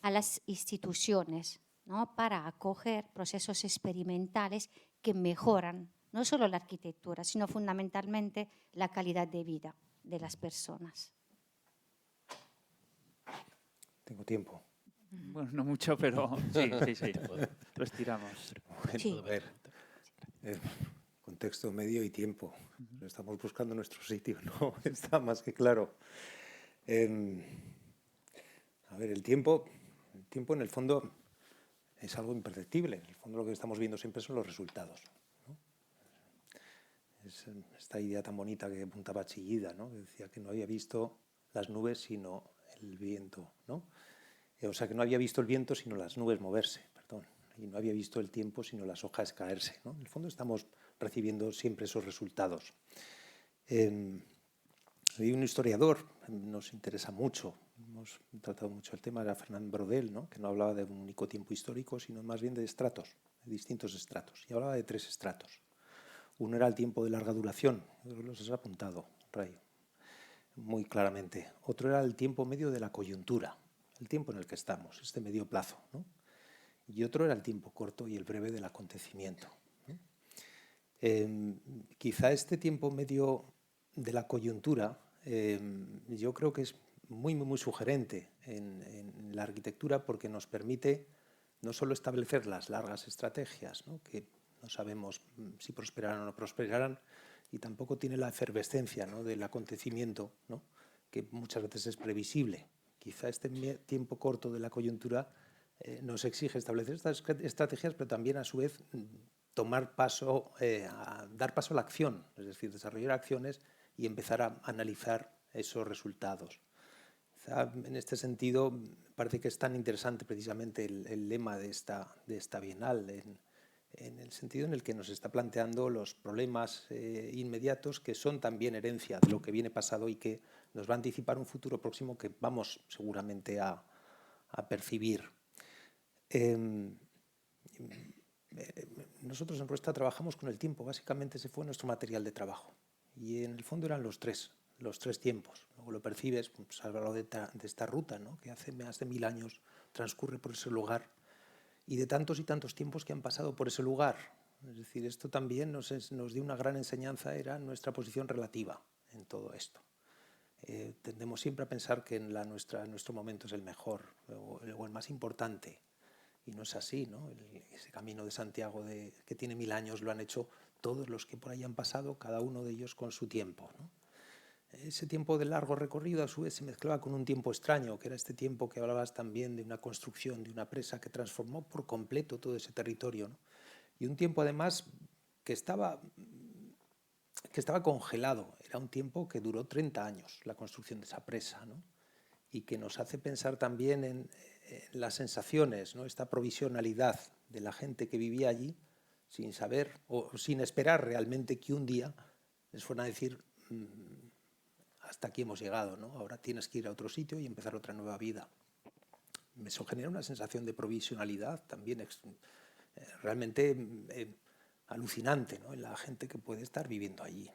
a las instituciones, ¿no? Para acoger procesos experimentales que mejoran no solo la arquitectura, sino fundamentalmente la calidad de vida de las personas. Tengo tiempo. Bueno, no mucho, pero sí. Lo estiramos. Bueno, sí. A ver, contexto, medio y tiempo. Estamos buscando nuestro sitio, ¿no? Está más que claro. A ver, el tiempo en el fondo es algo imperceptible. En el fondo lo que estamos viendo siempre son los resultados, ¿no? Es esta idea tan bonita que apuntaba Chillida, ¿no? Que decía que no había visto las nubes sino el viento, ¿no? O sea, que no había visto el viento sino las nubes moverse, perdón. Y no había visto el tiempo sino las hojas caerse, ¿no? En el fondo estamos recibiendo siempre esos resultados. Hay un historiador, nos interesa mucho, hemos tratado mucho el tema, era Fernand Braudel, ¿no? Que no hablaba de un único tiempo histórico, sino más bien de estratos, de distintos estratos. Y hablaba de 3 estratos. Uno era el tiempo de larga duración, los has apuntado, Ray, muy claramente. Otro era el tiempo medio de la coyuntura, el tiempo en el que estamos, este medio plazo, ¿no? Y otro era el tiempo corto y el breve del acontecimiento, ¿no? Quizá este tiempo medio de la coyuntura yo creo que es muy sugerente en la arquitectura porque nos permite no solo establecer las largas estrategias, ¿no? Que no sabemos si prosperarán o no prosperarán, y tampoco tiene la efervescencia, ¿no? Del acontecimiento, ¿no? Que muchas veces es previsible. Quizá este tiempo corto de la coyuntura nos exige establecer estas estrategias, pero también a su vez dar paso a la acción, es decir, desarrollar acciones y empezar a analizar esos resultados. Quizá en este sentido parece que es tan interesante precisamente el lema de esta Bienal, en el sentido en el que nos está planteando los problemas inmediatos que son también herencia de lo que viene pasado y que nos va a anticipar un futuro próximo que vamos seguramente a percibir. Nosotros en Ruesta trabajamos con el tiempo, básicamente ese fue nuestro material de trabajo. Y en el fondo eran los tres tiempos. Luego lo percibes, pues, hablado de esta ruta, ¿no? Que hace más de 1000 años transcurre por ese lugar y de tantos y tantos tiempos que han pasado por ese lugar. Es decir, esto también nos dio una gran enseñanza, era nuestra posición relativa en todo esto. Tendemos siempre a pensar que nuestro momento es el mejor o el más importante, y no es así, ¿no? Ese camino de Santiago que tiene 1000 años lo han hecho todos los que por ahí han pasado, cada uno de ellos con su tiempo, ¿no? Ese tiempo de largo recorrido a su vez se mezclaba con un tiempo extraño, que era este tiempo que hablabas también de una construcción, de una presa que transformó por completo todo ese territorio, ¿no? Y un tiempo además que estaba congelado, era un tiempo que duró 30 años, la construcción de esa presa, ¿no? Y que nos hace pensar también en las sensaciones, ¿no? Esta provisionalidad de la gente que vivía allí sin saber o sin esperar realmente que un día les fueran a decir hasta aquí hemos llegado, ¿no? Ahora tienes que ir a otro sitio y empezar otra nueva vida. Eso genera una sensación de provisionalidad también realmente alucinante, ¿no? En la gente que puede estar viviendo allí.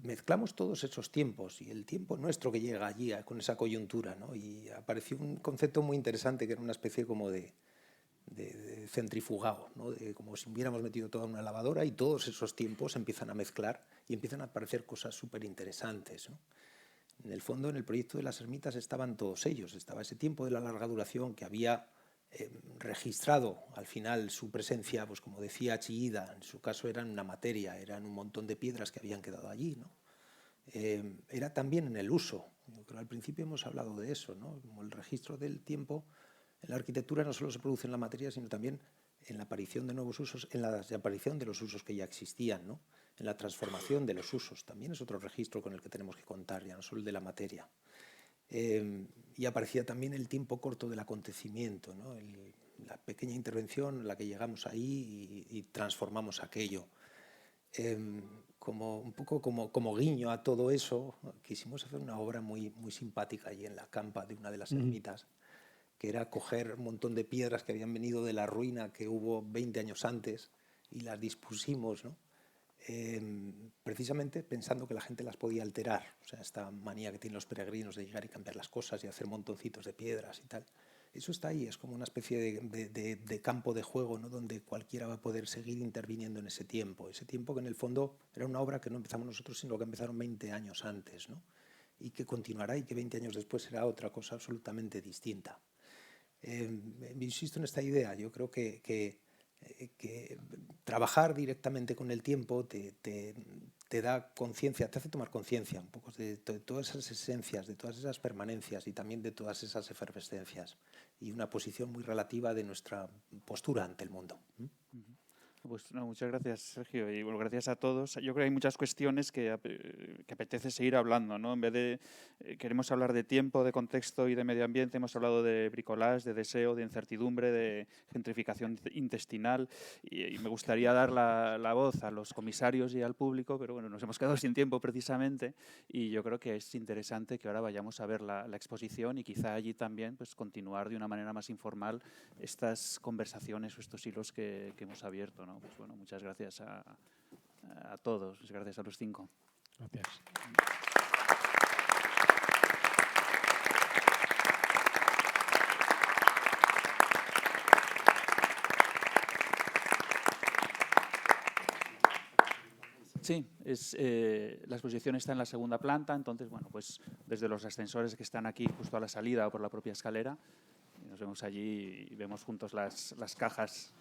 mezclamos todos esos tiempos y el tiempo nuestro que llega allí con esa coyuntura, ¿no? Y apareció un concepto muy interesante que era una especie como de centrifugado, ¿no? Como si hubiéramos metido toda una lavadora y todos esos tiempos empiezan a mezclar y empiezan a aparecer cosas súper interesantes, ¿no? En el fondo, en el proyecto de las ermitas estaban todos ellos. Estaba ese tiempo de la larga duración que había registrado al final su presencia, pues como decía Chillida, en su caso eran una materia, eran un montón de piedras que habían quedado allí, ¿no? Era también en el uso. Yo creo al principio hemos hablado de eso, ¿no? Como el registro del tiempo en la arquitectura no solo se produce en la materia, sino también en la aparición de nuevos usos, en la desaparición de los usos que ya existían, ¿no? En la transformación de los usos. También es otro registro con el que tenemos que contar, ya no solo el de la materia. Y aparecía también el tiempo corto del acontecimiento, ¿no? La pequeña intervención en la que llegamos ahí y transformamos aquello. Un poco como guiño a todo eso, quisimos hacer una obra muy simpática allí en la campa de una de las ermitas, que era coger un montón de piedras que habían venido de la ruina que hubo 20 años antes y las dispusimos, ¿no? Precisamente pensando que la gente las podía alterar, o sea, esta manía que tienen los peregrinos de llegar y cambiar las cosas y hacer montoncitos de piedras y tal. Eso está ahí, es como una especie de campo de juego, ¿no? Donde cualquiera va a poder seguir interviniendo en ese tiempo que en el fondo era una obra que no empezamos nosotros, sino que empezaron 20 años antes, ¿no? Y que continuará y que 20 años después será otra cosa absolutamente distinta. Insisto en esta idea, yo creo que trabajar directamente con el tiempo te da conciencia, te hace tomar conciencia un poco de todas esas esencias, de todas esas permanencias y también de todas esas efervescencias y una posición muy relativa de nuestra postura ante el mundo. Pues no, muchas gracias, Sergio, y bueno, gracias a todos. Yo creo que hay muchas cuestiones que apetece seguir hablando, ¿no? En vez de queremos hablar de tiempo, de contexto y de medio ambiente, hemos hablado de bricolage, de deseo, de incertidumbre, de gentrificación intestinal y me gustaría dar la voz a los comisarios y al público, pero bueno, nos hemos quedado sin tiempo precisamente y yo creo que es interesante que ahora vayamos a ver la exposición y quizá allí también pues continuar de una manera más informal estas conversaciones o estos hilos que hemos abierto, ¿no? Pues bueno, muchas gracias a todos, gracias a los 5. Gracias. Sí, la exposición está en la segunda planta, entonces, bueno, pues desde los ascensores que están aquí justo a la salida o por la propia escalera, nos vemos allí y vemos juntos las cajas